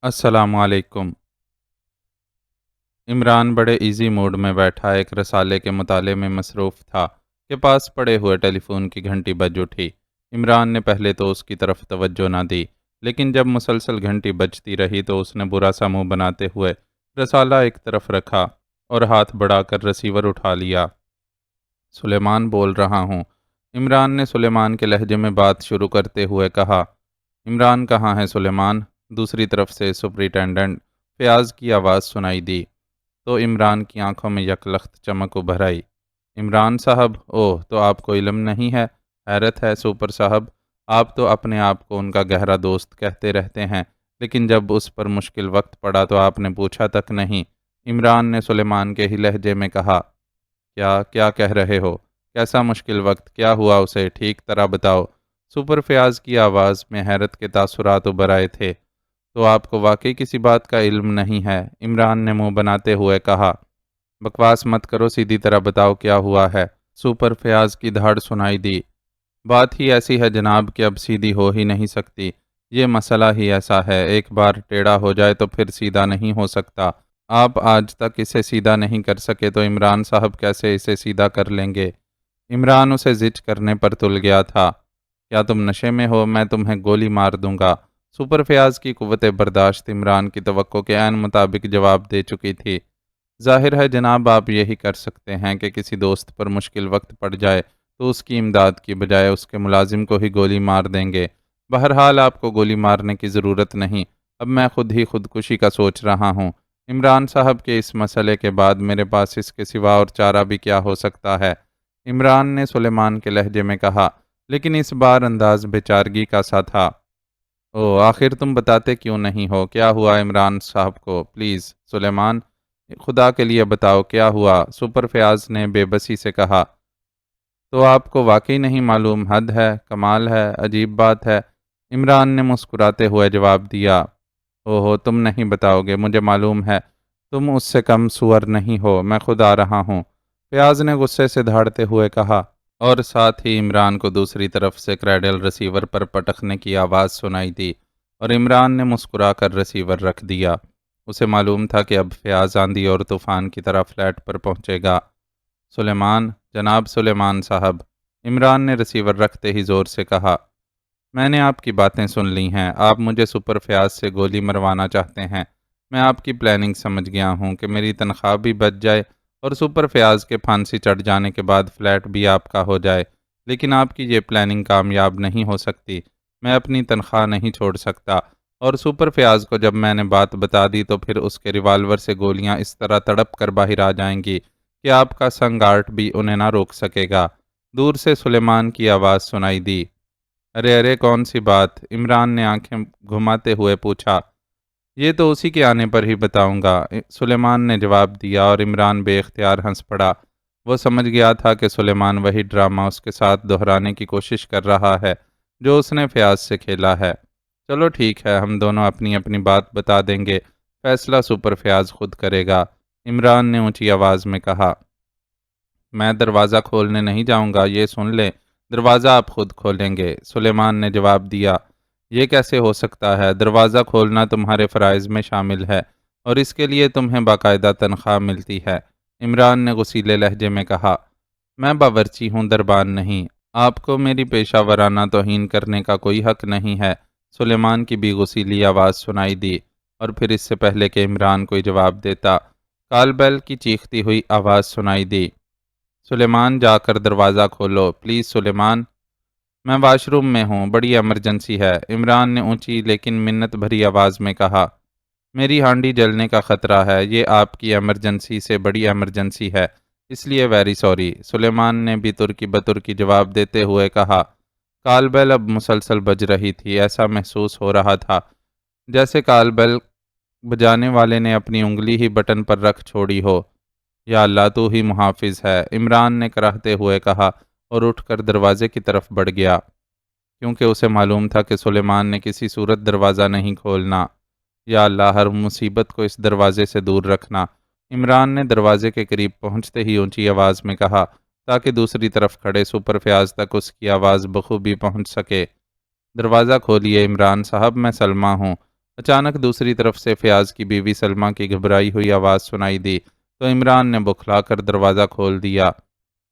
السلام علیکم۔ عمران بڑے ایزی موڈ میں بیٹھا ایک رسالے کے مطالعے میں مصروف تھا کہ پاس پڑے ہوئے ٹیلی فون کی گھنٹی بج اٹھی۔ عمران نے پہلے تو اس کی طرف توجہ نہ دی، لیکن جب مسلسل گھنٹی بجتی رہی تو اس نے برا سا منہ بناتے ہوئے رسالہ ایک طرف رکھا اور ہاتھ بڑھا کر ریسیور اٹھا لیا۔ سلیمان بول رہا ہوں۔ عمران نے سلیمان کے لہجے میں بات شروع کرتے ہوئے کہا۔ عمران کہاں ہے سلیمان؟ دوسری طرف سے سپرنٹینڈنٹ فیاض کی آواز سنائی دی تو عمران کی آنکھوں میں یکلخت چمک ابھر آئی۔ عمران صاحب، اوہ تو آپ کو علم نہیں ہے؟ حیرت ہے سپر صاحب، آپ تو اپنے آپ کو ان کا گہرا دوست کہتے رہتے ہیں، لیکن جب اس پر مشکل وقت پڑا تو آپ نے پوچھا تک نہیں۔ عمران نے سلیمان کے ہی لہجے میں کہا۔ کیا کہہ رہے ہو؟ کیسا مشکل وقت؟ کیا ہوا اسے؟ ٹھیک طرح بتاؤ۔ سپر فیاض کی آواز میں حیرت کے تاثرات ابھر آئے تھے۔ تو آپ کو واقعی کسی بات کا علم نہیں ہے؟ عمران نے منہ بناتے ہوئے کہا۔ بکواس مت کرو، سیدھی طرح بتاؤ کیا ہوا ہے۔ سپر فیاض کی دھاڑ سنائی دی۔ بات ہی ایسی ہے جناب کہ اب سیدھی ہو ہی نہیں سکتی۔ یہ مسئلہ ہی ایسا ہے، ایک بار ٹیڑھا ہو جائے تو پھر سیدھا نہیں ہو سکتا۔ آپ آج تک اسے سیدھا نہیں کر سکے تو عمران صاحب کیسے اسے سیدھا کر لیں گے؟ عمران اسے زچ کرنے پر تل گیا تھا۔ کیا تم نشے میں ہو؟ میں تمہیں گولی مار دوں گا۔ سپر فیاض کی قوت برداشت عمران کی توقع کے عین مطابق جواب دے چکی تھی۔ ظاہر ہے جناب آپ یہی کر سکتے ہیں کہ کسی دوست پر مشکل وقت پڑ جائے تو اس کی امداد کی بجائے اس کے ملازم کو ہی گولی مار دیں گے۔ بہرحال آپ کو گولی مارنے کی ضرورت نہیں، اب میں خود ہی خودکشی کا سوچ رہا ہوں۔ عمران صاحب کے اس مسئلے کے بعد میرے پاس اس کے سوا اور چارہ بھی کیا ہو سکتا ہے؟ عمران نے سلیمان کے لہجے میں کہا، لیکن اس بار انداز بیچارگی کا سا تھا۔ او آخر تم بتاتے کیوں نہیں ہو؟ کیا ہوا عمران صاحب کو؟ پلیز سلیمان، خدا کے لیے بتاؤ کیا ہوا؟ سپر فیاض نے بے بسی سے کہا۔ تو آپ کو واقعی نہیں معلوم؟ حد ہے، کمال ہے، عجیب بات ہے۔ عمران نے مسکراتے ہوئے جواب دیا۔ اوہو تم نہیں بتاؤ گے؟ مجھے معلوم ہے تم اس سے کم سور نہیں ہو، میں خود آ رہا ہوں، فیاض نے غصے سے دھاڑتے ہوئے کہا، اور ساتھ ہی عمران کو دوسری طرف سے کریڈل ریسیور پر پٹکنے کی آواز سنائی دی اور عمران نے مسکرا کر ریسیور رکھ دیا۔ اسے معلوم تھا کہ اب فیاض آندھی اور طوفان کی طرح فلیٹ پر پہنچے گا۔ سلیمان، جناب سلیمان صاحب، عمران نے ریسیور رکھتے ہی زور سے کہا، میں نے آپ کی باتیں سن لی ہیں، آپ مجھے سپر فیاض سے گولی مروانا چاہتے ہیں۔ میں آپ کی پلاننگ سمجھ گیا ہوں کہ میری تنخواہ بھی بچ جائے اور سپر فیاض کے پھانسی چڑھ جانے کے بعد فلیٹ بھی آپ کا ہو جائے، لیکن آپ کی یہ پلاننگ کامیاب نہیں ہو سکتی۔ میں اپنی تنخواہ نہیں چھوڑ سکتا، اور سپر فیاض کو جب میں نے بات بتا دی تو پھر اس کے ریوالور سے گولیاں اس طرح تڑپ کر باہر آ جائیں گی کہ آپ کا سنگ آرٹ بھی انہیں نہ روک سکے گا۔ دور سے سلیمان کی آواز سنائی دی۔ ارے کون سی بات؟ عمران نے آنکھیں گھماتے ہوئے پوچھا۔ یہ تو اسی کے آنے پر ہی بتاؤں گا، سلیمان نے جواب دیا، اور عمران بے اختیار ہنس پڑا۔ وہ سمجھ گیا تھا کہ سلیمان وہی ڈرامہ اس کے ساتھ دہرانے کی کوشش کر رہا ہے جو اس نے فیاض سے کھیلا ہے۔ چلو ٹھیک ہے، ہم دونوں اپنی اپنی بات بتا دیں گے، فیصلہ سپر فیاض خود کرے گا، عمران نے اونچی آواز میں کہا۔ میں دروازہ کھولنے نہیں جاؤں گا، یہ سن لیں، دروازہ آپ خود کھولیں گے، سلیمان نے جواب دیا۔ یہ کیسے ہو سکتا ہے؟ دروازہ کھولنا تمہارے فرائض میں شامل ہے اور اس کے لیے تمہیں باقاعدہ تنخواہ ملتی ہے، عمران نے غصیلے لہجے میں کہا۔ میں باورچی ہوں، دربان نہیں، آپ کو میری پیشہ ورانہ توہین کرنے کا کوئی حق نہیں ہے، سلیمان کی بھی غصیلی آواز سنائی دی، اور پھر اس سے پہلے کہ عمران کوئی جواب دیتا، کال بیل کی چیختی ہوئی آواز سنائی دی۔ سلیمان، جا کر دروازہ کھولو پلیز سلیمان، میں واش روم میں ہوں، بڑی ایمرجنسی ہے، عمران نے اونچی لیکن منت بھری آواز میں کہا۔ میری ہانڈی جلنے کا خطرہ ہے، یہ آپ کی ایمرجنسی سے بڑی ایمرجنسی ہے، اس لیے ویری سوری، سلیمان نے بھی ترکی بترکی جواب دیتے ہوئے کہا۔ کال بیل اب مسلسل بج رہی تھی، ایسا محسوس ہو رہا تھا جیسے کال بیل بجانے والے نے اپنی انگلی ہی بٹن پر رکھ چھوڑی ہو۔ یا اللہ تو ہی محافظ ہے، عمران نے کراہتے ہوئے کہا اور اٹھ کر دروازے کی طرف بڑھ گیا، کیونکہ اسے معلوم تھا کہ سلیمان نے کسی صورت دروازہ نہیں کھولنا۔ یا اللہ، ہر مصیبت کو اس دروازے سے دور رکھنا، عمران نے دروازے کے قریب پہنچتے ہی اونچی آواز میں کہا تاکہ دوسری طرف کھڑے سپر فیاض تک اس کی آواز بخوبی پہنچ سکے۔ دروازہ کھولیے عمران صاحب، میں سلمیٰ ہوں، اچانک دوسری طرف سے فیاض کی بیوی سلمہ کی گھبرائی ہوئی آواز سنائی دی تو عمران نے بکھلا کر دروازہ کھول دیا۔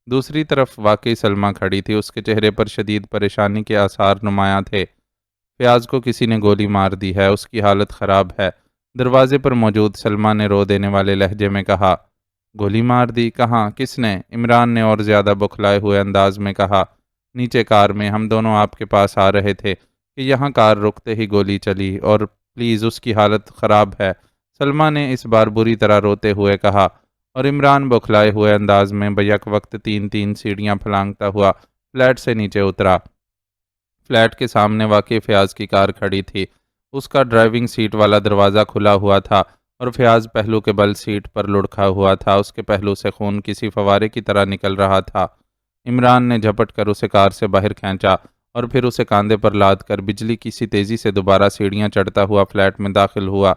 دوسری طرف واقعی سلمہ کھڑی تھی، اس کے چہرے پر شدید پریشانی کے آثار نمایاں تھے۔ فیاض کو کسی نے گولی مار دی ہے، اس کی حالت خراب ہے، دروازے پر موجود سلمہ نے رو دینے والے لہجے میں کہا۔ گولی مار دی؟ کہاں؟ کس نے؟ عمران نے اور زیادہ بکھلائے ہوئے انداز میں کہا۔ نیچے کار میں، ہم دونوں آپ کے پاس آ رہے تھے کہ یہاں کار رکتے ہی گولی چلی، اور پلیز اس کی حالت خراب ہے، سلمہ نے اس بار بری طرح روتے ہوئے کہا، اور عمران بکھلائے ہوئے انداز میں بیک وقت تین تین سیڑھیاں پھلانگتا ہوا فلیٹ سے نیچے اترا۔ فلیٹ کے سامنے واقع فیاض کی کار کھڑی تھی، اس کا ڈرائیونگ سیٹ والا دروازہ کھلا ہوا تھا اور فیاض پہلو کے بل سیٹ پر لڑکھا ہوا تھا، اس کے پہلو سے خون کسی فوارے کی طرح نکل رہا تھا۔ عمران نے جھپٹ کر اسے کار سے باہر کھینچا اور پھر اسے کاندھے پر لاد کر بجلی کی سی تیزی سے دوبارہ سیڑھیاں چڑھتا ہوا فلیٹ میں داخل ہوا۔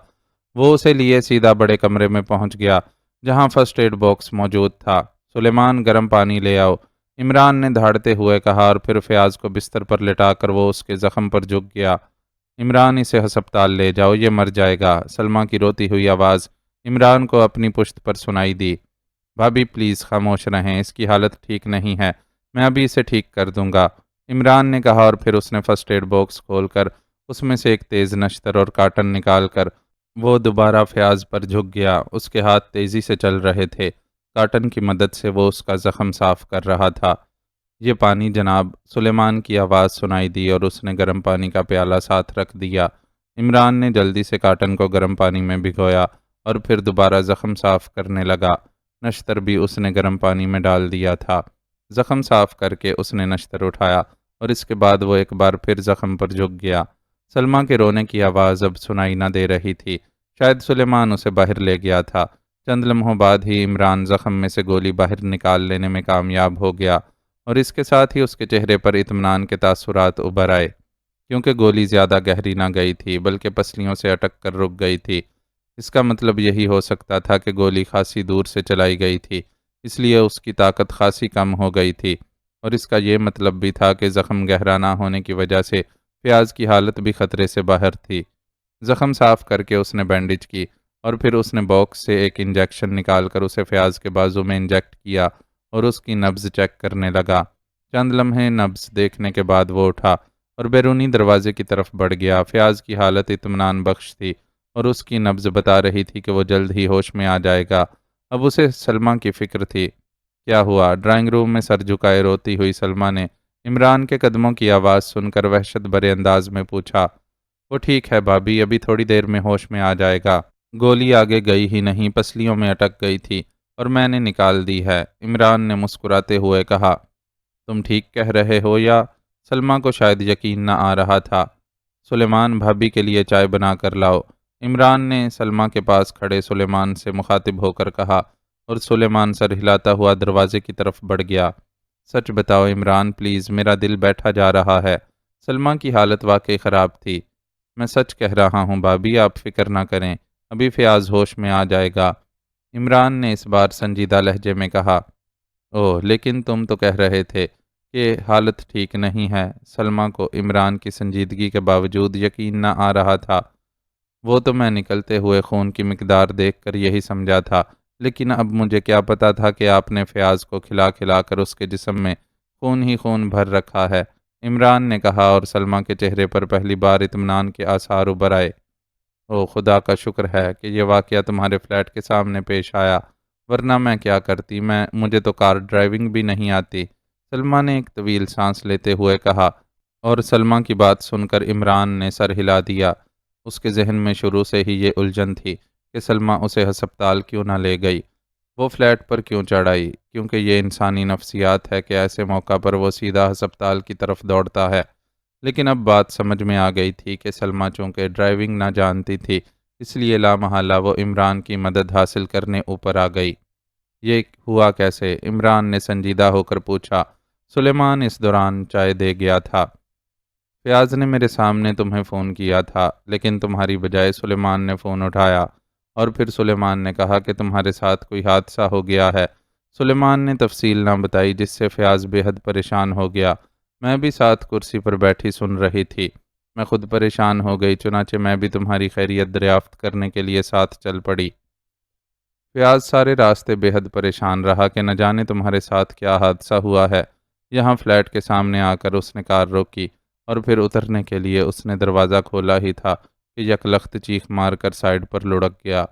وہ اسے لیے سیدھا بڑے کمرے میں پہنچ گیا جہاں فرسٹ ایڈ باکس موجود تھا۔ سلیمان، گرم پانی لے آؤ، عمران نے دھاڑتے ہوئے کہا، اور پھر فیاض کو بستر پر لٹا کر وہ اس کے زخم پر جھک گیا۔ عمران، اسے ہسپتال لے جاؤ، یہ مر جائے گا، سلمہ کی روتی ہوئی آواز عمران کو اپنی پشت پر سنائی دی۔ بھابھی پلیز خاموش رہیں، اس کی حالت ٹھیک نہیں ہے، میں ابھی اسے ٹھیک کر دوں گا، عمران نے کہا، اور پھر اس نے فرسٹ ایڈ باکس کھول کر اس میں سے ایک تیز نشتر اور کاٹن نکال کر وہ دوبارہ فیاض پر جھک گیا۔ اس کے ہاتھ تیزی سے چل رہے تھے، کاٹن کی مدد سے وہ اس کا زخم صاف کر رہا تھا۔ یہ پانی جناب، سلیمان کی آواز سنائی دی اور اس نے گرم پانی کا پیالہ ساتھ رکھ دیا۔ عمران نے جلدی سے کاٹن کو گرم پانی میں بھگویا اور پھر دوبارہ زخم صاف کرنے لگا۔ نشتر بھی اس نے گرم پانی میں ڈال دیا تھا۔ زخم صاف کر کے اس نے نشتر اٹھایا اور اس کے بعد وہ ایک بار پھر زخم پر جھک گیا۔ سلمہ کے رونے کی آواز اب سنائی نہ دے رہی تھی، شاید سلیمان اسے باہر لے گیا تھا۔ چند لمحوں بعد ہی عمران زخم میں سے گولی باہر نکال لینے میں کامیاب ہو گیا، اور اس کے ساتھ ہی اس کے چہرے پر اطمینان کے تاثرات ابھر آئے، کیونکہ گولی زیادہ گہری نہ گئی تھی بلکہ پسلیوں سے اٹک کر رک گئی تھی۔ اس کا مطلب یہی ہو سکتا تھا کہ گولی خاصی دور سے چلائی گئی تھی، اس لیے اس کی طاقت خاصی کم ہو گئی تھی، اور اس کا یہ مطلب بھی تھا کہ زخم گہرا نہ ہونے کی وجہ سے فیاض کی حالت بھی خطرے سے باہر تھی۔ زخم صاف کر کے اس نے بینڈیج کی اور پھر اس نے باکس سے ایک انجیکشن نکال کر اسے فیاض کے بازو میں انجیکٹ کیا اور اس کی نبض چیک کرنے لگا۔ چند لمحے نبض دیکھنے کے بعد وہ اٹھا اور بیرونی دروازے کی طرف بڑھ گیا۔ فیاض کی حالت اطمینان بخش تھی اور اس کی نبض بتا رہی تھی کہ وہ جلد ہی ہوش میں آ جائے گا۔ اب اسے سلمہ کی فکر تھی۔ کیا ہوا؟ ڈرائنگ روم میں سر جھکائے روتی ہوئی سلمہ نے عمران کے قدموں کی آواز سن کر وحشت بھرے انداز میں پوچھا۔ وہ ٹھیک ہے بھابھی، ابھی تھوڑی دیر میں ہوش میں آ جائے گا، گولی آگے گئی ہی نہیں، پسلیوں میں اٹک گئی تھی اور میں نے نکال دی ہے، عمران نے مسکراتے ہوئے کہا۔ تم ٹھیک کہہ رہے ہو یا؟ سلمہ کو شاید یقین نہ آ رہا تھا۔ سلیمان، بھابھی کے لیے چائے بنا کر لاؤ، عمران نے سلمہ کے پاس کھڑے سلیمان سے مخاطب ہو کر کہا، اور سلیمان سر ہلاتا ہوا دروازے کی طرف بڑھ گیا۔ سچ بتاؤ عمران پلیز، میرا دل بیٹھا جا رہا ہے، سلمہ کی حالت واقعی خراب تھی۔ میں سچ کہہ رہا ہوں بھابھی، آپ فکر نہ کریں، ابھی فیاض ہوش میں آ جائے گا، عمران نے اس بار سنجیدہ لہجے میں کہا۔ اوہ، لیکن تم تو کہہ رہے تھے کہ حالت ٹھیک نہیں ہے، سلمہ کو عمران کی سنجیدگی کے باوجود یقین نہ آ رہا تھا۔ وہ تو میں نکلتے ہوئے خون کی مقدار دیکھ کر یہی سمجھا تھا، لیکن اب مجھے کیا پتا تھا کہ آپ نے فیاض کو کھلا کھلا کر اس کے جسم میں خون ہی خون بھر رکھا ہے، عمران نے کہا، اور سلمہ کے چہرے پر پہلی بار اطمینان کے آثار ابھر آئے۔ او خدا کا شکر ہے کہ یہ واقعہ تمہارے فلیٹ کے سامنے پیش آیا، ورنہ میں کیا کرتی، مجھے تو کار ڈرائیونگ بھی نہیں آتی، سلمہ نے ایک طویل سانس لیتے ہوئے کہا، اور سلمہ کی بات سن کر عمران نے سر ہلا دیا۔ اس کے ذہن میں شروع سے ہی یہ الجھن تھی کہ سلمہ اسے ہسپتال کیوں نہ لے گئی، وہ فلیٹ پر کیوں چڑھ آئی، کیونکہ یہ انسانی نفسیات ہے کہ ایسے موقع پر وہ سیدھا ہسپتال کی طرف دوڑتا ہے۔ لیکن اب بات سمجھ میں آ گئی تھی کہ سلمہ چونکہ ڈرائیونگ نہ جانتی تھی، اس لیے لامحالہ وہ عمران کی مدد حاصل کرنے اوپر آ گئی۔ یہ ہوا کیسے؟ عمران نے سنجیدہ ہو کر پوچھا۔ سلیمان اس دوران چائے دے گیا تھا۔ فیاض نے میرے سامنے تمہیں فون کیا تھا، لیکن تمہاری بجائے سلیمان نے فون اٹھایا، اور پھر سلیمان نے کہا کہ تمہارے ساتھ کوئی حادثہ ہو گیا ہے۔ سلیمان نے تفصیل نہ بتائی، جس سے فیاض بے حد پریشان ہو گیا۔ میں بھی ساتھ کرسی پر بیٹھی سن رہی تھی۔ میں خود پریشان ہو گئی، چنانچہ میں بھی تمہاری خیریت دریافت کرنے کے لیے ساتھ چل پڑی۔ فیاض سارے راستے بے حد پریشان رہا کہ نہ جانے تمہارے ساتھ کیا حادثہ ہوا ہے۔ یہاں فلیٹ کے سامنے آ کر اس نے کار روکی اور پھر اترنے کے لیے اس نے دروازہ کھولا ہی تھا کہ یکلخت چیخ مار کر سائڈ پر لڑک گیا۔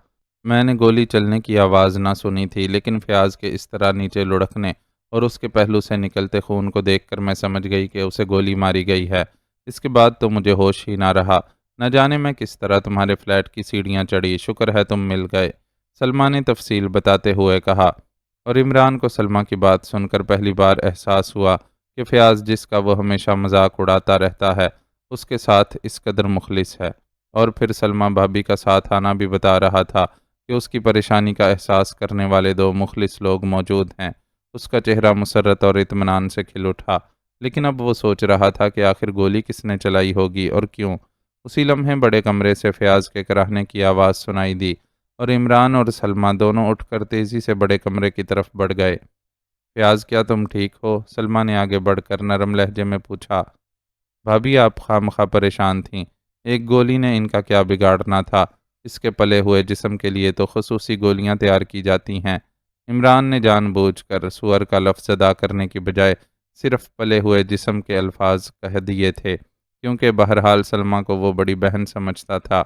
میں نے گولی چلنے کی آواز نہ سنی تھی، لیکن فیاض کے اس طرح نیچے لڑکنے اور اس کے پہلو سے نکلتے خون کو دیکھ کر میں سمجھ گئی کہ اسے گولی ماری گئی ہے۔ اس کے بعد تو مجھے ہوش ہی نہ رہا۔ نہ جانے میں کس طرح تمہارے فلیٹ کی سیڑھیاں چڑھی، شکر ہے تم مل گئے، سلمیٰ نے تفصیل بتاتے ہوئے کہا، اور عمران کو سلمیٰ کی بات سن کر پہلی بار احساس ہوا کہ فیاض جس کا وہ ہمیشہ مذاق اڑاتا رہتا ہے اس کے ساتھ اس قدر مخلص ہے۔ اور پھر سلمیٰ بھابی کا ساتھ آنا بھی بتا رہا تھا کہ اس کی پریشانی کا احساس کرنے والے دو مخلص لوگ موجود ہیں۔ اس کا چہرہ مسرت اور اطمینان سے کھل اٹھا، لیکن اب وہ سوچ رہا تھا کہ آخر گولی کس نے چلائی ہوگی اور کیوں۔ اسی لمحے بڑے کمرے سے فیاض کے کراہنے کی آواز سنائی دی اور عمران اور سلمیٰ دونوں اٹھ کر تیزی سے بڑے کمرے کی طرف بڑھ گئے۔ فیاض کیا تم ٹھیک ہو؟ سلمیٰ نے آگے بڑھ کر نرم لہجے میں پوچھا۔ بھابی آپ خواہ پریشان تھیں، ایک گولی نے ان کا کیا بگاڑنا تھا، اس کے پلے ہوئے جسم کے لیے تو خصوصی گولیاں تیار کی جاتی ہیں۔ عمران نے جان بوجھ کر سور کا لفظ ادا کرنے کی بجائے صرف پلے ہوئے جسم کے الفاظ کہہ دیے تھے، کیونکہ بہرحال سلمیٰ کو وہ بڑی بہن سمجھتا تھا۔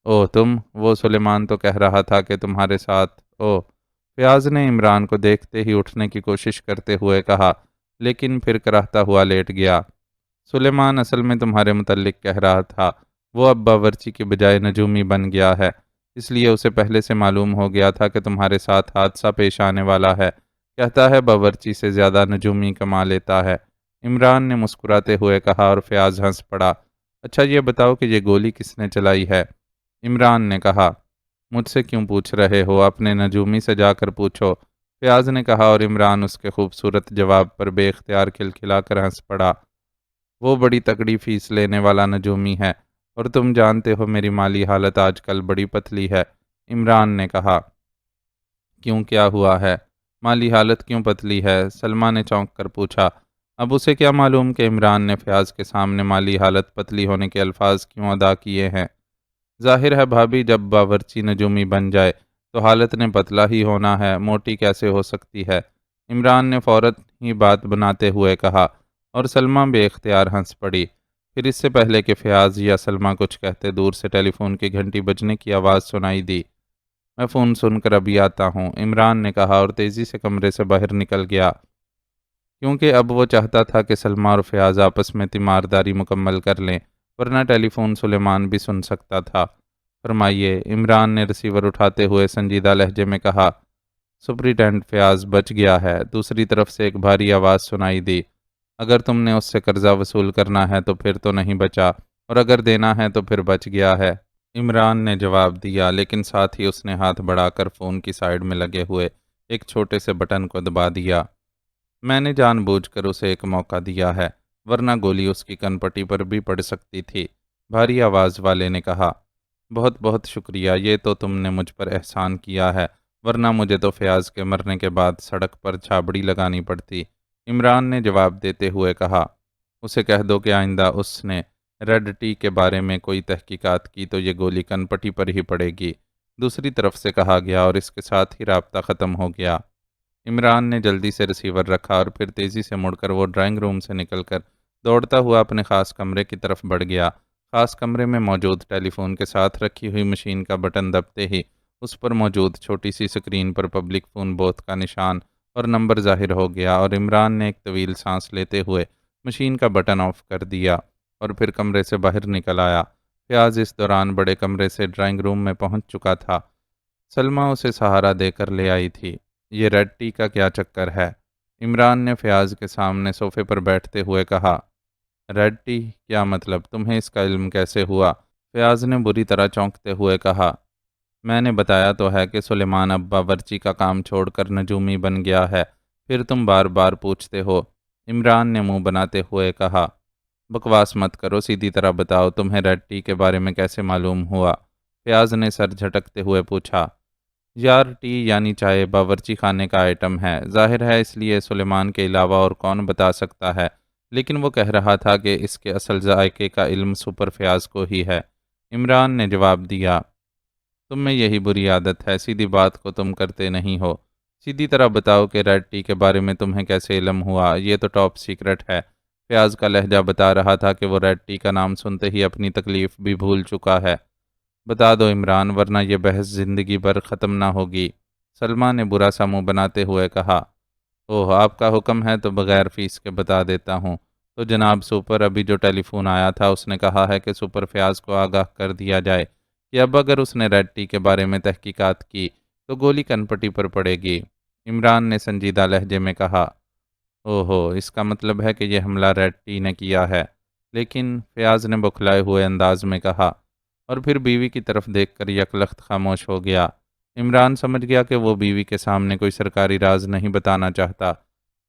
او تم، وہ سلیمان تو کہہ رہا تھا کہ تمہارے ساتھ او۔ فیاض نے عمران کو دیکھتے ہی اٹھنے کی کوشش کرتے ہوئے کہا، لیکن پھر کراہتا ہوا لیٹ گیا۔ سلیمان اصل میں تمہارے متعلق کہہ رہا تھا، وہ اب باورچی کی بجائے نجومی بن گیا ہے، اس لیے اسے پہلے سے معلوم ہو گیا تھا کہ تمہارے ساتھ حادثہ پیش آنے والا ہے۔ کہتا ہے باورچی سے زیادہ نجومی کما لیتا ہے۔ عمران نے مسکراتے ہوئے کہا اور فیاض ہنس پڑا۔ اچھا یہ بتاؤ کہ یہ گولی کس نے چلائی ہے؟ عمران نے کہا۔ مجھ سے کیوں پوچھ رہے ہو، اپنے نجومی سے جا کر پوچھو، فیاض نے کہا اور عمران اس کے خوبصورت جواب پر بے اختیار کھلکھلا کر ہنس پڑا۔ وہ بڑی تگڑی فیس لینے والا نجومی ہے، اور تم جانتے ہو میری مالی حالت آج کل بڑی پتلی ہے، عمران نے کہا۔ کیوں کیا ہوا ہے؟ مالی حالت کیوں پتلی ہے؟ سلمیٰ نے چونک کر پوچھا۔ اب اسے کیا معلوم کہ عمران نے فیاض کے سامنے مالی حالت پتلی ہونے کے الفاظ کیوں ادا کیے ہیں۔ ظاہر ہے بھابی، جب باورچی نجومی بن جائے تو حالت نے پتلا ہی ہونا ہے، موٹی کیسے ہو سکتی ہے؟ عمران نے فوراً ہی بات بناتے ہوئے کہا، اور سلمیٰ بے اختیار ہنس پڑی۔ پھر اس سے پہلے کہ فیاض یا سلمیٰ کچھ کہتے دور سے ٹیلی فون کی گھنٹی بجنے کی آواز سنائی دی۔ میں فون سن کر ابھی آتا ہوں، عمران نے کہا اور تیزی سے کمرے سے باہر نکل گیا، کیونکہ اب وہ چاہتا تھا کہ سلمیٰ اور فیاض آپس میں تیمارداری مکمل کر لیں، ورنہ ٹیلی فون سلیمان بھی سن سکتا تھا۔ فرمائیے، عمران نے ریسیور اٹھاتے ہوئے سنجیدہ لہجے میں کہا۔ سپرنٹینڈنٹ فیاض بچ گیا ہے، دوسری طرف سے ایک بھاری آواز سنائی دی۔ اگر تم نے اس سے قرضہ وصول کرنا ہے تو پھر تو نہیں بچا، اور اگر دینا ہے تو پھر بچ گیا ہے، عمران نے جواب دیا، لیکن ساتھ ہی اس نے ہاتھ بڑھا کر فون کی سائیڈ میں لگے ہوئے ایک چھوٹے سے بٹن کو دبا دیا۔ میں نے جان بوجھ کر اسے ایک موقع دیا ہے، ورنہ گولی اس کی کن پٹی پر بھی پڑ سکتی تھی، بھاری آواز والے نے کہا۔ بہت بہت شکریہ، یہ تو تم نے مجھ پر احسان کیا ہے، ورنہ مجھے تو فیاض کے مرنے کے بعد سڑک پر چھابڑی لگانی پڑتی، عمران نے جواب دیتے ہوئے کہا۔ اسے کہہ دو کہ آئندہ اس نے ریڈ ٹی کے بارے میں کوئی تحقیقات کی تو یہ گولی کن پٹی پر ہی پڑے گی، دوسری طرف سے کہا گیا، اور اس کے ساتھ ہی رابطہ ختم ہو گیا۔ عمران نے جلدی سے ریسیور رکھا اور پھر تیزی سے مڑ کر وہ ڈرائنگ روم سے نکل کر دوڑتا ہوا اپنے خاص کمرے کی طرف بڑھ گیا۔ خاص کمرے میں موجود ٹیلی فون کے ساتھ رکھی ہوئی مشین کا بٹن دبتے ہی اس پر موجود چھوٹی سی سکرین پر پبلک فون بوتھ کا نشان اور نمبر ظاہر ہو گیا، اور عمران نے ایک طویل سانس لیتے ہوئے مشین کا بٹن آف کر دیا اور پھر کمرے سے باہر نکل آیا۔ فیاض اس دوران بڑے کمرے سے ڈرائنگ روم میں پہنچ چکا تھا۔ سلمیٰ اسے سہارا دے کر لے آئی تھی۔ یہ ریڈ ٹی کا کیا چکر ہے؟ عمران نے فیاض کے سامنے صوفے پر بیٹھتے ہوئے کہا۔ ریڈ ٹی کیا مطلب؟ تمہیں اس کا علم کیسے ہوا؟ فیاض نے بری طرح چونکتے ہوئے کہا۔ میں نے بتایا تو ہے کہ سلیمان اب باورچی کا کام چھوڑ کر نجومی بن گیا ہے، پھر تم بار بار پوچھتے ہو، عمران نے منہ بناتے ہوئے کہا۔ بکواس مت کرو، سیدھی طرح بتاؤ، تمہیں ریڈ ٹی کے بارے میں کیسے معلوم ہوا؟ فیاض نے سر جھٹکتے ہوئے پوچھا۔ یار، ٹی یعنی چائے باورچی خانے کا آئٹم ہے، ظاہر ہے اس لیے سلیمان کے علاوہ اور کون بتا سکتا ہے لیکن وہ کہہ رہا تھا کہ اس کے اصل ذائقے کا علم سپر فیاض کو ہی ہے۔ عمران نے جواب دیا، تم میں یہی بری عادت ہے، سیدھی بات کو تم کرتے نہیں ہو۔ سیدھی طرح بتاؤ کہ ریڈ ٹی کے بارے میں تمہیں کیسے علم ہوا، یہ تو ٹاپ سیکرٹ ہے۔ فیاض کا لہجہ بتا رہا تھا کہ وہ ریڈ ٹی کا نام سنتے ہی اپنی تکلیف بھی بھول چکا ہے۔ بتا دو عمران، ورنہ یہ بحث زندگی بھر ختم نہ ہوگی، سلمہ نے برا سا منہ بناتے ہوئے کہا۔ اوہ، آپ کا حکم ہے تو بغیر فیس کے بتا دیتا ہوں۔ تو جناب سپر، ابھی جو ٹیلی فون آیا تھا اس نے کہا ہے کہ سپر فیاض کو آگاہ کر دیا جائے کہ اب اگر اس نے ریڈ ٹی کے بارے میں تحقیقات کی تو گولی کنپٹی پر پڑے گی۔ عمران نے سنجیدہ لہجے میں کہا، اوہو، اس کا مطلب ہے کہ یہ حملہ ریڈ ٹی نے کیا ہے۔ لیکن فیاض نے بکھلائے ہوئے انداز میں کہا، اور پھر بیوی کی طرف دیکھ کر یکلخت خاموش ہو گیا۔ عمران سمجھ گیا کہ وہ بیوی کے سامنے کوئی سرکاری راز نہیں بتانا چاہتا۔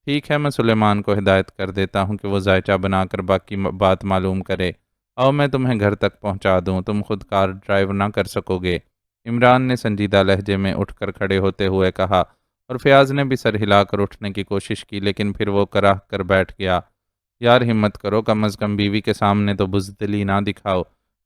ٹھیک ہے، میں سلیمان کو ہدایت کر دیتا ہوں کہ وہ ذائچہ بنا کر باقی بات معلوم کرے۔ آؤ میں تمہیں گھر تک پہنچا دوں، تم خود کار ڈرائیو نہ کر سکو گے۔ عمران نے سنجیدہ لہجے میں اٹھ کر کھڑے ہوتے ہوئے کہا، اور فیاض نے بھی سر ہلا کر اٹھنے کی کوشش کی، لیکن پھر وہ کراہ کر بیٹھ گیا۔ یار ہمت کرو، کم از کم بیوی کے سامنے تو بزدلی نہ دکھاؤ۔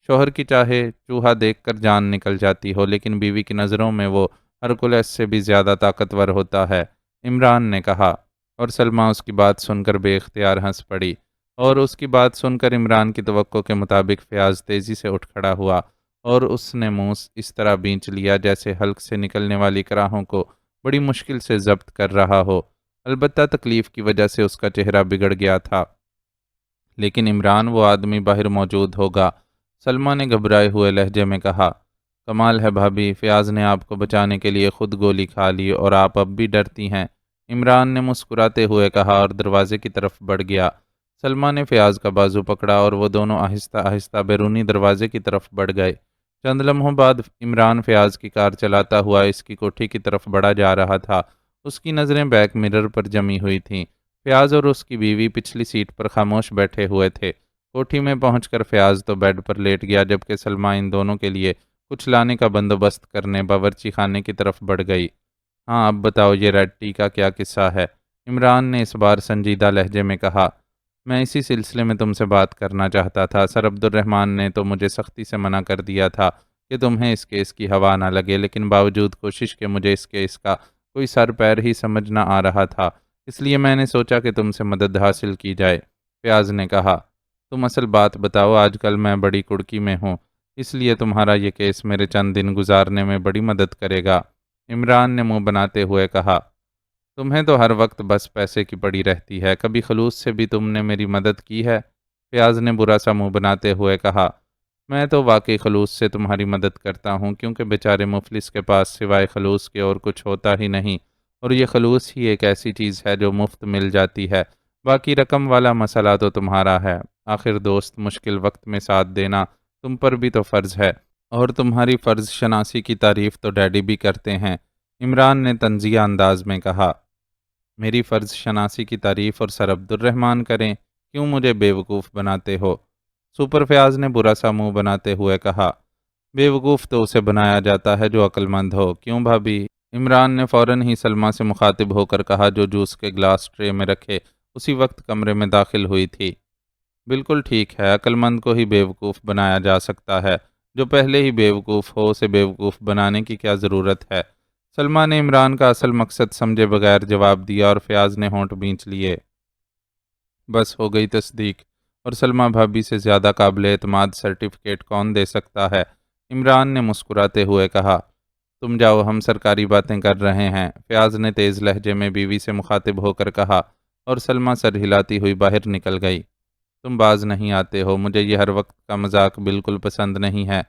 شوہر کی چاہے چوہا دیکھ کر جان نکل جاتی ہو، لیکن بیوی کی نظروں میں وہ ہرکولس سے بھی زیادہ طاقتور ہوتا ہے، عمران نے کہا۔ اور سلمہ اس کی بات سن کر بے اختیار ہنس پڑی، اور اس کی بات سن کر عمران کی توقع کے مطابق فیاض تیزی سے اٹھ کھڑا ہوا اور اس نے منہ اس طرح بینچ لیا جیسے حلق سے نکلنے والی کراہوں کو بڑی مشکل سے ضبط کر رہا ہو۔ البتہ تکلیف کی وجہ سے اس کا چہرہ بگڑ گیا تھا، لیکن عمران، وہ آدمی باہر موجود ہوگا، سلمہ نے گھبرائے ہوئے لہجے میں کہا۔ کمال ہے بھابھی، فیاض نے آپ کو بچانے کے لیے خود گولی کھا لی اور آپ اب بھی ڈرتی ہیں، عمران نے مسکراتے ہوئے کہا اور دروازے کی طرف بڑھ گیا۔ سلمہ نے فیاض کا بازو پکڑا اور وہ دونوں آہستہ آہستہ بیرونی دروازے کی طرف بڑھ گئے۔ چند لمحوں بعد عمران فیاض کی کار چلاتا ہوا اس کی کوٹھی کی طرف بڑھا جا رہا تھا۔ اس کی نظریں بیک مرر پر جمی ہوئی تھیں۔ فیاض اور اس کی بیوی پچھلی سیٹ پر خاموش بیٹھے ہوئے تھے۔ کوٹھی میں پہنچ کر فیاض تو بیڈ پر لیٹ گیا، جبکہ سلمہ ان دونوں کے لیے کچھ لانے کا بندوبست کرنے باورچی خانے کی طرف بڑھ گئی۔ ہاں اب بتاؤ، یہ ریڈ ٹی کا کیا قصہ ہے؟ عمران نے اس بار سنجیدہ لہجے میں کہا۔ میں اسی سلسلے میں تم سے بات کرنا چاہتا تھا، سر عبد الرحمن نے تو مجھے سختی سے منع کر دیا تھا کہ تمہیں اس کیس کی ہوا نہ لگے، لیکن باوجود کوشش کے مجھے اس کیس کا کوئی سر پیر ہی سمجھ نہ آ رہا تھا، اس لیے میں نے سوچا کہ تم سے مدد حاصل کی جائے۔ فیاض نے کہا، تم اصل بات بتاؤ، آج کل میں بڑی کڑکی میں ہوں، اس لیے تمہارا یہ کیس میرے چند دن گزارنے میں بڑی مدد کرے گا۔ عمران نے منہ بناتے ہوئے کہا، تمہیں تو ہر وقت بس پیسے کی پڑی رہتی ہے، کبھی خلوص سے بھی تم نے میری مدد کی ہے؟ فیاض نے برا سا منہ بناتے ہوئے کہا، میں تو واقعی خلوص سے تمہاری مدد کرتا ہوں، کیونکہ بیچارے مفلس کے پاس سوائے خلوص کے اور کچھ ہوتا ہی نہیں، اور یہ خلوص ہی ایک ایسی چیز ہے جو مفت مل جاتی ہے، باقی رقم والا مسئلہ تو تمہارا ہے۔ آخر دوست مشکل وقت میں ساتھ دینا تم پر بھی تو فرض ہے، اور تمہاری فرض شناسی کی تعریف تو ڈیڈی بھی کرتے ہیں، عمران نے طنزیہ انداز میں کہا۔ میری فرض شناسی کی تعریف اور سر عبد الرحمن کریں، کیوں مجھے بیوقوف بناتے ہو؟ سپر فیاض نے برا سا منہ بناتے ہوئے کہا، بیوقوف تو اسے بنایا جاتا ہے جو عقل مند ہو، کیوں بھابھی؟ عمران نے فوراً ہی سلمہ سے مخاطب ہو کر کہا، جو جوس کے گلاس ٹرے میں رکھے اسی وقت کمرے میں داخل ہوئی تھی۔ بالکل ٹھیک ہے، عقل مند کو ہی بیوقوف بنایا جا سکتا ہے، جو پہلے ہی بیوقوف ہو اسے بیوقوف بنانے کی کیا ضرورت ہے؟ سلمہ نے عمران کا اصل مقصد سمجھے بغیر جواب دیا اور فیاض نے ہونٹ بھینچ لیے۔ بس ہو گئی تصدیق، اور سلمہ بھابھی سے زیادہ قابل اعتماد سرٹیفکیٹ کون دے سکتا ہے؟ عمران نے مسکراتے ہوئے کہا، تم جاؤ، ہم سرکاری باتیں کر رہے ہیں، فیاض نے تیز لہجے میں بیوی سے مخاطب ہو کر کہا، اور سلمہ سر ہلاتی ہوئی باہر نکل گئی۔ تم باز نہیں آتے ہو، مجھے یہ ہر وقت کا مذاق بالکل پسند نہیں ہے۔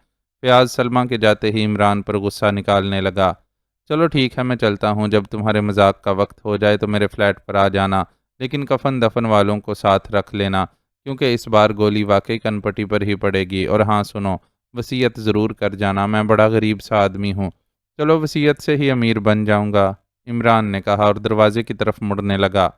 فیاض سلمہ کے جاتے ہی عمران پر غصہ نکالنے لگا۔ چلو ٹھیک ہے، میں چلتا ہوں، جب تمہارے مذاق کا وقت ہو جائے تو میرے فلیٹ پر آ جانا، لیکن کفن دفن والوں کو ساتھ رکھ لینا، کیونکہ اس بار گولی واقعی کنپٹی پر ہی پڑے گی۔ اور ہاں سنو، وصیت ضرور کر جانا، میں بڑا غریب سا آدمی ہوں۔ چلو وصیت سے ہی امیر بن جاؤں گا، عمران نے کہا اور دروازے کی طرف مڑنے لگا۔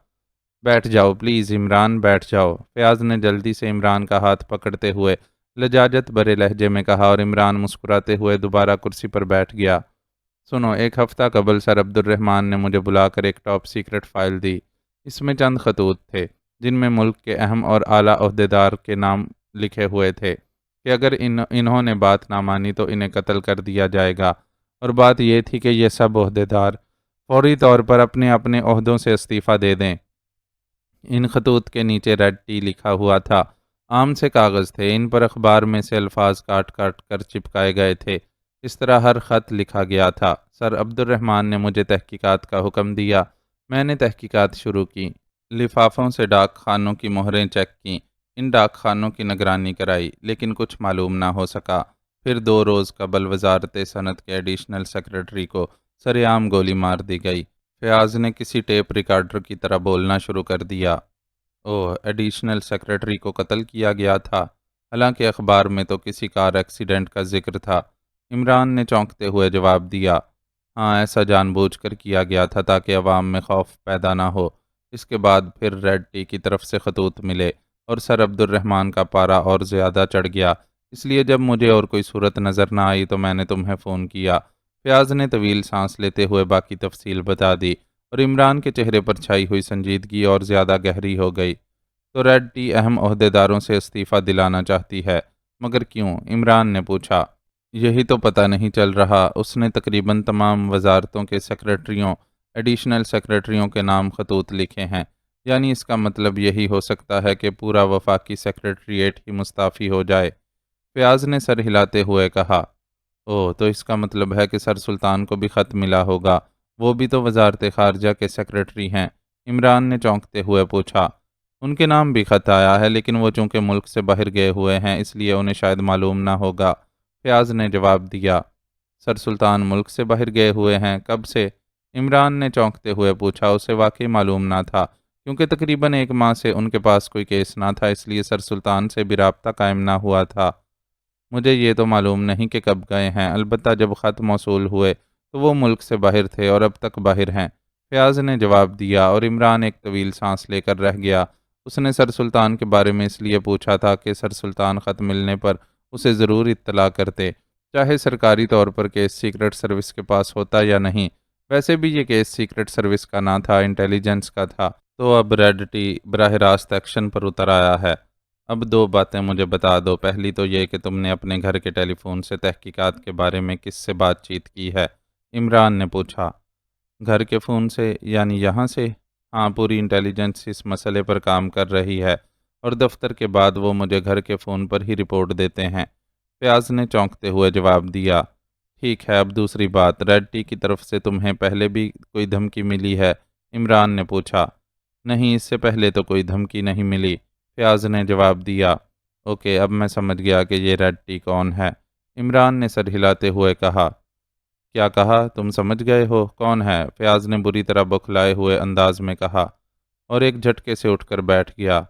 بیٹھ جاؤ پلیز عمران، بیٹھ جاؤ، فیاض نے جلدی سے عمران کا ہاتھ پکڑتے ہوئے لجاجت بھرے لہجے میں کہا، اور عمران مسکراتے ہوئے دوبارہ کرسی پر بیٹھ گیا۔ سنو، ایک ہفتہ قبل سر عبد الرحمن نے مجھے بلا کر ایک ٹاپ سیکرٹ فائل دی، اس میں چند خطوط تھے جن میں ملک کے اہم اور اعلیٰ عہدیدار کے نام لکھے ہوئے تھے کہ اگر انہوں نے بات نہ مانی تو انہیں قتل کر دیا جائے گا، اور بات یہ تھی کہ یہ سب عہدیدار فوری طور پر اپنے اپنے عہدوں سے استعفیٰ دے دیں۔ ان خطوط کے نیچے ریڈ ٹی لکھا ہوا تھا۔ عام سے کاغذ تھے، ان پر اخبار میں سے الفاظ کاٹ کاٹ کر چپکائے گئے تھے۔ اس طرح ہر خط لکھا گیا تھا۔ سر عبد الرحمن نے مجھے تحقیقات کا حکم دیا۔ میں نے تحقیقات شروع کی، لفافوں سے ڈاک خانوں کی مہریں چیک کیں، ان ڈاک خانوں کی نگرانی کرائی، لیکن کچھ معلوم نہ ہو سکا۔ پھر 2 روز قبل وزارت صنعت کے ایڈیشنل سیکرٹری کو سرعام گولی مار دی گئی۔ فیاض نے کسی ٹیپ ریکارڈر کی طرح بولنا شروع کر دیا۔ اوہ، ایڈیشنل سیکرٹری کو قتل کیا گیا تھا؟ حالانکہ اخبار میں تو کسی کار ایکسیڈنٹ کا ذکر تھا۔ عمران نے چونکتے ہوئے جواب دیا، ہاں، ایسا جان بوجھ کر کیا گیا تھا تاکہ عوام میں خوف پیدا نہ ہو۔ اس کے بعد پھر ریڈ ٹی کی طرف سے خطوط ملے اور سر عبد الرحمن کا پارا اور زیادہ چڑھ گیا۔ اس لیے جب مجھے اور کوئی صورت نظر نہ آئی تو میں نے تمہیں فون کیا۔ فیاض نے طویل سانس لیتے ہوئے باقی تفصیل بتا دی، اور عمران کے چہرے پر چھائی ہوئی سنجیدگی اور زیادہ گہری ہو گئی۔ تو ریڈ ٹی اہم عہدیداروں سے استعفیٰ دلانا چاہتی ہے، مگر کیوں؟ عمران نے پوچھا۔ یہی تو پتہ نہیں چل رہا۔ اس نے تقریباً تمام وزارتوں کے سیکرٹریوں، ایڈیشنل سیکرٹریوں کے نام خطوط لکھے ہیں، یعنی اس کا مطلب یہی ہو سکتا ہے کہ پورا وفاقی سیکرٹریٹ ہی مستعفی ہو جائے۔ فیاض نے سر ہلاتے ہوئے کہا، اوہ، تو اس کا مطلب ہے کہ سر سلطان کو بھی خط ملا ہوگا، وہ بھی تو وزارت خارجہ کے سیکرٹری ہیں۔ عمران نے چونکتے ہوئے پوچھا۔ ان کے نام بھی خط آیا ہے، لیکن وہ چونکہ ملک سے باہر گئے ہوئے ہیں اس لیے انہیں شاید معلوم نہ ہوگا، فیاض نے جواب دیا۔ سر سلطان ملک سے باہر گئے ہوئے ہیں؟ کب سے؟ عمران نے چونکتے ہوئے پوچھا۔ اسے واقعی معلوم نہ تھا، کیونکہ تقریباً 1 ماہ سے ان کے پاس کوئی کیس نہ تھا، اس لیے سر سلطان سے بھی رابطہ قائم نہ ہوا تھا۔ مجھے یہ تو معلوم نہیں کہ کب گئے ہیں، البتہ جب خط موصول ہوئے تو وہ ملک سے باہر تھے اور اب تک باہر ہیں، فیاض نے جواب دیا، اور عمران ایک طویل سانس لے کر رہ گیا۔ اس نے سر سلطان کے بارے میں اس لیے پوچھا تھا کہ سر سلطان خط ملنے پر اسے ضرور اطلاع کرتے، چاہے سرکاری طور پر کیس سیکرٹ سروس کے پاس ہوتا یا نہیں۔ ویسے بھی یہ کیس سیکرٹ سروس کا نہ تھا، انٹیلیجنس کا تھا۔ تو اب ریڈ ٹی براہ راست ایکشن پر اتر آیا ہے۔ اب 2 باتیں مجھے بتا دو۔ پہلی تو یہ کہ تم نے اپنے گھر کے ٹیلی فون سے تحقیقات کے بارے میں کس سے بات چیت کی ہے؟ عمران نے پوچھا۔ گھر کے فون سے؟ یعنی یہاں سے؟ ہاں، پوری انٹیلیجنس اس مسئلے پر کام کر رہی ہے، اور دفتر کے بعد وہ مجھے گھر کے فون پر ہی رپورٹ دیتے ہیں، فیاض نے چونکتے ہوئے جواب دیا۔ ٹھیک ہے، اب دوسری بات، ریڈ ٹی کی طرف سے تمہیں پہلے بھی کوئی دھمکی ملی ہے؟ عمران نے پوچھا۔ نہیں، اس سے پہلے تو کوئی دھمکی نہیں ملی، فیاض نے جواب دیا۔ اوکے، اب میں سمجھ گیا کہ یہ ریڈ ٹی کون ہے، عمران نے سر ہلاتے ہوئے کہا۔ کیا کہا؟ تم سمجھ گئے ہو کون ہے؟ فیاض نے بری طرح بوکھلائے ہوئے انداز میں کہا، اور ایک جھٹکے سے اٹھ کر بیٹھ گیا۔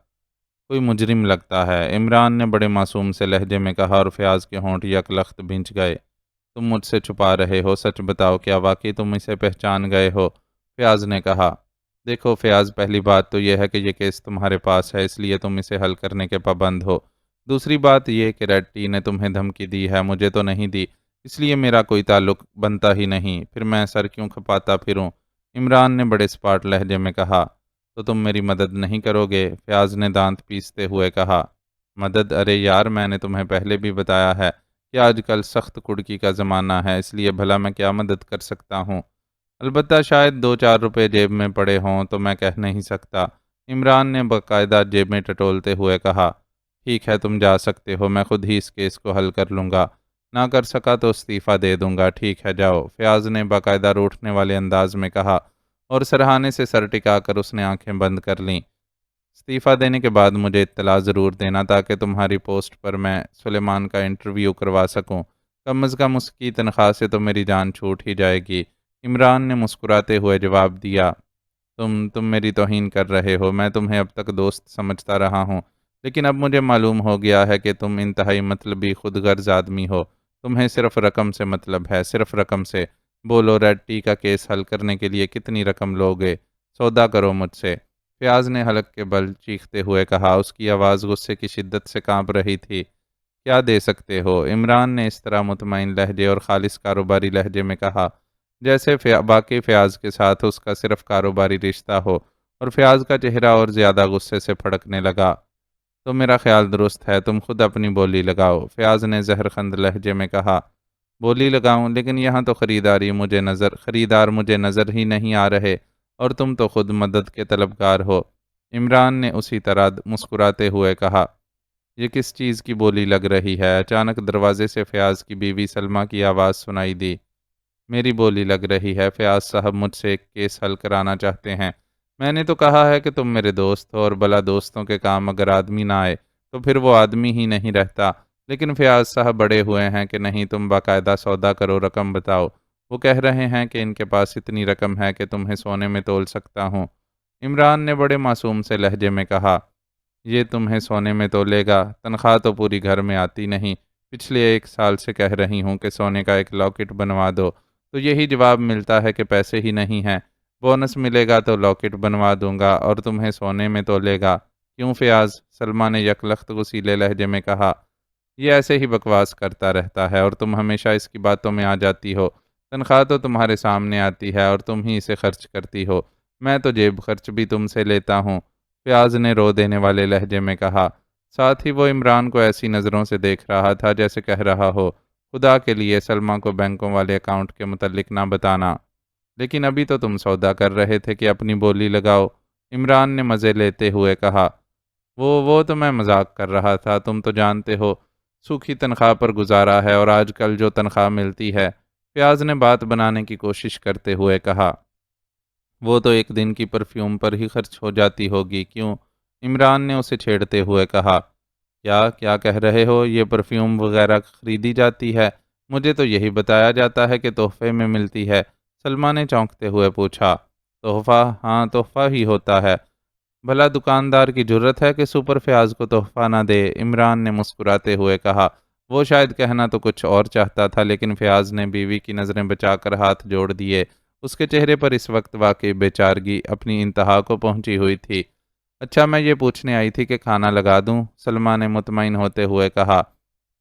کوئی مجرم لگتا ہے، عمران نے بڑے معصوم سے لہجے میں کہا، اور فیاض کے ہونٹ یک لخت بھنچ گئے۔ تم مجھ سے چھپا رہے ہو، سچ بتاؤ، کیا واقعی تم اسے پہچان گئے ہو؟ فیاض نے کہا۔ دیکھو فیاض، پہلی بات تو یہ ہے کہ یہ کیس تمہارے پاس ہے، اس لیے تم اسے حل کرنے کے پابند ہو۔ دوسری بات یہ کہ ریڈ ٹی نے تمہیں دھمکی دی ہے، مجھے تو نہیں دی، اس لیے میرا کوئی تعلق بنتا ہی نہیں، پھر میں سر کیوں کھپاتا پھروں؟ عمران نے بڑے اسپاٹ لہجے میں کہا۔ تو تم میری مدد نہیں کرو گے؟ فیاض نے دانت پیستے ہوئے کہا۔ مدد؟ ارے یار، میں نے تمہیں پہلے بھی بتایا ہے کہ آج کل سخت کڑکی کا زمانہ ہے، اس لیے بھلا میں کیا مدد کر سکتا ہوں؟ البتہ شاید 2-4 روپے جیب میں پڑے ہوں تو میں کہہ نہیں سکتا، عمران نے باقاعدہ جیب میں ٹٹولتے ہوئے کہا۔ ٹھیک ہے، تم جا سکتے ہو، میں خود ہی اس کیس کو حل کر لوں گا، نہ کر سکا تو استعفیٰ دے دوں گا، ٹھیک ہے، جاؤ، فیاض نے باقاعدہ روٹھنے والے انداز میں کہا، اور سرہانے سے سر ٹکا کر اس نے آنکھیں بند کر لیں۔ استعفیٰ دینے کے بعد مجھے اطلاع ضرور دینا تاکہ تمہاری پوسٹ پر میں سلیمان کا انٹرویو کروا سکوں، کم از کم اس کی تنخواہ سے تو میری جان چھوٹ ہی جائے گی۔ عمران نے مسکراتے ہوئے جواب دیا۔ تم میری توہین کر رہے ہو، میں تمہیں اب تک دوست سمجھتا رہا ہوں، لیکن اب مجھے معلوم ہو گیا ہے کہ تم انتہائی مطلبی خود غرض آدمی ہو، تمہیں صرف رقم سے مطلب ہے، صرف رقم سے۔ بولو، ریڈ ٹی کا کیس حل کرنے کے لیے کتنی رقم لوگے؟ سودا کرو مجھ سے، فیاض نے حلق کے بل چیختے ہوئے کہا، اس کی آواز غصے کی شدت سے کانپ رہی تھی۔ کیا دے سکتے ہو؟ عمران نے اس طرح مطمئن لہجے اور خالص کاروباری لہجے میں کہا جیسے باقی فیاض کے ساتھ اس کا صرف کاروباری رشتہ ہو۔ اور فیاض کا چہرہ اور زیادہ غصے سے پھڑکنے لگا۔ تو میرا خیال درست ہے، تم خود اپنی بولی لگاؤ، فیاض نے زہرخند لہجے میں کہا۔ بولی لگاؤں، لیکن یہاں تو خریدار مجھے نظر ہی نہیں آ رہے، اور تم تو خود مدد کے طلبگار ہو۔ عمران نے اسی طرح مسکراتے ہوئے کہا۔ یہ کس چیز کی بولی لگ رہی ہے؟ اچانک دروازے سے فیاض کی بیوی سلمہ کی آواز سنائی دی۔ میری بولی لگ رہی ہے، فیاض صاحب مجھ سے ایک کیس حل کرانا چاہتے ہیں۔ میں نے تو کہا ہے کہ تم میرے دوست ہو، اور بلا دوستوں کے کام اگر آدمی نہ آئے تو پھر وہ آدمی ہی نہیں رہتا۔ لیکن فیاض صاحب بڑے ہوئے ہیں کہ نہیں، تم باقاعدہ سودا کرو، رقم بتاؤ۔ وہ کہہ رہے ہیں کہ ان کے پاس اتنی رقم ہے کہ تمہیں سونے میں تول سکتا ہوں۔ عمران نے بڑے معصوم سے لہجے میں کہا۔ یہ تمہیں سونے میں تولے گا؟ تنخواہ تو پوری گھر میں آتی نہیں۔ پچھلے 1 سال سے کہہ رہی ہوں کہ سونے کا ایک لاکٹ بنوا دو، تو یہی جواب ملتا ہے کہ پیسے ہی نہیں ہیں۔ بونس ملے گا تو لاکٹ بنوا دوں گا، اور تمہیں سونے میں تولے گا؟ کیوں فیاض؟ سلمہ نے یکلخت غصیلے لہجے میں کہا۔ یہ ایسے ہی بکواس کرتا رہتا ہے، اور تم ہمیشہ اس کی باتوں میں آ جاتی ہو۔ تنخواہ تو تمہارے سامنے آتی ہے اور تم ہی اسے خرچ کرتی ہو۔ میں تو جیب خرچ بھی تم سے لیتا ہوں، فیاض نے رو دینے والے لہجے میں کہا۔ ساتھ ہی وہ عمران کو ایسی نظروں سے دیکھ رہا تھا جیسے کہہ رہا ہو، خدا کے لیے سلمہ کو بینکوں والے اکاؤنٹ کے متعلق نہ بتانا۔ لیکن ابھی تو تم سودا کر رہے تھے کہ اپنی بولی لگاؤ، عمران نے مزے لیتے ہوئے کہا۔ وہ تو میں مذاق کر رہا تھا، تم تو جانتے ہو سوکھی تنخواہ پر گزارا ہے، اور آج کل جو تنخواہ ملتی ہے، فیاض نے بات بنانے کی کوشش کرتے ہوئے کہا، وہ تو ایک دن کی پرفیوم پر ہی خرچ ہو جاتی ہوگی، کیوں؟ عمران نے اسے چھیڑتے ہوئے کہا۔ کیا کہہ رہے ہو؟ یہ پرفیوم وغیرہ خریدی جاتی ہے؟ مجھے تو یہی بتایا جاتا ہے کہ تحفے میں ملتی ہے، سلمہ نے چونکتے ہوئے پوچھا۔ تحفہ؟ ہاں، تحفہ ہی ہوتا ہے۔ بھلا دکاندار کی جرت ہے کہ سپر فیاض کو تحفہ نہ دے، عمران نے مسکراتے ہوئے کہا۔ وہ شاید کہنا تو کچھ اور چاہتا تھا، لیکن فیاض نے بیوی کی نظریں بچا کر ہاتھ جوڑ دیے۔ اس کے چہرے پر اس وقت واقعی بے چارگی اپنی انتہا کو پہنچی ہوئی تھی۔ اچھا، میں یہ پوچھنے آئی تھی کہ کھانا لگا دوں؟ سلمہ نے مطمئن ہوتے ہوئے کہا۔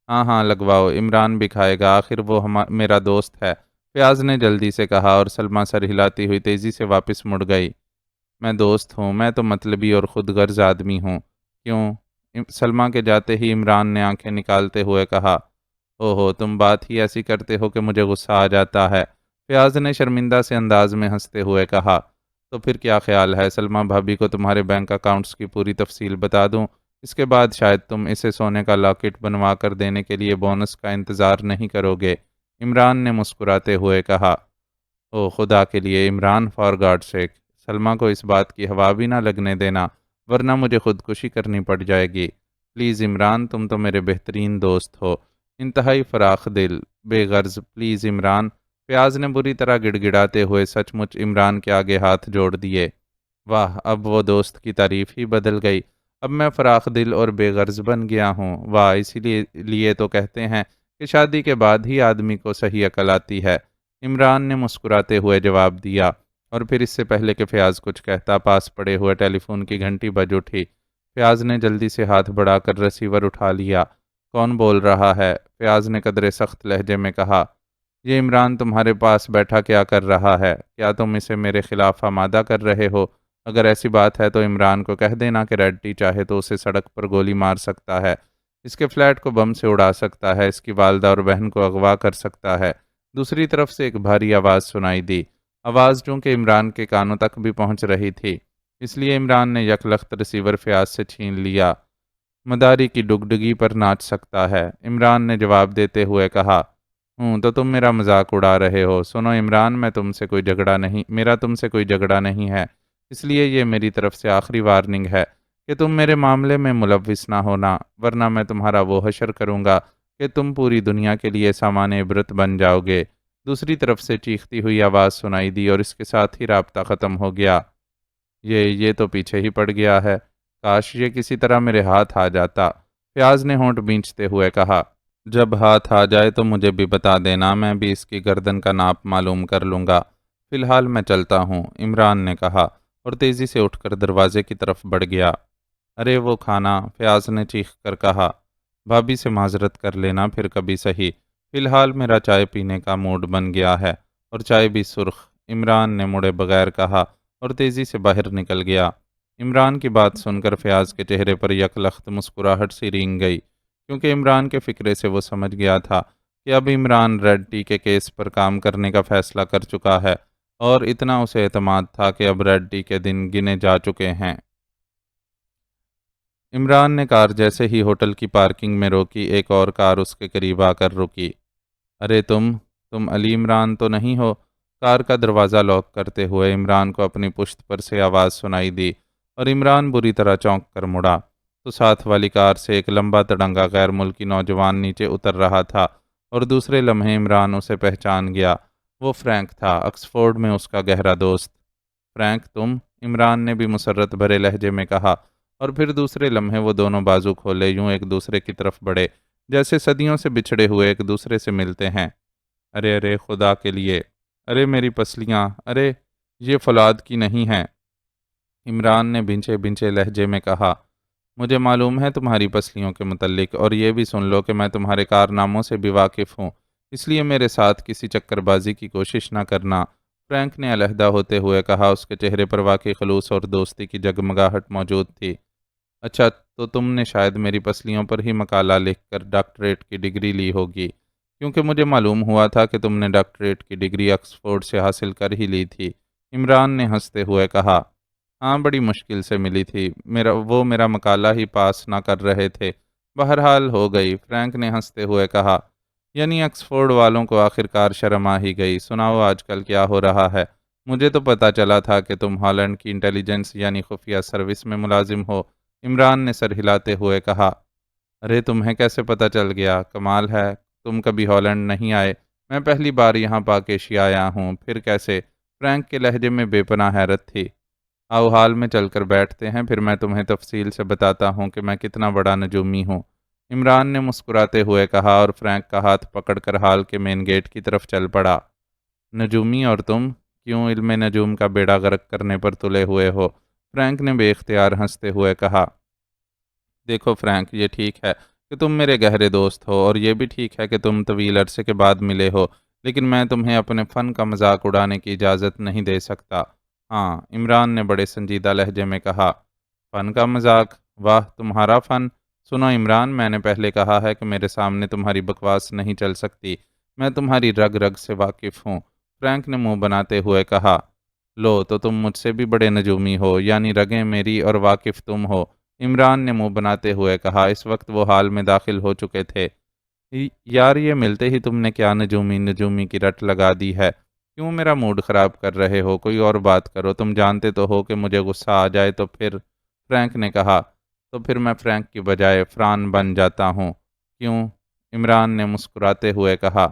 ہاں ہاں لگواؤ، عمران بھی کھائے گا، آخر وہ میرا دوست ہے، فیاض نے جلدی سے کہا، اور سلمہ سر ہلاتی ہوئی تیزی سے واپس مڑ گئی۔ میں دوست ہوں، میں تو مطلبی اور خود غرض آدمی ہوں۔ کیوں؟ سلمہ کے جاتے ہی عمران نے آنکھیں نکالتے ہوئے کہا۔ اوہو، تم بات ہی ایسی کرتے ہو کہ مجھے غصہ آ جاتا ہے، فیاض نے شرمندہ سے انداز میں ہنستے ہوئے کہا۔ تو پھر کیا خیال ہے، سلمہ بھابی کو تمہارے بینک اکاؤنٹس کی پوری تفصیل بتا دوں؟ اس کے بعد شاید تم اسے سونے کا لاکٹ بنوا کر دینے کے لیے بونس کا انتظار نہیں کرو گے، عمران نے مسکراتے ہوئے کہا۔ او خدا کے لیے عمران، فار گاڈ سیک، سلمہ کو اس بات کی ہوا بھی نہ لگنے دینا، ورنہ مجھے خودکشی کرنی پڑ جائے گی۔ پلیز عمران، تم تو میرے بہترین دوست ہو، انتہائی فراخ دل، بے غرض، پلیز عمران، فیاض نے بری طرح گڑ گڑاتے ہوئے سچ مچ عمران کے آگے ہاتھ جوڑ دیے۔ واہ، اب وہ دوست کی تعریف ہی بدل گئی، اب میں فراخ دل اور بے غرض بن گیا ہوں، واہ، اسی لیے تو کہتے ہیں کہ شادی کے بعد ہی آدمی کو صحیح عقل آتی ہے، عمران نے مسکراتے ہوئے جواب دیا، اور پھر اس سے پہلے کہ فیاض کچھ کہتا، پاس پڑے ہوئے ٹیلی فون کی گھنٹی بج اٹھی۔ فیاض نے جلدی سے ہاتھ بڑھا کر ریسیور اٹھا لیا۔ کون بول رہا ہے؟ فیاض نے قدرے سخت لہجے میں کہا۔ یہ عمران تمہارے پاس بیٹھا کیا کر رہا ہے؟ کیا تم اسے میرے خلاف آمادہ کر رہے ہو؟ اگر ایسی بات ہے تو عمران کو کہہ دینا کہ ریڈی چاہے تو اسے سڑک پر گولی مار سکتا ہے، اس کے فلیٹ کو بم سے اڑا سکتا ہے، اس کی والدہ اور بہن کو اغوا کر سکتا ہے۔ دوسری طرف سے ایک بھاری آواز سنائی دی، آواز چونکہ عمران کے کانوں تک بھی پہنچ رہی تھی، اس لیے عمران نے یکلخت ریسیور فیاض سے چھین لیا۔ مداری کی ڈگڈگی پر ناچ سکتا ہے، عمران نے جواب دیتے ہوئے کہا۔ تو تم میرا مذاق اڑا رہے ہو؟ سنو عمران، میرا تم سے کوئی جھگڑا نہیں ہے، اس لیے یہ میری طرف سے آخری وارننگ ہے کہ تم میرے معاملے میں ملوث نہ ہونا، ورنہ میں تمہارا وہ حشر کروں گا کہ تم پوری دنیا کے لیے سامان عبرت بن جاؤ گے۔ دوسری طرف سے چیختی ہوئی آواز سنائی دی، اور اس کے ساتھ ہی رابطہ ختم ہو گیا۔ یہ تو پیچھے ہی پڑ گیا ہے، کاش یہ کسی طرح میرے ہاتھ آ جاتا، فیاض نے ہونٹ بھینچتے ہوئے کہا۔ جب ہاتھ آ جائے تو مجھے بھی بتا دینا، میں بھی اس کی گردن کا ناپ معلوم کر لوں گا، فی الحال میں چلتا ہوں، عمران نے کہا، اور تیزی سے اٹھ کر دروازے کی طرف بڑھ گیا۔ ارے وہ کھانا، فیاض نے چیخ کر کہا۔ بھابی سے معذرت کر لینا، پھر کبھی صحیح، فی الحال میرا چائے پینے کا موڈ بن گیا ہے، اور چائے بھی سرخ، عمران نے مڑے بغیر کہا، اور تیزی سے باہر نکل گیا۔ عمران کی بات سن کر فیاض کے چہرے پر یکلخت مسکراہٹ سی رینگ گئی، کیونکہ عمران کے فکرے سے وہ سمجھ گیا تھا کہ اب عمران ریڈ ٹی کے کیس پر کام کرنے کا فیصلہ کر چکا ہے، اور اتنا اسے اعتماد تھا کہ اب ریڈ ٹی کے دن گنے جا چکے ہیں۔ عمران نے کار جیسے ہی ہوٹل کی پارکنگ میں روکی، ایک اور کار اس کے قریب آ کر رکی۔ ارے تم علی عمران تو نہیں ہو؟ کار کا دروازہ لاک کرتے ہوئے عمران کو اپنی پشت پر سے آواز سنائی دی، اور عمران بری طرح چونک کر مڑا تو ساتھ والی کار سے ایک لمبا تڑنگا غیر ملکی نوجوان نیچے اتر رہا تھا، اور دوسرے لمحے عمران اسے پہچان گیا۔ وہ فرینک تھا، آکسفورڈ میں اس کا گہرا دوست۔ فرینک تم؟ عمران نے بھی مسرت بھرے لہجے میں کہا، اور پھر دوسرے لمحے وہ دونوں بازو کھولے یوں ایک دوسرے کی طرف بڑھے، جیسے صدیوں سے بچھڑے ہوئے ایک دوسرے سے ملتے ہیں۔ ارے ارے خدا کے لیے، ارے میری پسلیاں، ارے یہ فولاد کی نہیں ہیں، عمران نے بھنچے بھنچے لہجے میں کہا۔ مجھے معلوم ہے تمہاری پسلیوں کے متعلق، اور یہ بھی سن لو کہ میں تمہارے کارناموں سے بھی واقف ہوں، اس لیے میرے ساتھ کسی چکر بازی کی کوشش نہ کرنا، فرینک نے علیحدہ ہوتے ہوئے کہا۔ اس کے چہرے پر واقعی خلوص اور دوستی کی جگمگاہٹ موجود تھی۔ اچھا، تو تم نے شاید میری پسلیوں پر ہی مقالہ لکھ کر ڈاکٹریٹ کی ڈگری لی ہوگی، کیونکہ مجھے معلوم ہوا تھا کہ تم نے ڈاکٹریٹ کی ڈگری آکسفورڈ سے حاصل کر ہی لی تھی، عمران نے ہنستے ہوئے کہا۔ ہاں، بڑی مشکل سے ملی تھی، میرا مقالہ ہی پاس نہ کر رہے تھے، بہرحال ہو گئی، فرینک نے ہنستے ہوئے کہا۔ یعنی آکسفورڈ والوں کو آخرکار شرم آ ہی گئی۔ سناؤ آج کل کیا ہو رہا ہے؟ مجھے تو پتہ چلا تھا کہ تم ہالینڈ کی انٹیلیجنس یعنی خفیہ سروس میں ملازم ہو، عمران نے سر ہلاتے ہوئے کہا۔ ارے تمہیں کیسے پتہ چل گیا؟ کمال ہے، تم کبھی ہالینڈ نہیں آئے، میں پہلی بار یہاں پاکیشی آیا ہوں۔ پھر کیسے؟ فرینک کے لہجے میں بے پناہ حیرت تھی۔ آؤ حال میں چل کر بیٹھتے ہیں، پھر میں تمہیں تفصیل سے بتاتا ہوں کہ میں کتنا بڑا نجومی ہوں، عمران نے مسکراتے ہوئے کہا، اور فرینک کا ہاتھ پکڑ کر ہال کے مین گیٹ کی طرف چل پڑا۔ نجومی اور تم کیوں علم نجوم کا بیڑا غرق کرنے پر تلے ہوئے ہو؟ فرینک نے بے اختیار ہنستے ہوئے کہا۔ دیکھو فرینک، یہ ٹھیک ہے کہ تم میرے گہرے دوست ہو، اور یہ بھی ٹھیک ہے کہ تم طویل عرصے کے بعد ملے ہو، لیکن میں تمہیں اپنے فن کا مذاق اڑانے کی اجازت نہیں دے سکتا۔ ہاں، عمران نے بڑے سنجیدہ لہجے میں کہا۔ فن کا مذاق؟ واہ، تمہارا فن! سنو عمران، میں نے پہلے کہا ہے کہ میرے سامنے تمہاری بکواس نہیں چل سکتی، میں تمہاری رگ رگ سے واقف ہوں، فرینک نے منہ بناتے ہوئے کہا۔ لو تو تم مجھ سے بھی بڑے نجومی ہو، یعنی رگیں میری اور واقف تم ہو، عمران نے منہ بناتے ہوئے کہا۔ اس وقت وہ حال میں داخل ہو چکے تھے۔ یار، یہ ملتے ہی تم نے کیا نجومی نجومی کی رٹ لگا دی ہے؟ کیوں میرا موڈ خراب کر رہے ہو؟ کوئی اور بات کرو، تم جانتے تو ہو کہ مجھے غصہ آ جائے تو پھر، فرینک نے کہا، تو پھر میں فرینک کی بجائے فران بن جاتا ہوں۔ کیوں؟ عمران نے مسکراتے ہوئے کہا۔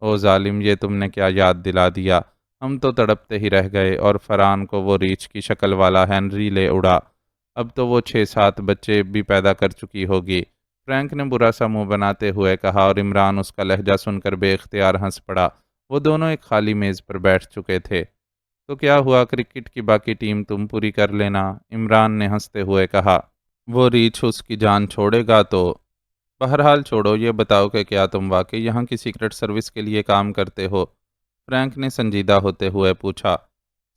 او ظالم، یہ تم نے کیا یاد دلا دیا، ہم تو تڑپتے ہی رہ گئے، اور فران کو وہ ریچھ کی شکل والا ہنری لے اڑا، اب تو وہ 6-7 بچے بھی پیدا کر چکی ہوگی، فرینک نے برا سا منہ بناتے ہوئے کہا، اور عمران اس کا لہجہ سن کر بے اختیار ہنس پڑا۔ وہ دونوں ایک خالی میز پر بیٹھ چکے تھے۔ تو کیا ہوا، کرکٹ کی باقی ٹیم تم پوری کر لینا، عمران نے ہنستے ہوئے کہا۔ وہ ریچھ اس کی جان چھوڑے گا تو؟ بہرحال چھوڑو، یہ بتاؤ کہ کیا تم واقعی یہاں کی سیکرٹ سروس کے لیے کام کرتے ہو؟ فرینک نے سنجیدہ ہوتے ہوئے پوچھا۔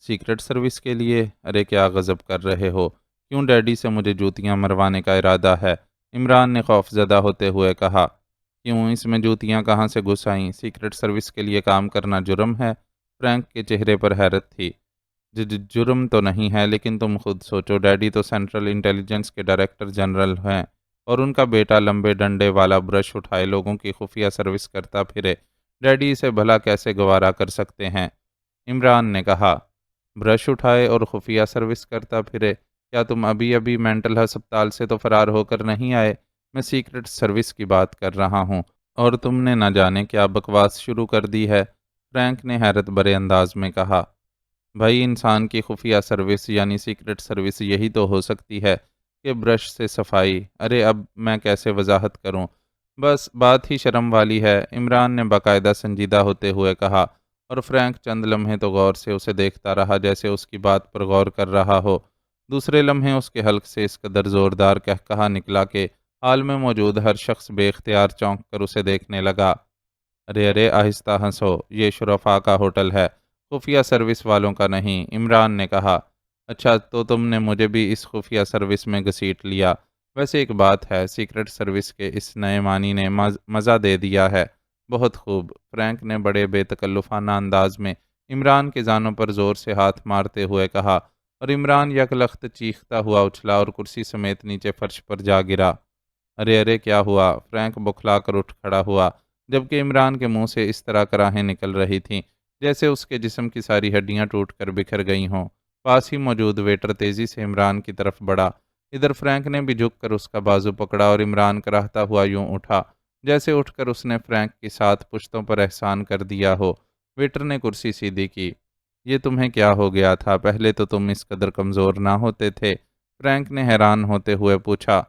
سیکرٹ سروس کے لیے؟ ارے کیا غضب کر رہے ہو، کیوں ڈیڈی سے مجھے جوتیاں مروانے کا ارادہ ہے؟ عمران نے خوف زدہ ہوتے ہوئے کہا۔ کیوں، اس میں جوتیاں کہاں سے گھس آئیں؟ سیکرٹ سروس کے لیے کام کرنا جرم ہے؟ فرینک کے چہرے پر حیرت تھی۔ جرم تو نہیں ہے، لیکن تم خود سوچو، ڈیڈی تو سینٹرل انٹیلیجنس کے ڈائریکٹر جنرل ہیں، اور ان کا بیٹا لمبے ڈنڈے والا برش اٹھائے لوگوں کی خفیہ سروس کرتا پھرے، ڈیڈی اسے بھلا کیسے گوارا کر سکتے ہیں؟ عمران نے کہا۔ برش اٹھائے اور خفیہ سروس کرتا پھرے؟ کیا تم ابھی ابھی مینٹل ہسپتال سے تو فرار ہو کر نہیں آئے؟ میں سیکرٹ سروس کی بات کر رہا ہوں، اور تم نے نہ جانے کیا بکواس شروع کر دی ہے، فرینک نے حیرت بھرے انداز میں کہا۔ بھائی، انسان کی خفیہ سروس یعنی سیکرٹ سروس یہی تو ہو سکتی ہے کہ برش سے صفائی۔ ارے اب میں کیسے وضاحت کروں، بس بات ہی شرم والی ہے، عمران نے باقاعدہ سنجیدہ ہوتے ہوئے کہا، اور فرینک چند لمحے تو غور سے اسے دیکھتا رہا جیسے اس کی بات پر غور کر رہا ہو۔ دوسرے لمحے اس کے حلق سے اس قدر زوردار قہقہا نکلا کہ حال میں موجود ہر شخص بے اختیار چونک کر اسے دیکھنے لگا۔ ارے ارے، آہستہ ہنسو، یہ شرفاء کا ہوٹل ہے، خفیہ سروس والوں کا نہیں، عمران نے کہا۔ اچھا تو تم نے مجھے بھی اس خفیہ سروس میں گھسیٹ لیا۔ ویسے ایک بات ہے، سیکرٹ سروس کے اس نئے معنی نے مزہ دے دیا ہے۔ بہت خوب، فرینک نے بڑے بے تکلفانہ انداز میں عمران کے زانوں پر زور سے ہاتھ مارتے ہوئے کہا، اور عمران یکلخت چیختا ہوا اچھلا اور کرسی سمیت نیچے فرش پر جا گرا۔ ارے ارے کیا ہوا؟ فرینک بکھلا کر اٹھ کھڑا ہوا، جبکہ عمران کے منہ سے اس طرح کراہیں نکل رہی تھیں جیسے اس کے جسم کی ساری ہڈیاں ٹوٹ کر بکھر گئی ہوں۔ پاس ہی موجود ویٹر تیزی سے عمران کی طرف بڑھا۔ ادھر فرینک نے بھی جھک کر اس کا بازو پکڑا اور عمران کراہتا ہوا یوں اٹھا جیسے اٹھ کر اس نے فرینک کے ساتھ پشتوں پر احسان کر دیا ہو۔ ویٹر نے کرسی سیدھی کی۔ یہ تمہیں کیا ہو گیا تھا؟ پہلے تو تم اس قدر کمزور نہ ہوتے تھے، فرینک نے حیران ہوتے ہوئے پوچھا۔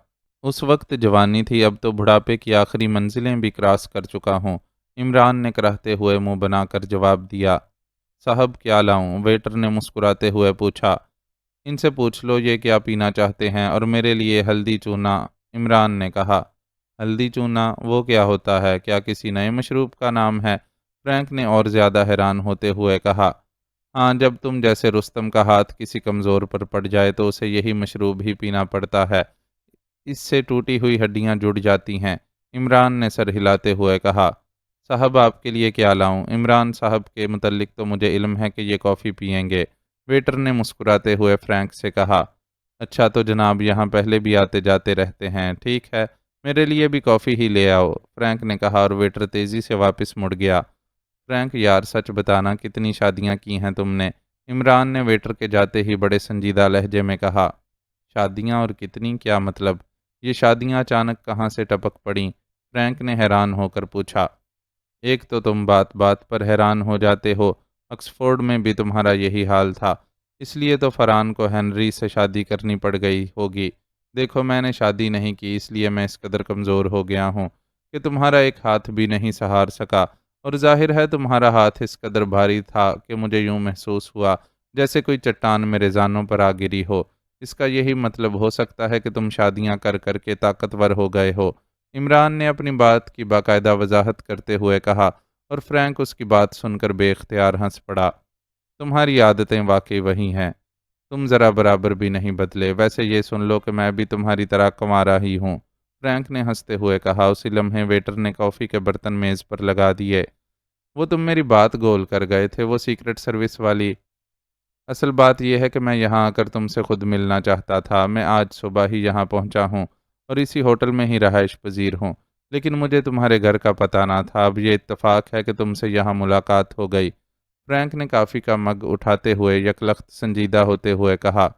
اس وقت جوانی تھی، اب تو بڑھاپے کی آخری منزلیں بھی کراس کر چکا ہوں، عمران نے کراہتے ہوئے منہ بنا کر جواب دیا۔ صاحب کیا لاؤں؟ ویٹر نے مسکراتے ہوئے پوچھا۔ ان سے پوچھ لو یہ کیا پینا چاہتے ہیں، اور میرے لیے ہلدی چونا، عمران نے کہا۔ ہلدی چونا؟ وہ کیا ہوتا ہے؟ کیا کسی نئے مشروب کا نام ہے؟ فرینک نے اور زیادہ حیران ہوتے ہوئے کہا۔ ہاں، جب تم جیسے رستم کا ہاتھ کسی کمزور پر پڑ جائے تو اسے یہی مشروب ہی پینا پڑتا ہے، اس سے ٹوٹی ہوئی ہڈیاں جڑ جاتی ہیں، عمران نے سر ہلاتے ہوئے کہا۔ صاحب آپ کے لیے کیا لاؤں؟ عمران صاحب کے متعلق تو مجھے علم ہے کہ یہ کافی پئیں گے، ویٹر نے مسکراتے ہوئے فرینک سے کہا۔ اچھا تو جناب یہاں پہلے بھی آتے جاتے رہتے ہیں، ٹھیک ہے میرے لیے بھی کافی ہی لے آؤ، فرینک نے کہا، اور ویٹر تیزی سے واپس مڑ گیا۔ فرینک یار سچ بتانا، کتنی شادیاں کی ہیں تم نے؟ عمران نے ویٹر کے جاتے ہی بڑے سنجیدہ لہجے میں کہا۔ شادیاں اور کتنی؟ کیا مطلب؟ یہ شادیاں اچانک کہاں سے ٹپک پڑیں؟ فرینک نے حیران ہو کر پوچھا۔ ایک تو تم بات بات پر حیران ہو جاتے ہو، آکسفورڈ میں بھی تمہارا یہی حال تھا، اس لیے تو فران کو ہنری سے شادی کرنی پڑ گئی ہوگی۔ دیکھو میں نے شادی نہیں کی، اس لیے میں اس قدر کمزور ہو گیا ہوں کہ تمہارا ایک ہاتھ بھی نہیں سہار سکا، اور ظاہر ہے تمہارا ہاتھ اس قدر بھاری تھا کہ مجھے یوں محسوس ہوا جیسے کوئی چٹان میرے زانوں پر آ گری ہو۔ اس کا یہی مطلب ہو سکتا ہے کہ تم شادیاں کر کر کے طاقتور ہو گئے ہو، عمران نے اپنی بات کی باقاعدہ وضاحت کرتے ہوئے کہا، اور فرینک اس کی بات سن کر بے اختیار ہنس پڑا۔ تمہاری عادتیں واقعی وہی ہیں، تم ذرا برابر بھی نہیں بدلے، ویسے یہ سن لو کہ میں بھی تمہاری طرح کمارا ہی ہوں، فرینک نے ہنستے ہوئے کہا۔ اسی لمحے ویٹر نے کافی کے برتن میز پر لگا دیے۔ وہ تم میری بات گول کر گئے تھے، وہ سیکرٹ سروس والی۔ اصل بات یہ ہے کہ میں یہاں آ کر تم سے خود ملنا چاہتا تھا، میں آج صبح ہی یہاں پہنچا ہوں اور اسی ہوٹل میں ہی رہائش پذیر ہوں، لیکن مجھے تمہارے گھر کا پتہ نہ تھا، اب یہ اتفاق ہے کہ تم سے یہاں ملاقات ہو گئی، فرینک نے کافی کا مگ اٹھاتے ہوئے یکلخت سنجیدہ ہوتے ہوئے کہا۔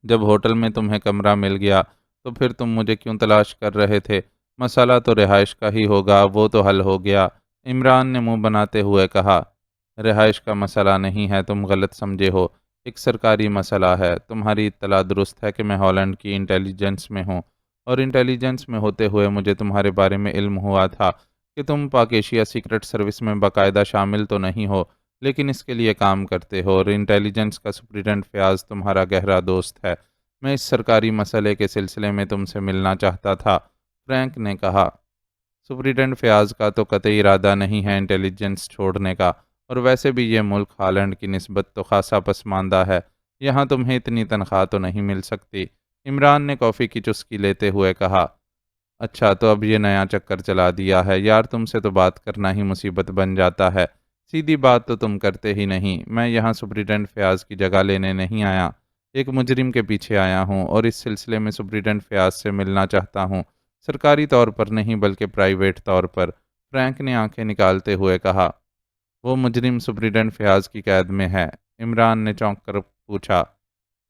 جب ہوٹل میں تمہیں کمرہ مل گیا تو پھر تم مجھے کیوں تلاش کر رہے تھے؟ مسئلہ تو رہائش کا ہی ہوگا، وہ تو حل ہو گیا، عمران نے منہ بناتے ہوئے کہا۔ رہائش کا مسئلہ نہیں ہے، تم غلط سمجھے ہو، ایک سرکاری مسئلہ ہے۔ تمہاری اطلاع درست ہے کہ میں ہالینڈ کی انٹیلیجنس میں ہوں، اور انٹیلیجنس میں ہوتے ہوئے مجھے تمہارے بارے میں علم ہوا تھا کہ تم پاک ایشیا سیکرٹ سروس میں باقاعدہ شامل تو نہیں ہو، لیکن اس کے لیے کام کرتے ہو، اور انٹیلیجنس کا سپرنٹینڈنٹ فیاض تمہارا گہرا دوست ہے۔ میں اس سرکاری مسئلے کے سلسلے میں تم سے ملنا چاہتا تھا، فرینک نے کہا۔ سپرنٹینڈنٹ فیاض کا تو قطعی ارادہ نہیں ہے انٹیلیجنس چھوڑنے کا، اور ویسے بھی یہ ملک ہالینڈ کی نسبت تو خاصا پسماندہ ہے، یہاں تمہیں اتنی تنخواہ تو نہیں مل سکتی، عمران نے کافی کی چسکی لیتے ہوئے کہا۔ اچھا تو اب یہ نیا چکر چلا دیا ہے، یار تم سے تو بات کرنا ہی مصیبت بن جاتا ہے، سیدھی بات تو تم کرتے ہی نہیں۔ میں یہاں سپرنٹینڈنٹ فیاض کی جگہ لینے نہیں آیا، ایک مجرم کے پیچھے آیا ہوں، اور اس سلسلے میں سپرنٹینڈنٹ فیاض سے ملنا چاہتا ہوں، سرکاری طور پر نہیں بلکہ پرائیویٹ طور پر، فرینک نے آنکھیں نکالتے ہوئے کہا۔ وہ مجرم سپرنٹینڈنٹ فیاض کی قید میں ہے، عمران نے چونک کر پوچھا۔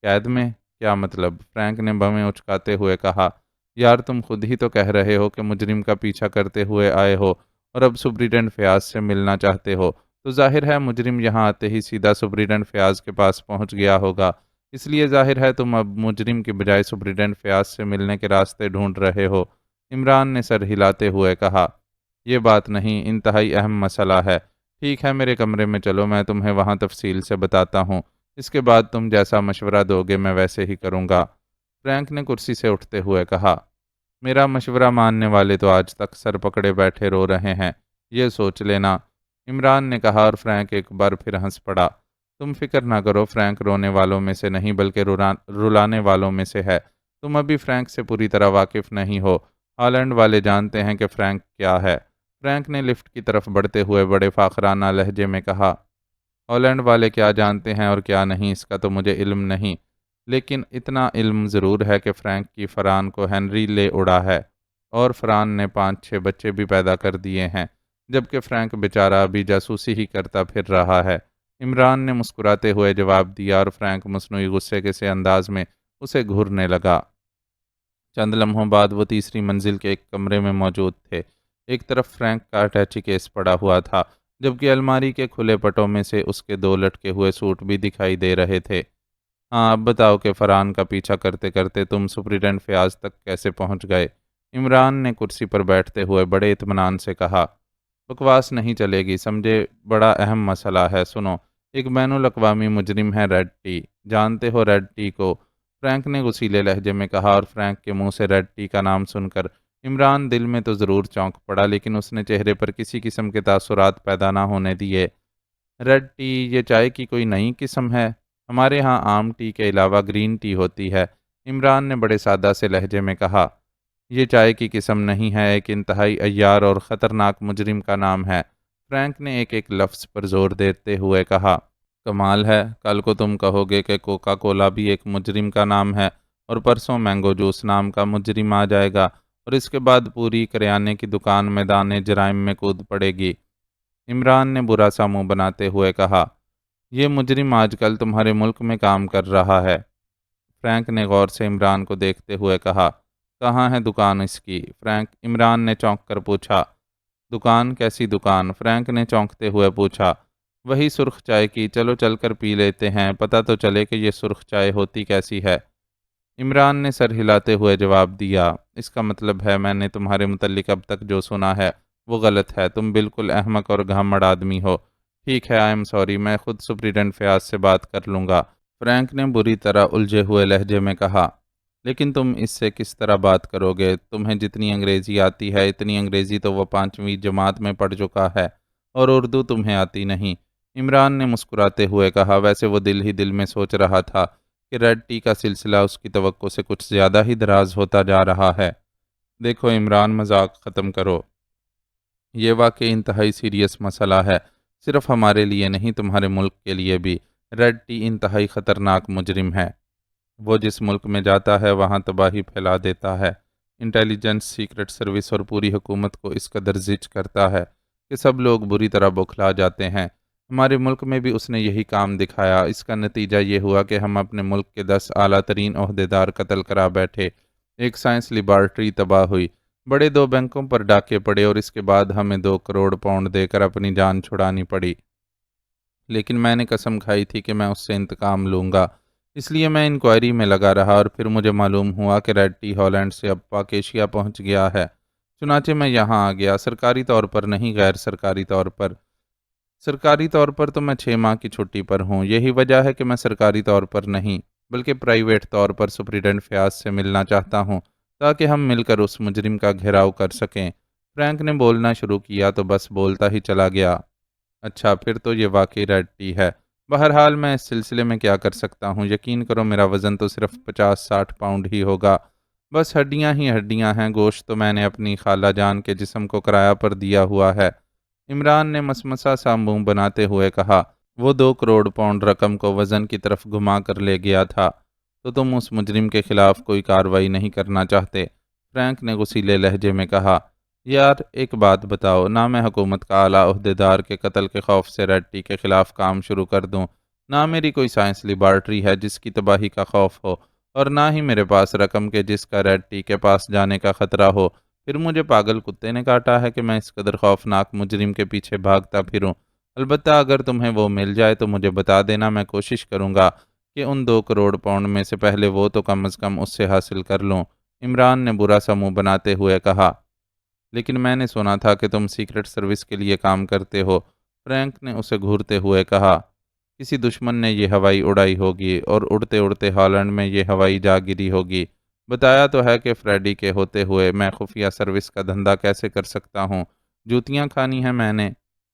قید میں؟ کیا مطلب؟ فرینک نے بھویں اچکاتے ہوئے کہا۔ یار تم خود ہی تو کہہ رہے ہو کہ مجرم کا پیچھا کرتے ہوئے آئے ہو اور اب سپرنٹینڈنٹ فیاض سے ملنا چاہتے ہو، تو ظاہر ہے مجرم یہاں آتے ہی سیدھا سپرنٹینڈنٹ فیاض کے پاس پہنچ گیا ہوگا، اس لیے ظاہر ہے تم اب مجرم کی بجائے سپرنٹینڈنٹ فیاض سے ملنے کے راستے ڈھونڈ رہے ہو، عمران نے سر ہلاتے ہوئے کہا۔ یہ بات نہیں، انتہائی اہم مسئلہ ہے، ٹھیک ہے میرے کمرے میں چلو، میں تمہیں وہاں تفصیل سے بتاتا ہوں، اس کے بعد تم جیسا مشورہ دو گے میں ویسے ہی کروں گا، فرینک نے کرسی سے اٹھتے ہوئے کہا۔ میرا مشورہ ماننے والے تو آج تک سر پکڑے بیٹھے رو رہے ہیں، یہ سوچ لینا عمران نے کہا اور فرینک ایک بار پھر ہنس پڑا۔ تم فکر نہ کرو، فرینک رونے والوں میں سے نہیں بلکہ رلانے والوں میں سے ہے۔ تم ابھی فرینک سے پوری طرح واقف نہیں ہو۔ ہالینڈ والے جانتے ہیں کہ فرینک کیا ہے۔ فرینک نے لفٹ کی طرف بڑھتے ہوئے بڑے فاخرانہ لہجے میں کہا، ہالینڈ والے کیا جانتے ہیں اور کیا نہیں اس کا تو مجھے علم نہیں، لیکن اتنا علم ضرور ہے کہ فرینک کی فران کو ہنری لے اڑا ہے اور فران نے 5-6 بچے بھی پیدا کر دیے ہیں، جبکہ فرینک بیچارہ ابھی جاسوسی ہی کرتا پھر رہا ہے۔ عمران نے مسکراتے ہوئے جواب دیا اور فرینک مصنوعی غصے کے سے انداز میں اسے گھورنے لگا۔ چند لمحوں بعد وہ تیسری منزل کے ایک کمرے میں موجود تھے۔ ایک طرف فرینک کا اٹیچی کیس پڑا ہوا تھا، جبکہ الماری کے کھلے پٹوں میں سے اس کے 2 لٹکے ہوئے سوٹ بھی دکھائی دے رہے تھے۔ ہاں اب بتاؤ کہ فران کا پیچھا کرتے کرتے تم سپرنٹینڈنٹ فیاض تک کیسے پہنچ گئے؟ عمران نے کرسی پر بیٹھتے ہوئے بڑے اطمینان سے کہا۔ بکواس نہیں چلے گی، سمجھے، بڑا اہم مسئلہ ہے، سنو۔ ایک بین الاقوامی مجرم ہے ریڈ ٹی، جانتے ہو ریڈ ٹی کو؟ فرینک نے غصیلے لہجے میں کہا، اور فرینک کے منہ سے ریڈ ٹی کا نام سن کر عمران دل میں تو ضرور چونک پڑا، لیکن اس نے چہرے پر کسی قسم کے تاثرات پیدا نہ ہونے دیے۔ ریڈ ٹی یہ چائے کی کوئی نئی قسم ہے؟ ہمارے ہاں عام ٹی کے علاوہ گرین ٹی ہوتی ہے، عمران نے بڑے سادہ سے لہجے میں کہا۔ یہ چائے کی قسم نہیں ہے، ایک انتہائی عیار اور خطرناک مجرم کا نام ہے، فرینک نے ایک ایک لفظ پر زور دیتے ہوئے کہا۔ کمال ہے، کل کو تم کہو گے کہ کوکا کولا بھی ایک مجرم کا نام ہے، اور پرسوں مینگو جوس نام کا مجرم آ جائے گا، اور اس کے بعد پوری کریانے کی دکان میدان جرائم میں کود پڑے گی۔ عمران نے برا سا منہ بناتے ہوئے کہا، یہ مجرم آج کل تمہارے ملک میں کام کر رہا ہے؟ فرینک نے غور سے عمران کو دیکھتے ہوئے کہا، کہاں ہے دکان اس کی؟ عمران نے چونک کر پوچھا۔ دکان؟ کیسی دکان؟ فرینک نے چونکتے ہوئے پوچھا۔ وہی سرخ چائے کی، چلو چل کر پی لیتے ہیں، پتہ تو چلے کہ یہ سرخ چائے ہوتی کیسی ہے۔ عمران نے سر ہلاتے ہوئے جواب دیا، اس کا مطلب ہے میں نے تمہارے متعلق اب تک جو سنا ہے وہ غلط ہے، تم بالکل احمق اور گھمڑ آدمی ہو۔ ٹھیک ہے، آئی ایم سوری، میں خود سپرنٹینڈنٹ فیاض سے بات کر لوں گا، فرینک نے بری طرح الجھے ہوئے لہجے میں کہا۔ لیکن تم اس سے کس طرح بات کرو گے؟ تمہیں جتنی انگریزی آتی ہے اتنی انگریزی تو وہ 5ویں جماعت میں پڑھ چکا ہے، اور اردو تمہیں آتی نہیں۔ عمران نے مسکراتے ہوئے کہا، ویسے وہ دل ہی دل میں سوچ رہا تھا کہ ریڈ ٹی کا سلسلہ اس کی توقع سے کچھ زیادہ ہی دراز ہوتا جا رہا ہے۔ دیکھو عمران، مذاق ختم کرو، یہ واقعی انتہائی سیریس مسئلہ ہے، صرف ہمارے لیے نہیں تمہارے ملک کے لیے بھی۔ ریڈ ٹی انتہائی خطرناک مجرم ہے، وہ جس ملک میں جاتا ہے وہاں تباہی پھیلا دیتا ہے۔ انٹیلیجنس، سیکرٹ سروس اور پوری حکومت کو اس قدر زچ کرتا ہے کہ سب لوگ بری طرح بوکھلا جاتے ہیں۔ ہمارے ملک میں بھی اس نے یہی کام دکھایا، اس کا نتیجہ یہ ہوا کہ ہم اپنے ملک کے 10 اعلیٰ ترین عہدیدار قتل کرا بیٹھے، ایک سائنس لیبارٹری تباہ ہوئی، بڑے 2 بینکوں پر ڈاکے پڑے، اور اس کے بعد ہمیں 2 کروڑ پاؤنڈ دے کر اپنی جان چھڑانی پڑی۔ لیکن میں نے قسم کھائی تھی کہ میں اس سے انتقام لوں گا، اس لیے میں انکوائری میں لگا رہا، اور پھر مجھے معلوم ہوا کہ ریڈ ٹی ہالینڈ سے اب پاکیشیا پہنچ گیا ہے۔ چنانچہ میں یہاں آ گیا، سرکاری طور پر نہیں، غیر سرکاری طور پر۔ سرکاری طور پر تو میں 6 ماہ کی چھٹی پر ہوں، یہی وجہ ہے کہ میں سرکاری طور پر نہیں بلکہ پرائیویٹ طور پر سپرنٹینڈنٹ فیاض سے ملنا چاہتا ہوں، تاکہ ہم مل کر اس مجرم کا گھیراؤ کر سکیں۔ فرینک نے بولنا شروع کیا تو بس بولتا ہی چلا گیا۔ اچھا، پھر تو یہ واقعی ریڈ ٹی ہے۔ بہرحال میں اس سلسلے میں کیا کر سکتا ہوں؟ یقین کرو میرا وزن تو صرف 50-60 پاؤنڈ ہی ہوگا، بس ہڈیاں ہی ہڈیاں ہیں، گوشت تو میں نے اپنی خالہ جان کے جسم کو کرایہ پر دیا ہوا ہے۔ عمران نے مسمسا سا منہ بناتے ہوئے کہا، وہ 2 کروڑ پاؤنڈ رقم کو وزن کی طرف گھما کر لے گیا تھا، تو تم اس مجرم کے خلاف کوئی کارروائی نہیں کرنا چاہتے؟ فرینک نے غصیلے لہجے میں کہا۔ یار ایک بات بتاؤ، نہ میں حکومت کا اعلیٰ عہدیدار کے قتل کے خوف سے ریڈ ٹی کے خلاف کام شروع کر دوں، نہ میری کوئی سائنس لیبارٹری ہے جس کی تباہی کا خوف ہو، اور نہ ہی میرے پاس رقم کے جس کا ریڈ ٹی کے پاس جانے کا خطرہ ہو۔ پھر مجھے پاگل کتے نے کاٹا ہے کہ میں اس قدر خوفناک مجرم کے پیچھے بھاگتا پھروں؟ البتہ اگر تمہیں وہ مل جائے تو مجھے بتا دینا، میں کوشش کروں گا کہ ان 2 کروڑ پاؤنڈ میں سے پہلے وہ تو کم از کم اس سے حاصل کر لوں۔ عمران نے برا سا منہ بناتے ہوئے کہا، لیکن میں نے سنا تھا کہ تم سیکرٹ سروس کے لیے کام کرتے ہو۔ فرینک نے اسے گھورتے ہوئے کہا، کسی دشمن نے یہ ہوائی اڑائی ہوگی، اور اڑتے اڑتے ہالینڈ میں یہ ہوائی جا گری ہوگی۔ بتایا تو ہے کہ فریڈی کے ہوتے ہوئے میں خفیہ سروس کا دھندا کیسے کر سکتا ہوں، جوتیاں کھانی ہیں میں نے۔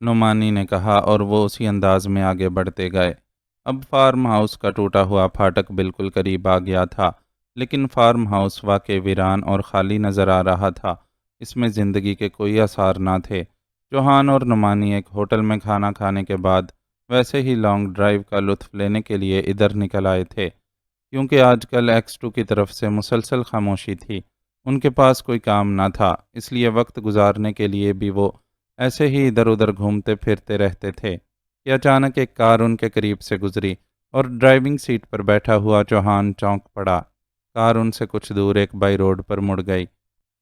نعمانی نے کہا اور وہ اسی انداز میں آگے بڑھتے گئے۔ اب فارم ہاؤس کا ٹوٹا ہوا پھاٹک بالکل قریب آ گیا تھا، لیکن فارم ہاؤس واقعی ویران اور خالی نظر آ رہا تھا۔ اس میں زندگی کے کوئی آثار نہ تھے۔ چوہان اور نعمانی ایک ہوٹل میں کھانا کھانے کے بعد ویسے ہی لانگ ڈرائیو کا لطف لینے کے لیے ادھر نکل آئے تھے، کیونکہ آج کل ایکس 2 کی طرف سے مسلسل خاموشی تھی۔ ان کے پاس کوئی کام نہ تھا، اس لیے وقت گزارنے کے لیے بھی وہ ایسے ہی ادھر ادھر گھومتے پھرتے رہتے تھے کہ اچانک ایک کار ان کے قریب سے گزری اور ڈرائیونگ سیٹ پر بیٹھا ہوا چوہان چونک پڑا۔ کار ان سے کچھ دور ایک بائی روڈ پر مڑ گئی۔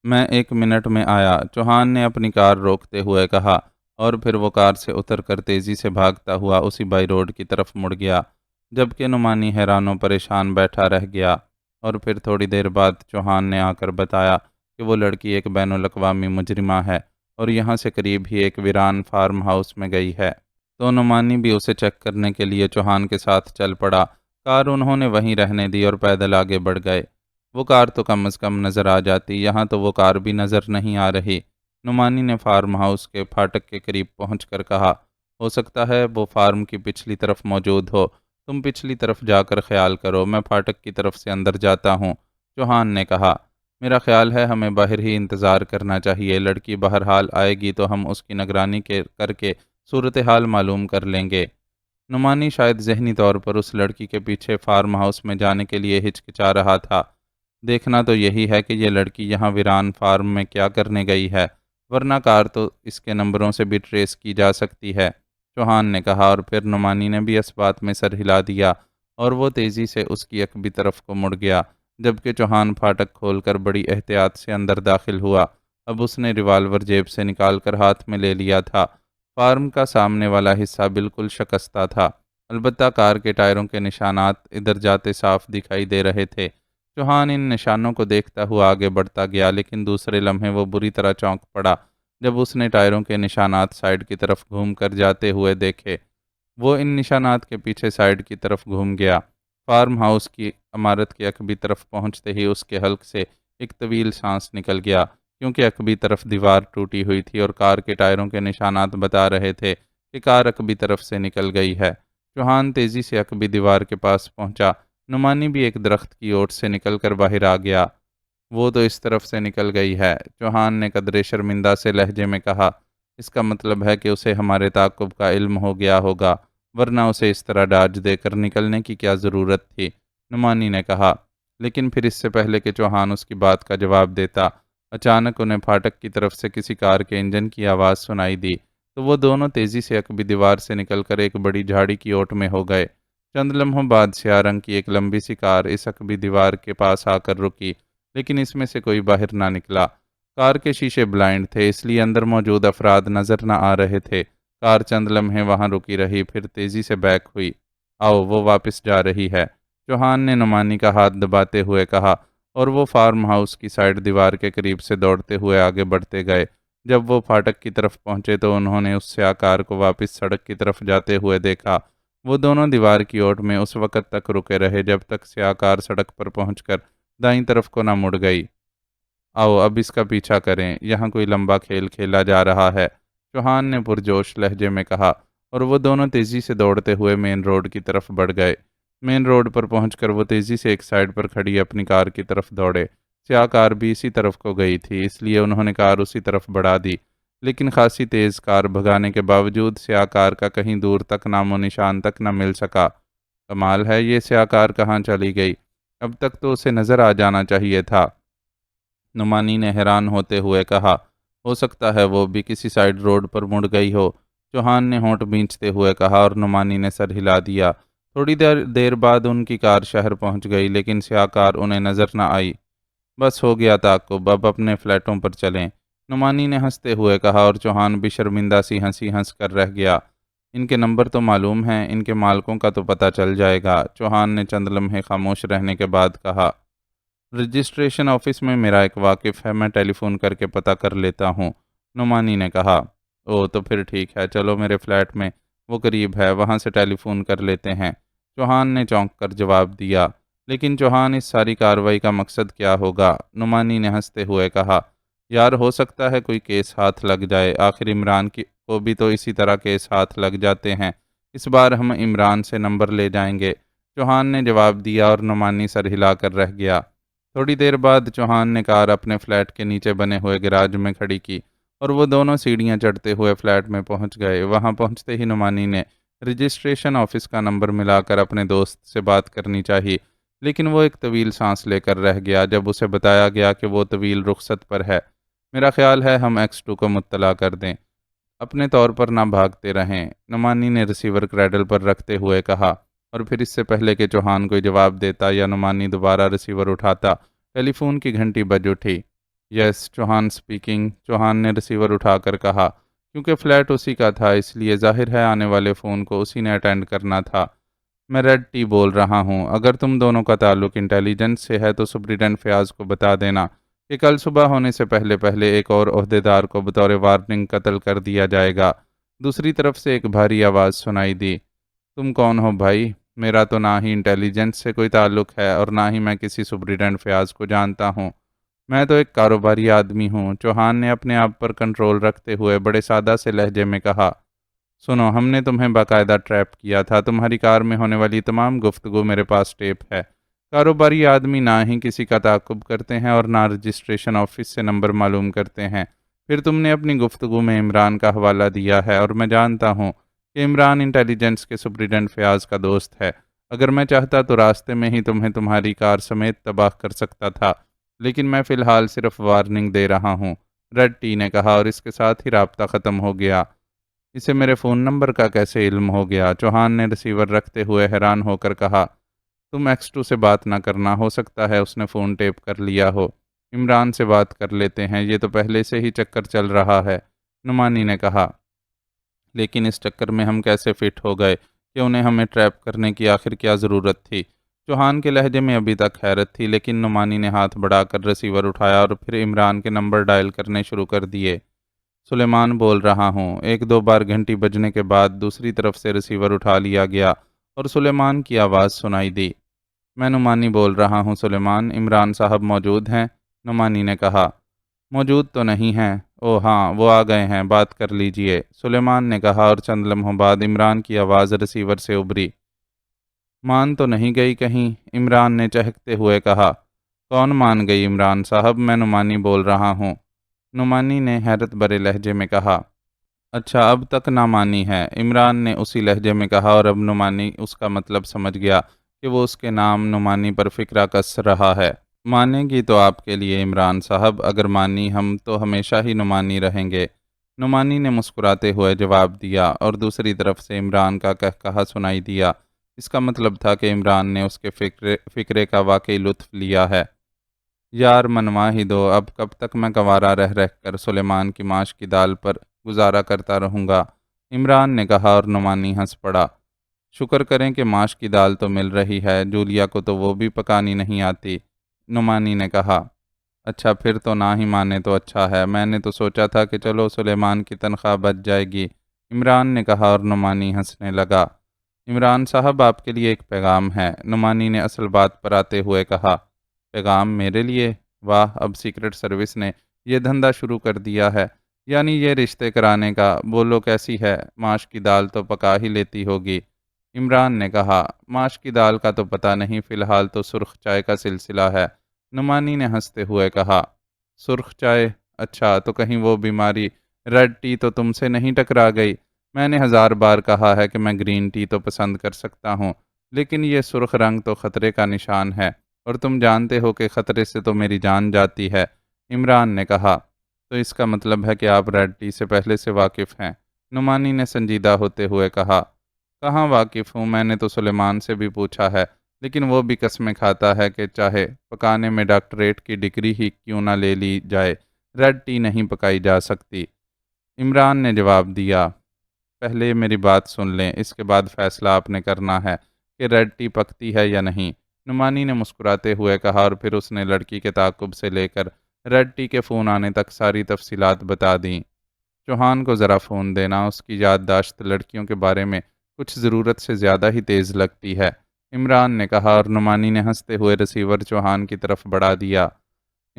میں 1 منٹ میں آیا، چوہان نے اپنی کار روکتے ہوئے کہا، اور پھر وہ کار سے اتر کر تیزی سے بھاگتا ہوا اسی بائی روڈ کی طرف مڑ گیا، جبکہ نعمانی حیران و پریشان بیٹھا رہ گیا۔ اور پھر تھوڑی دیر بعد چوہان نے آ کر بتایا کہ وہ لڑکی ایک بین الاقوامی مجرمہ ہے اور یہاں سے قریب ہی ایک ویران فارم ہاؤس میں گئی ہے۔ تو نعمانی بھی اسے چیک کرنے کے لیے چوہان کے ساتھ چل پڑا۔ کار انہوں نے وہیں رہنے دی اور پیدل آگے بڑھ گئے۔ وہ کار تو کم از کم نظر آ جاتی، یہاں تو وہ کار بھی نظر نہیں آ رہی۔ نعمانی نے فارم ہاؤس کے پھاٹک کے قریب پہنچ کر کہا، ہو سکتا ہے وہ فارم کی پچھلی طرف موجود ہو، تم پچھلی طرف جا کر خیال کرو، میں پھاٹک کی طرف سے اندر جاتا ہوں۔ چوہان نے کہا، میرا خیال ہے ہمیں باہر ہی انتظار کرنا چاہیے، لڑکی بہرحال آئے گی تو ہم اس کی نگرانی کر کے صورتحال معلوم کر لیں گے۔ نعمانی شاید ذہنی طور پر اس لڑکی کے پیچھے فارم ہاؤس میں جانے کے لیے ہچکچا رہا تھا۔ دیکھنا تو یہی ہے کہ یہ لڑکی یہاں ویران فارم میں کیا کرنے گئی ہے، ورنہ کار تو اس کے نمبروں سے بھی ٹریس کی جا سکتی ہے، چوہان نے کہا، اور پھر نعمانی نے بھی اس بات میں سر ہلا دیا اور وہ تیزی سے اس کی عقبی طرف کو مڑ گیا، جبکہ چوہان پھاٹک کھول کر بڑی احتیاط سے اندر داخل ہوا۔ اب اس نے ریوالور جیب سے نکال کر ہاتھ میں لے لیا تھا۔ فارم کا سامنے والا حصہ بالکل شکستہ تھا، البتہ کار کے ٹائروں کے نشانات ادھر جاتے صاف دکھائی دے رہے تھے۔ چوہان ان نشانوں کو دیکھتا ہوا آگے بڑھتا گیا، لیکن دوسرے لمحے وہ بری طرح چونک پڑا جب اس نے ٹائروں کے نشانات سائیڈ کی طرف گھوم کر جاتے ہوئے دیکھے۔ وہ ان نشانات کے پیچھے سائیڈ کی طرف گھوم گیا۔ فارم ہاؤس کی عمارت کے عقبی طرف پہنچتے ہی اس کے حلق سے ایک طویل سانس نکل گیا، کیونکہ عقبی طرف دیوار ٹوٹی ہوئی تھی اور کار کے ٹائروں کے نشانات بتا رہے تھے کہ کار عقبی طرف سے نکل گئی ہے۔ چوہان تیزی سے عقبی دیوار کے پاس پہنچا۔ نعمانی بھی ایک درخت کی اوٹ سے نکل کر باہر آ گیا۔ وہ تو اس طرف سے نکل گئی ہے، چوہان نے قدرے شرمندہ سے لہجے میں کہا، اس کا مطلب ہے کہ اسے ہمارے تعاقب کا علم ہو گیا ہوگا، ورنہ اسے اس طرح ڈاج دے کر نکلنے کی کیا ضرورت تھی، نعمانی نے کہا۔ لیکن پھر اس سے پہلے کہ چوہان اس کی بات کا جواب دیتا، اچانک انہیں پھاٹک کی طرف سے کسی کار کے انجن کی آواز سنائی دی، تو وہ دونوں تیزی سے عقبی دیوار سے نکل کر ایک بڑی جھاڑی کی اوٹ میں ہو گئے۔ چند لمحوں بعد سیاہ رنگ کی ایک لمبی سی کار اس عقبی دیوار کے پاس آ کر رکی، لیکن اس میں سے کوئی باہر نہ نکلا۔ کار کے شیشے بلائنڈ تھے، اس لیے اندر موجود افراد نظر نہ آ رہے تھے۔ کار چند لمحے وہاں رکی رہی، پھر تیزی سے بیک ہوئی۔ آؤ، وہ واپس جا رہی ہے، چوہان نے نعمانی کا ہاتھ دباتے ہوئے کہا، اور وہ فارم ہاؤس کی سائیڈ دیوار کے قریب سے دوڑتے ہوئے آگے بڑھتے گئے۔ جب وہ پھاٹک کی طرف پہنچے تو انہوں نے اس سیاہ کار کو واپس سڑک کی طرف جاتے ہوئے دیکھا۔ وہ دونوں دیوار کی اوٹ میں اس وقت تک رکے رہے جب تک سیاہ کار سڑک پر پہنچ کر دائیں طرف کو نہ مڑ گئی۔ آؤ اب اس کا پیچھا کریں، یہاں کوئی لمبا کھیل کھیلا جا رہا ہے، چوہان نے پرجوش لہجے میں کہا، اور وہ دونوں تیزی سے دوڑتے ہوئے مین روڈ کی طرف بڑھ گئے۔ مین روڈ پر پہنچ کر وہ تیزی سے ایک سائیڈ پر کھڑی اپنی کار کی طرف دوڑے۔ سیاہ کار بھی اسی طرف کو گئی تھی، اس لیے انہوں نے کار اسی طرف بڑھا دی، لیکن خاصی تیز کار بھگانے کے باوجود سیاہ کار کا کہیں دور تک نام و نشان تک نہ مل سکا۔ کمال ہے، یہ سیاہ کار کہاں چلی گئی؟ اب تک تو اسے نظر آ جانا چاہیے تھا، نعمانی نے حیران ہوتے ہوئے کہا۔ ہو سکتا ہے وہ بھی کسی سائیڈ روڈ پر مڑ گئی ہو، چوہان نے ہونٹ بھینچتے ہوئے کہا، اور نعمانی نے سر ہلا دیا۔ تھوڑی دیر بعد ان کی کار شہر پہنچ گئی، لیکن سیاہ کار انہیں نظر نہ آئی۔ بس ہو گیا تعاقب، اب اپنے فلیٹوں پر چلیں، نعمانی نے ہنستے ہوئے کہا، اور چوہان بھی شرمندہ سی ہنسی ہنس کر رہ گیا۔ ان کے نمبر تو معلوم ہیں، ان کے مالکوں کا تو پتہ چل جائے گا، چوہان نے چند لمحے خاموش رہنے کے بعد کہا۔ رجسٹریشن آفس میں میرا ایک واقف ہے، میں ٹیلی فون کر کے پتہ کر لیتا ہوں، نعمانی نے کہا۔ او تو پھر ٹھیک ہے، چلو میرے فلیٹ میں وہ قریب ہے، وہاں سے ٹیلی فون کر لیتے ہیں، چوہان نے چونک کر جواب دیا۔ لیکن چوہان، اس ساری کارروائی کا مقصد کیا ہوگا؟ نعمانی نے ہنستے ہوئے کہا۔ یار ہو سکتا ہے کوئی کیس ہاتھ لگ جائے، آخر عمران کو بھی تو اسی طرح کیس ہاتھ لگ جاتے ہیں۔ اس بار ہم عمران سے نمبر لے جائیں گے، چوہان نے جواب دیا اور نعمانی سر ہلا کر رہ گیا۔ تھوڑی دیر بعد چوہان نے کار اپنے فلیٹ کے نیچے بنے ہوئے گراج میں کھڑی کی اور وہ دونوں سیڑھیاں چڑھتے ہوئے فلیٹ میں پہنچ گئے۔ وہاں پہنچتے ہی نعمانی نے رجسٹریشن آفس کا نمبر ملا کر اپنے دوست سے بات کرنی چاہی، لیکن وہ ایک طویل سانس لے کر رہ گیا جب اسے بتایا گیا کہ وہ طویل رخصت پر ہے۔ میرا خیال ہے ہم X2 کو مطلع کر دیں، اپنے طور پر نہ بھاگتے رہیں، نعمانی نے ریسیور کریڈل پر رکھتے ہوئے کہا، اور پھر اس سے پہلے کہ چوہان کوئی جواب دیتا یا نعمانی دوبارہ ریسیور اٹھاتا، ٹیلی فون کی گھنٹی بج اٹھی۔ یس، چوہان سپیکنگ، چوہان نے ریسیور اٹھا کر کہا۔ کیونکہ فلیٹ اسی کا تھا اس لیے ظاہر ہے آنے والے فون کو اسی نے اٹینڈ کرنا تھا۔ میں ریڈ ٹی بول رہا ہوں، اگر تم دونوں کا تعلق انٹیلیجنس سے ہے تو سپرنٹینڈنٹ فیاض کو بتا دینا کہ کل صبح ہونے سے پہلے پہلے ایک اور عہدیدار کو بطور وارننگ قتل کر دیا جائے گا۔ دوسری طرف سے ایک بھاری آواز سنائی دی، تم کون ہو بھائی؟ میرا تو نہ ہی انٹیلیجنس سے کوئی تعلق ہے اور نہ ہی میں کسی سپرنٹینڈنٹ فیاض کو جانتا ہوں، میں تو ایک کاروباری آدمی ہوں۔ چوہان نے اپنے آپ پر کنٹرول رکھتے ہوئے بڑے سادہ سے لہجے میں کہا، سنو، ہم نے تمہیں باقاعدہ ٹریپ کیا تھا، تمہاری کار میں ہونے والی تمام گفتگو میرے پاس ٹیپ ہے۔ کاروباری آدمی نہ ہی کسی کا تعاقب کرتے ہیں اور نہ رجسٹریشن آفس سے نمبر معلوم کرتے ہیں۔ پھر تم نے اپنی گفتگو میں عمران کا حوالہ دیا ہے اور میں جانتا ہوں کہ عمران انٹیلیجنس کے سپرنٹینڈنٹ فیاض کا دوست ہے۔ اگر میں چاہتا تو راستے میں ہی تمہیں تمہاری کار سمیت تباہ کر سکتا تھا، لیکن میں فی الحال صرف وارننگ دے رہا ہوں، ریڈ ٹی نے کہا، اور اس کے ساتھ ہی رابطہ ختم ہو گیا۔ اسے میرے فون نمبر کا کیسے علم ہو گیا؟ چوہان نے ریسیور رکھتے ہوئے حیران ہو کر کہا، تم X2 سے بات نہ کرنا، ہو سکتا ہے اس نے فون ٹیپ کر لیا ہو۔ عمران سے بات کر لیتے ہیں، یہ تو پہلے سے ہی چکر چل رہا ہے، نعمانی نے کہا۔ لیکن اس چکر میں ہم کیسے فٹ ہو گئے کہ انہیں ہمیں ٹریپ کرنے کی آخر کیا ضرورت تھی؟ چوہان کے لہجے میں ابھی تک حیرت تھی، لیکن نعمانی نے ہاتھ بڑھا کر ریسیور اٹھایا اور پھر عمران کے نمبر ڈائل کرنے شروع کر دیے۔ سلیمان بول رہا ہوں۔ ایک دو بار گھنٹی بجنے کے بعد دوسری طرف سے ریسیور اٹھا لیا گیا اور سلیمان کی آواز سنائی دی، میں نعمانی بول رہا ہوں سلیمان، عمران صاحب موجود ہیں؟ نعمانی نے کہا، موجود تو نہیں ہیں۔ او ہاں، وہ آ گئے ہیں، بات کر لیجئے، سلیمان نے کہا، اور چند لمحوں بعد عمران کی آواز ریسیور سے ابھری، مان تو نہیں گئی کہیں؟ عمران نے چہکتے ہوئے کہا، کون مان گئی عمران صاحب؟ میں نعمانی بول رہا ہوں، نعمانی نے حیرت بھرے لہجے میں کہا۔ اچھا، اب تک نہ مانی ہے، عمران نے اسی لہجے میں کہا، اور اب نعمانی اس کا مطلب سمجھ گیا کہ وہ اس کے نام نعمانی پر فکرہ کس رہا ہے۔ مانے گی تو آپ کے لیے عمران صاحب، اگر مانی ہم تو ہمیشہ ہی نعمانی رہیں گے، نعمانی نے مسکراتے ہوئے جواب دیا، اور دوسری طرف سے عمران کا کہا سنائی دیا۔ اس کا مطلب تھا کہ عمران نے اس کے فکرے کا واقعی لطف لیا ہے۔ یار منوا ہی دو، اب کب تک میں گوارا رہ رہ کر سلیمان کی ماش کی دال پر گزارا کرتا رہوں گا؟ عمران نے کہا، اور نعمانی ہنس پڑا۔ شکر کریں کہ ماش کی دال تو مل رہی ہے، جولیا کو تو وہ بھی پکانی نہیں آتی، نعمانی نے کہا۔ اچھا، پھر تو نہ ہی مانے تو اچھا ہے، میں نے تو سوچا تھا کہ چلو سلیمان کی تنخواہ بچ جائے گی، عمران نے کہا، اور نعمانی ہنسنے لگا۔ عمران صاحب، آپ کے لیے ایک پیغام ہے، نعمانی نے اصل بات پر آتے ہوئے کہا۔ پیغام میرے لیے؟ واہ، اب سیکرٹ سروس نے یہ دھندا شروع کر دیا ہے، یعنی یہ رشتے کرانے کا۔ بولو کیسی ہے؟ ماش کی دال تو پکا ہی لیتی ہوگی، عمران نے کہا۔ ماش کی دال کا تو پتہ نہیں، فی الحال تو سرخ چائے کا سلسلہ ہے، نعمانی نے ہنستے ہوئے کہا۔ سرخ چائے؟ اچھا، تو کہیں وہ بیماری ریڈ ٹی تو تم سے نہیں ٹکرا گئی؟ میں نے 1000 بار کہا ہے کہ میں گرین ٹی تو پسند کر سکتا ہوں، لیکن یہ سرخ رنگ تو خطرے کا نشان ہے، اور تم جانتے ہو کہ خطرے سے تو میری جان جاتی ہے، عمران نے کہا۔ تو اس کا مطلب ہے کہ آپ ریڈ ٹی سے پہلے سے واقف ہیں، نعمانی نے سنجیدہ ہوتے ہوئے کہا۔ کہاں واقف ہوں، میں نے تو سلیمان سے بھی پوچھا ہے، لیکن وہ بھی قسمیں کھاتا ہے کہ چاہے پکانے میں ڈاکٹریٹ کی ڈگری ہی کیوں نہ لے لی جائے، ریڈ ٹی نہیں پکائی جا سکتی۔ عمران نے جواب دیا، پہلے میری بات سن لیں، اس کے بعد فیصلہ آپ نے کرنا ہے کہ ریڈ ٹی پکتی ہے یا نہیں، نعمانی نے مسکراتے ہوئے کہا، اور پھر اس نے لڑکی کے تعاقب سے لے کر ریڈ ٹی کے فون آنے تک ساری تفصیلات بتا دیں۔ چوہان کو ذرا فون دینا، اس کی یادداشت لڑکیوں کے بارے میں کچھ ضرورت سے زیادہ ہی تیز لگتی ہے، عمران نے کہا، اور نعمانی نے ہنستے ہوئے ریسیور چوہان کی طرف بڑھا دیا۔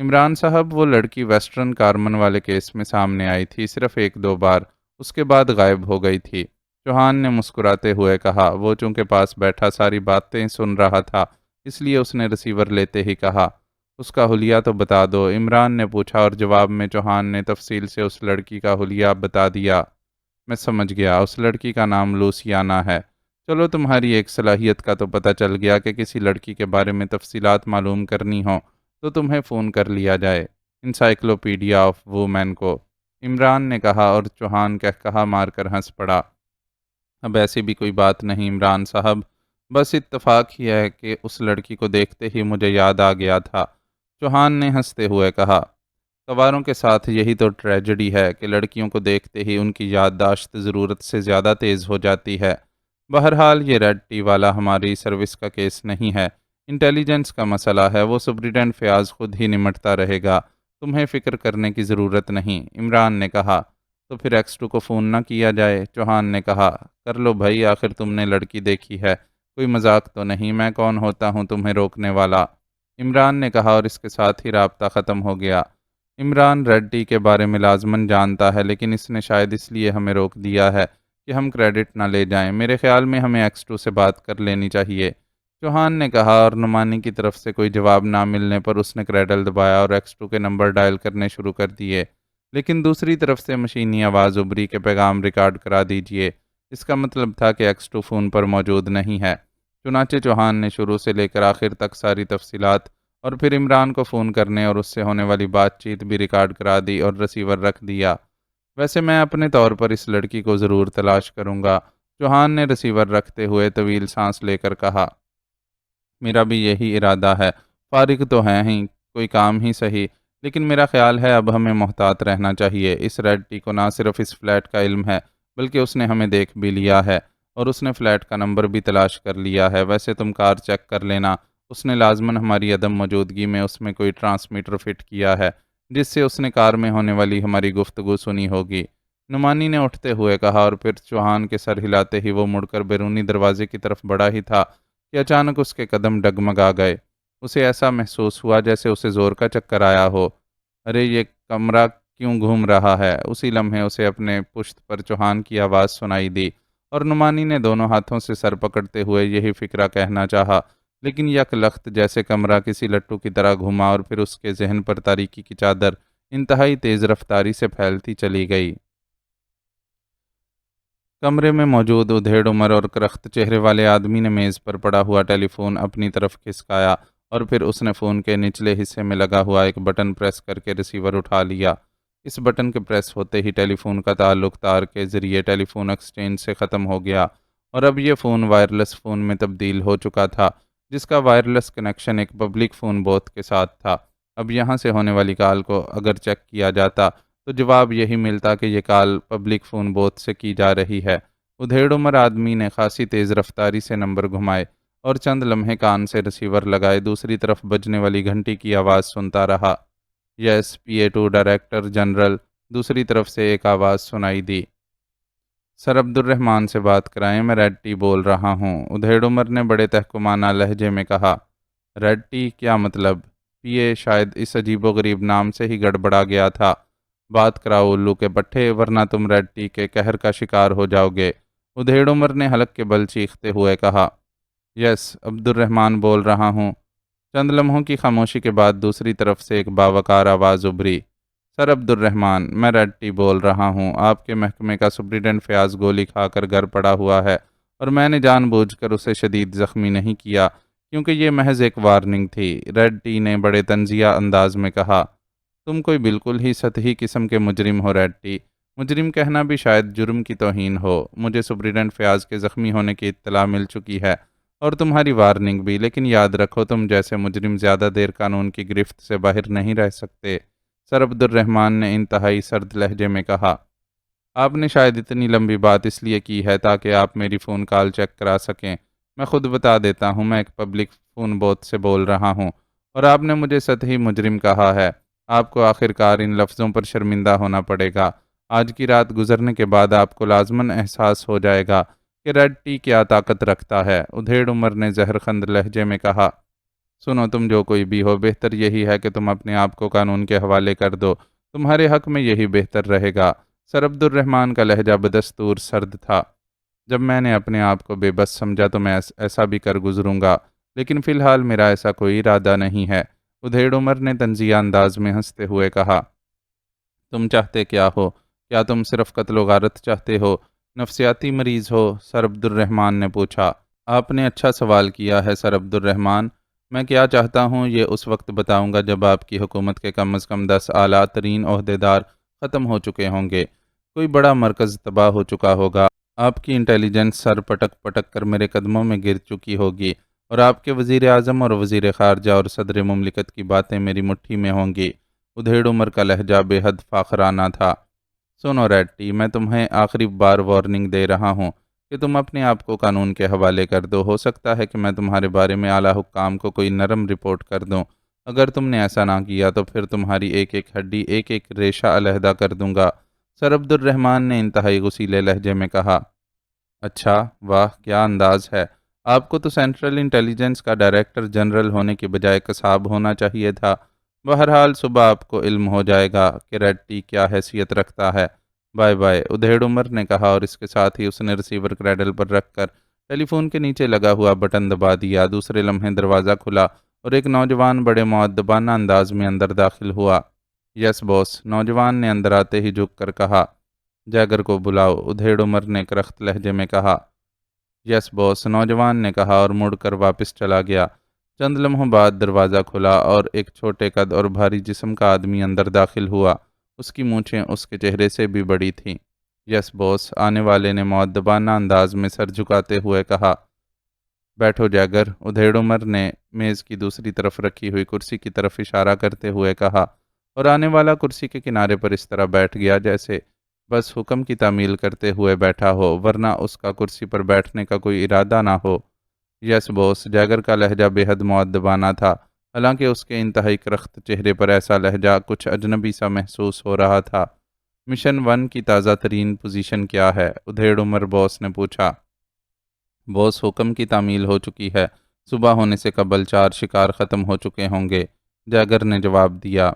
عمران صاحب، وہ لڑکی ویسٹرن کارمن والے کیس میں سامنے آئی تھی، صرف ایک دو بار، اس کے بعد غائب ہو گئی تھی۔ چوہان نے مسکراتے ہوئے کہا۔ وہ چونکہ پاس بیٹھا ساری باتیں سن رہا تھا، اس لیے اس نے ریسیور لیتے ہی کہا، اس کا حلیہ تو بتا دو۔ عمران نے پوچھا اور جواب میں چوہان نے تفصیل سے اس لڑکی کا حلیہ بتا دیا۔ میں سمجھ گیا، اس لڑکی کا نام لوسیانا ہے۔ چلو، تمہاری ایک صلاحیت کا تو پتہ چل گیا کہ کسی لڑکی کے بارے میں تفصیلات معلوم کرنی ہو تو تمہیں فون کر لیا جائے، انسائکلوپیڈیا آف وومین کو، عمران نے کہا اور چوہان کہا مار کر ہنس پڑا۔ اب ایسی بھی کوئی بات نہیں عمران صاحب، بس اتفاق ہی ہے کہ اس لڑکی کو دیکھتے ہی مجھے یاد آ گیا تھا، چوہان نے ہنستے ہوئے کہا۔ سواروں کے ساتھ یہی تو ٹریجڈی ہے کہ لڑکیوں کو دیکھتے ہی ان کی یادداشت ضرورت سے زیادہ تیز ہو جاتی ہے۔ بہرحال یہ ریڈ ٹی والا ہماری سروس کا کیس نہیں ہے، انٹیلیجنس کا مسئلہ ہے، وہ سپرنٹینڈنٹ فیاض خود ہی نمٹتا رہے گا، تمہیں فکر کرنے کی ضرورت نہیں، عمران نے کہا۔ تو پھر X2 کو فون نہ کیا جائے، چوہان نے کہا۔ کر لو بھائی، آخر تم نے لڑکی دیکھی ہے، کوئی مذاق تو نہیں، میں کون ہوتا ہوں تمہیں روکنے والا، عمران نے کہا اور اس کے ساتھ ہی رابطہ ختم ہو گیا۔ عمران ریڈ ٹی کے بارے میں لازماً جانتا ہے، لیکن اس نے شاید اس لیے ہمیں روک دیا ہے کہ ہم کریڈٹ نہ لے جائیں، میرے خیال میں ہمیں X2 سے بات کر لینی چاہیے، چوہان نے کہا، اور نعمانی کی طرف سے کوئی جواب نہ ملنے پر اس نے کریڈل دبایا اور X2 کے نمبر ڈائل کرنے شروع کر دیے، لیکن دوسری طرف سے مشینی آواز ابھری کہ پیغام ریکارڈ کرا دیجئے۔ اس کا مطلب تھا کہ X2 فون پر موجود نہیں ہے۔ چنانچہ چوہان نے شروع سے لے کر آخر تک ساری تفصیلات اور پھر عمران کو فون کرنے اور اس سے ہونے والی بات چیت بھی ریکارڈ کرا دی اور ریسیور رکھ دیا۔ ویسے میں اپنے طور پر اس لڑکی کو ضرور تلاش کروں گا، چوہان نے ریسیور رکھتے ہوئے طویل سانس لے کر کہا۔ میرا بھی یہی ارادہ ہے، فارغ تو ہیں ہی، کوئی کام ہی صحیح، لیکن میرا خیال ہے اب ہمیں محتاط رہنا چاہیے، اس ریڈ ٹی کو نہ صرف اس فلیٹ کا علم ہے بلکہ اس نے ہمیں دیکھ بھی لیا ہے اور اس نے فلیٹ کا نمبر بھی تلاش کر لیا ہے۔ ویسے تم کار چیک کر لینا، اس نے لازماً ہماری عدم موجودگی میں اس میں کوئی ٹرانسمیٹر فٹ کیا ہے جس سے اس نے کار میں ہونے والی ہماری گفتگو سنی ہوگی، نعمانی نے اٹھتے ہوئے کہا، اور پھر چوہان کے سر ہلاتے ہی وہ مڑ کر بیرونی دروازے کی طرف بڑھا ہی تھا کہ اچانک اس کے قدم ڈگمگا گئے۔ اسے ایسا محسوس ہوا جیسے اسے زور کا چکر آیا ہو۔ ارے یہ کمرہ کیوں گھوم رہا ہے؟ اسی لمحے اسے اپنے پشت پر چوہان کی آواز سنائی دی اور نعمانی نے دونوں ہاتھوں سے سر پکڑتے ہوئے یہی فکرہ کہنا چاہا، لیکن یک لخت جیسے کمرہ کسی لٹو کی طرح گھوما اور پھر اس کے ذہن پر تاریکی کی چادر انتہائی تیز رفتاری سے پھیلتی چلی گئی۔ کمرے میں موجود ادھیڑ عمر اور کرخت چہرے والے آدمی نے میز پر پڑا ہوا ٹیلی فون اپنی طرف کھسکایا اور پھر اس نے فون کے نچلے حصے میں لگا ہوا ایک بٹن پریس کر کے ریسیور اٹھا لیا۔ اس بٹن کے پریس ہوتے ہی ٹیلی فون کا تعلق تار کے ذریعے ٹیلی فون ایکسچینج سے ختم ہو گیا اور اب یہ فون وائرلیس فون میں تبدیل ہو چکا تھا، جس کا وائرلیس کنیکشن ایک پبلک فون بوتھ کے ساتھ تھا۔ اب یہاں سے ہونے والی کال کو اگر چیک کیا جاتا تو جواب یہی ملتا کہ یہ کال پبلک فون بوتھ سے کی جا رہی ہے۔ ادھیڑ عمر آدمی نے خاصی تیز رفتاری سے نمبر گھمائے اور چند لمحے کان سے ریسیور لگائے دوسری طرف بجنے والی گھنٹی کی آواز سنتا رہا۔ یس PA2 ڈائریکٹر جنرل، دوسری طرف سے ایک آواز سنائی دی۔ سر عبد الرحمن سے بات کرائیں، میں ریڈ ٹی بول رہا ہوں، ادھیڑ عمر نے بڑے تحکمانہ لہجے میں کہا۔ ریڈ ٹی کیا مطلب؟ PA شاید اس عجیب و غریب نام سے ہی گڑبڑا گیا تھا۔ بات کراؤ الو کے پٹھے، ورنہ تم ریڈ ٹی کے قہر کا شکار ہو جاؤ گے، ادھیڑ عمر نے حلق کے بل چیختے ہوئے کہا۔ یس عبد الرحمن بول رہا ہوں۔ چند لمحوں کی خاموشی کے بعد دوسری طرف سے ایک باوقار آواز ابھری۔ سر عبد الرحمن، میں ریڈ ٹی بول رہا ہوں، آپ کے محکمے کا سپرنٹینڈنٹ فیاض گولی کھا کر گھر پڑا ہوا ہے اور میں نے جان بوجھ کر اسے شدید زخمی نہیں کیا کیونکہ یہ محض ایک وارننگ تھی، ریڈ ٹی نے بڑے طنزیہ انداز میں کہا۔ تم کوئی بالکل ہی سطحی قسم کے مجرم ہو ریڈ ٹی، مجرم کہنا بھی شاید جرم کی توہین ہو۔ مجھے سپرنٹینڈنٹ فیاض کے زخمی ہونے کی اطلاع مل چکی ہے اور تمہاری وارننگ بھی، لیکن یاد رکھو تم جیسے مجرم زیادہ دیر قانون کی گرفت سے باہر نہیں رہ سکتے، سر عبد الرحمن نے انتہائی سرد لہجے میں کہا۔ آپ نے شاید اتنی لمبی بات اس لیے کی ہے تاکہ آپ میری فون کال چیک کرا سکیں۔ میں خود بتا دیتا ہوں، میں ایک پبلک فون بوتھ سے بول رہا ہوں اور آپ نے مجھے سطحی مجرم کہا ہے۔ آپ کو آخر کار ان لفظوں پر شرمندہ ہونا پڑے گا۔ آج کی رات گزرنے کے بعد آپ کو لازماً احساس ہو جائے گا کہ ریڈ ٹی کیا طاقت رکھتا ہے، ادھیڑ عمر نے زہر خند لہجے میں کہا۔ سنو، تم جو کوئی بھی ہو، بہتر یہی ہے کہ تم اپنے آپ کو قانون کے حوالے کر دو۔ تمہارے حق میں یہی بہتر رہے گا۔ سر عبد الرحمن کا لہجہ بدستور سرد تھا۔ جب میں نے اپنے آپ کو بے بس سمجھا تو میں ایسا بھی کر گزروں گا، لیکن فی الحال میرا ایسا کوئی ارادہ نہیں ہے۔ ادھیڑ عمر نے طنزیہ انداز میں ہنستے ہوئے کہا، تم چاہتے کیا ہو؟ کیا تم صرف قتل و غارت چاہتے ہو؟ نفسیاتی مریض ہو؟ سر عبد الرحمن نے پوچھا۔ آپ نے اچھا سوال کیا ہے سر عبد الرحمن۔ میں کیا چاہتا ہوں یہ اس وقت بتاؤں گا جب آپ کی حکومت کے کم از کم 10 اعلیٰ ترین عہدیدار ختم ہو چکے ہوں گے، کوئی بڑا مرکز تباہ ہو چکا ہوگا، آپ کی انٹیلیجنس سر پٹک پٹک کر میرے قدموں میں گر چکی ہوگی، اور آپ کے وزیر اعظم اور وزیر خارجہ اور صدر مملکت کی باتیں میری مٹھی میں ہوں گی۔ ادھیڑ عمر کا لہجہ بے حد فاخرانہ تھا۔ سنو ریڈی، میں تمہیں آخری بار وارننگ دے رہا ہوں کہ تم اپنے آپ کو قانون کے حوالے کر دو۔ ہو سکتا ہے کہ میں تمہارے بارے میں اعلیٰ حکام کو کوئی نرم رپورٹ کر دوں۔ اگر تم نے ایسا نہ کیا تو پھر تمہاری ایک ایک ہڈی، ایک ایک ریشہ علیحدہ کر دوں گا۔ سر عبد الرحمن نے انتہائی غصیلے لہجے میں کہا۔ اچھا، واہ کیا انداز ہے! آپ کو تو سینٹرل انٹیلیجنس کا ڈائریکٹر جنرل ہونے کے بجائے قصاب ہونا چاہیے تھا۔ بہرحال صبح آپ کو علم ہو جائے گا کہ ریڈی کیا حیثیت رکھتا ہے۔ بائے بائے، ادھیڑ عمر نے کہا، اور اس کے ساتھ ہی اس نے ریسیور کریڈل پر رکھ کر ٹیلی فون کے نیچے لگا ہوا بٹن دبا دیا۔ دوسرے لمحے دروازہ کھلا اور ایک نوجوان بڑے مؤدبانہ انداز میں اندر داخل ہوا۔ یس باس، نوجوان نے اندر آتے ہی جھک کر کہا۔ جیگر کو بلاؤ، ادھیڑ عمر نے کرخت لہجے میں کہا۔ یس باس، نوجوان نے کہا اور مڑ کر واپس چلا گیا۔ چند لمحوں بعد دروازہ کھلا اور ایک چھوٹے قد اور بھاری جسم کا آدمی اندر داخل ہوا۔ اس کی مونچھیں اس کے چہرے سے بھی بڑی تھیں۔ یس باس، آنے والے نے مؤدبانہ انداز میں سر جھکاتے ہوئے کہا۔ بیٹھو جیگر، ادھیڑ عمر نے میز کی دوسری طرف رکھی ہوئی کرسی کی طرف اشارہ کرتے ہوئے کہا، اور آنے والا کرسی کے کنارے پر اس طرح بیٹھ گیا جیسے بس حکم کی تعمیل کرتے ہوئے بیٹھا ہو، ورنہ اس کا کرسی پر بیٹھنے کا کوئی ارادہ نہ ہو۔ یس باس، جیگر کا لہجہ بے حد مؤدبانہ تھا، حالانکہ اس کے انتہائی کرخت چہرے پر ایسا لہجہ کچھ اجنبی سا محسوس ہو رہا تھا۔ مشن 1 کی تازہ ترین پوزیشن کیا ہے؟ ادھیڑ عمر باس نے پوچھا۔ باس، حکم کی تعمیل ہو چکی ہے، صبح ہونے سے قبل 4 شکار ختم ہو چکے ہوں گے، جیگر نے جواب دیا۔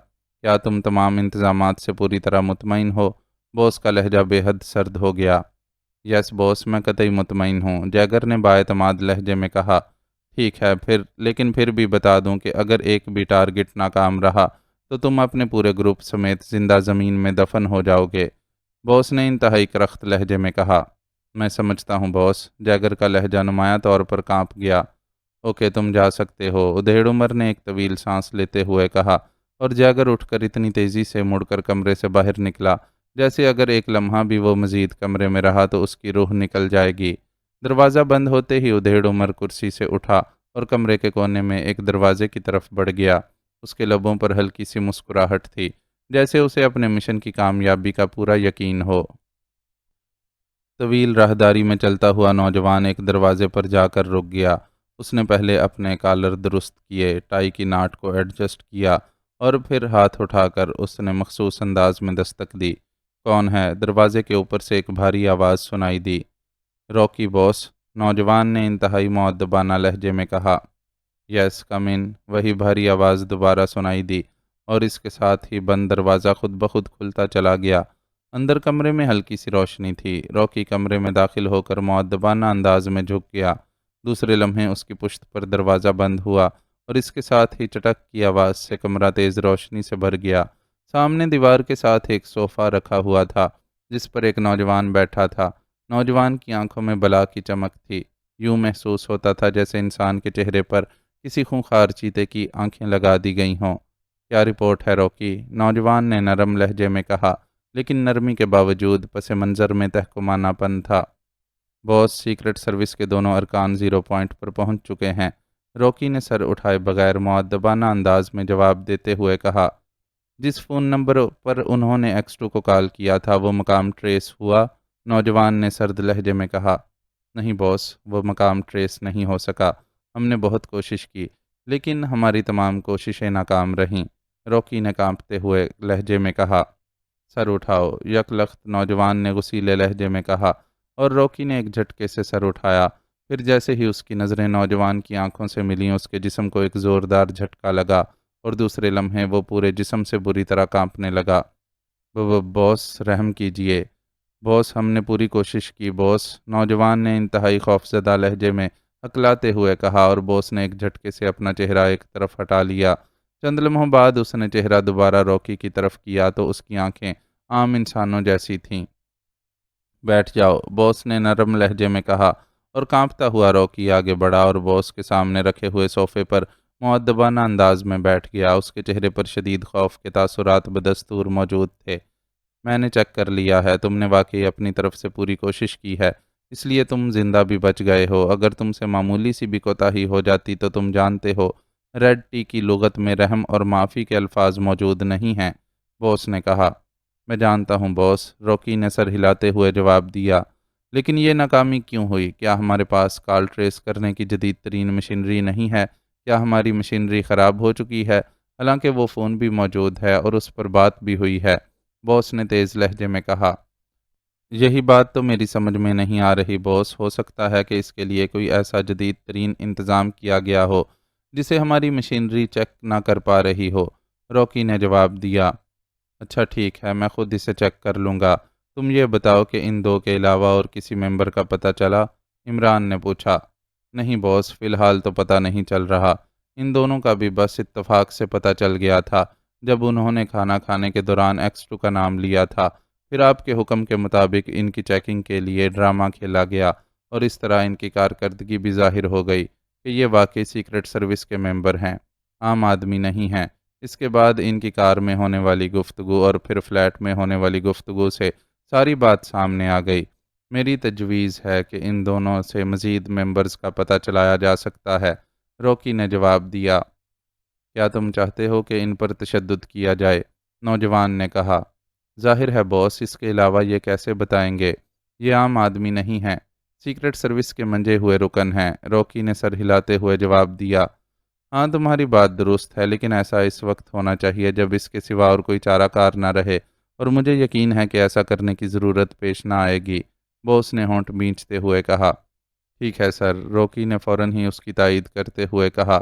کیا تم تمام انتظامات سے پوری طرح مطمئن ہو؟ باس کا لہجہ بے حد سرد ہو گیا۔ یس باس، میں قطعی مطمئن ہوں، جیگر نے بااعتماد لہجے میں کہا۔ ٹھیک ہے، لیکن پھر بھی بتا دوں کہ اگر ایک بھی ٹارگٹ ناکام رہا تو تم اپنے پورے گروپ سمیت زندہ زمین میں دفن ہو جاؤ گے، باس نے انتہائی کرخت لہجے میں کہا۔ میں سمجھتا ہوں باس، جیگر کا لہجہ نمایاں طور پر کانپ گیا۔ اوکے، تم جا سکتے ہو، ادھیڑ عمر نے ایک طویل سانس لیتے ہوئے کہا، اور جیگر اٹھ کر اتنی تیزی سے مڑ کر کمرے سے باہر نکلا جیسے اگر ایک لمحہ بھی وہ مزید کمرے میں رہا تو اس کی روح نکل جائے گی۔ دروازہ بند ہوتے ہی ادھیڑ عمر کرسی سے اٹھا اور کمرے کے کونے میں ایک دروازے کی طرف بڑھ گیا۔ اس کے لبوں پر ہلکی سی مسکراہٹ تھی، جیسے اسے اپنے مشن کی کامیابی کا پورا یقین ہو۔ طویل راہداری میں چلتا ہوا نوجوان ایک دروازے پر جا کر رک گیا۔ اس نے پہلے اپنے کالر درست کیے، ٹائی کی ناٹ کو ایڈجسٹ کیا اور پھر ہاتھ اٹھا کر اس نے مخصوص انداز میں دستک دی۔ کون ہے؟ دروازے کے اوپر سے ایک بھاری آواز سنائی دی۔ راکی باس، نوجوان نے انتہائی مؤدبانہ لہجے میں کہا۔ یس، کم ان، وہی بھاری آواز دوبارہ سنائی دی، اور اس کے ساتھ ہی بند دروازہ خود بخود کھلتا چلا گیا۔ اندر کمرے میں ہلکی سی روشنی تھی۔ راکی کمرے میں داخل ہو کر مؤدبانہ انداز میں جھک گیا۔ دوسرے لمحے اس کی پشت پر دروازہ بند ہوا اور اس کے ساتھ ہی چٹک کی آواز سے کمرہ تیز روشنی سے بھر گیا۔ سامنے دیوار کے ساتھ ایک صوفہ رکھا ہوا تھا جس پر ایک نوجوان بیٹھا تھا۔ نوجوان کی آنکھوں میں بلا کی چمک تھی۔ یوں محسوس ہوتا تھا جیسے انسان کے چہرے پر کسی خونخوار چیتے کی آنکھیں لگا دی گئی ہوں۔ کیا رپورٹ ہے راکی؟ نوجوان نے نرم لہجے میں کہا، لیکن نرمی کے باوجود پس منظر میں تحکمانہ پن تھا۔ باس، سیکرٹ سروس کے دونوں ارکان 0 پوائنٹ پر پہنچ چکے ہیں، راکی نے سر اٹھائے بغیر مؤدبانہ انداز میں جواب دیتے ہوئے کہا۔ جس فون نمبر پر انہوں نے X2 کو کال کیا تھا وہ مقام ٹریس ہوا؟ نوجوان نے سرد لہجے میں کہا۔ نہیں باس، وہ مقام ٹریس نہیں ہو سکا، ہم نے بہت کوشش کی لیکن ہماری تمام کوششیں ناکام رہیں، راکی نے کانپتے ہوئے لہجے میں کہا۔ سر اٹھاؤ، یک لخت نوجوان نے غصیلے لہجے میں کہا، اور راکی نے ایک جھٹکے سے سر اٹھایا۔ پھر جیسے ہی اس کی نظریں نوجوان کی آنکھوں سے ملیں اس کے جسم کو ایک زوردار جھٹکا لگا اور دوسرے لمحے وہ پورے جسم سے بری طرح کانپنے لگا۔ باس رحم کیجیے۔ باس ہم نے پوری کوشش کی باس، نوجوان نے انتہائی خوفزدہ لہجے میں ہکلاتے ہوئے کہا، اور باس نے ایک جھٹکے سے اپنا چہرہ ایک طرف ہٹا لیا۔ چند لمحوں بعد اس نے چہرہ دوبارہ روکی کی طرف کیا تو اس کی آنکھیں عام انسانوں جیسی تھیں۔ بیٹھ جاؤ، باس نے نرم لہجے میں کہا، اور کانپتا ہوا روکی آگے بڑھا اور باس کے سامنے رکھے ہوئے صوفے پر مؤدبانہ انداز میں بیٹھ گیا۔ اس کے چہرے پر شدید خوف کے تاثرات بدستور موجود تھے۔ میں نے چیک کر لیا ہے، تم نے واقعی اپنی طرف سے پوری کوشش کی ہے، اس لیے تم زندہ بھی بچ گئے ہو۔ اگر تم سے معمولی سی بھی کوتاہی ہو جاتی تو تم جانتے ہو، ریڈ ٹی کی لغت میں رحم اور معافی کے الفاظ موجود نہیں ہیں، باس نے کہا۔ میں جانتا ہوں باس، روکی نے سر ہلاتے ہوئے جواب دیا۔ لیکن یہ ناکامی کیوں ہوئی؟ کیا ہمارے پاس کال ٹریس کرنے کی جدید ترین مشینری نہیں ہے؟ کیا ہماری مشینری خراب ہو چکی ہے؟ حالانکہ وہ فون بھی موجود ہے اور اس پر بات بھی ہوئی ہے، باس نے تیز لہجے میں کہا۔ یہی بات تو میری سمجھ میں نہیں آ رہی باس، ہو سکتا ہے کہ اس کے لیے کوئی ایسا جدید ترین انتظام کیا گیا ہو جسے ہماری مشینری چیک نہ کر پا رہی ہو، روکی نے جواب دیا۔ اچھا ٹھیک ہے، میں خود اسے چیک کر لوں گا۔ تم یہ بتاؤ کہ ان دو کے علاوہ اور کسی ممبر کا پتہ چلا؟ عمران نے پوچھا۔ نہیں باس، فی الحال تو پتہ نہیں چل رہا۔ ان دونوں کا بھی بس اتفاق سے پتہ چل گیا تھا جب انہوں نے کھانا کھانے کے دوران X2 کا نام لیا تھا۔ پھر آپ کے حکم کے مطابق ان کی چیکنگ کے لیے ڈرامہ کھیلا گیا اور اس طرح ان کی کارکردگی بھی ظاہر ہو گئی کہ یہ واقعی سیکرٹ سروس کے ممبر ہیں، عام آدمی نہیں ہیں۔ اس کے بعد ان کی کار میں ہونے والی گفتگو اور پھر فلیٹ میں ہونے والی گفتگو سے ساری بات سامنے آ گئی۔ میری تجویز ہے کہ ان دونوں سے مزید ممبرز کا پتہ چلایا جا سکتا ہے، روکی نے جواب دیا۔ کیا تم چاہتے ہو کہ ان پر تشدد کیا جائے؟ نوجوان نے کہا۔ ظاہر ہے باس، اس کے علاوہ یہ کیسے بتائیں گے؟ یہ عام آدمی نہیں ہیں، سیکرٹ سروس کے منجے ہوئے رکن ہیں، روکی نے سر ہلاتے ہوئے جواب دیا۔ ہاں تمہاری بات درست ہے، لیکن ایسا اس وقت ہونا چاہیے جب اس کے سوا اور کوئی چارہ کار نہ رہے، اور مجھے یقین ہے کہ ایسا کرنے کی ضرورت پیش نہ آئے گی، باس نے ہونٹ بھینچتے ہوئے کہا۔ ٹھیک ہے سر، روکی نے فوراً ہی اس کی تائید کرتے ہوئے کہا۔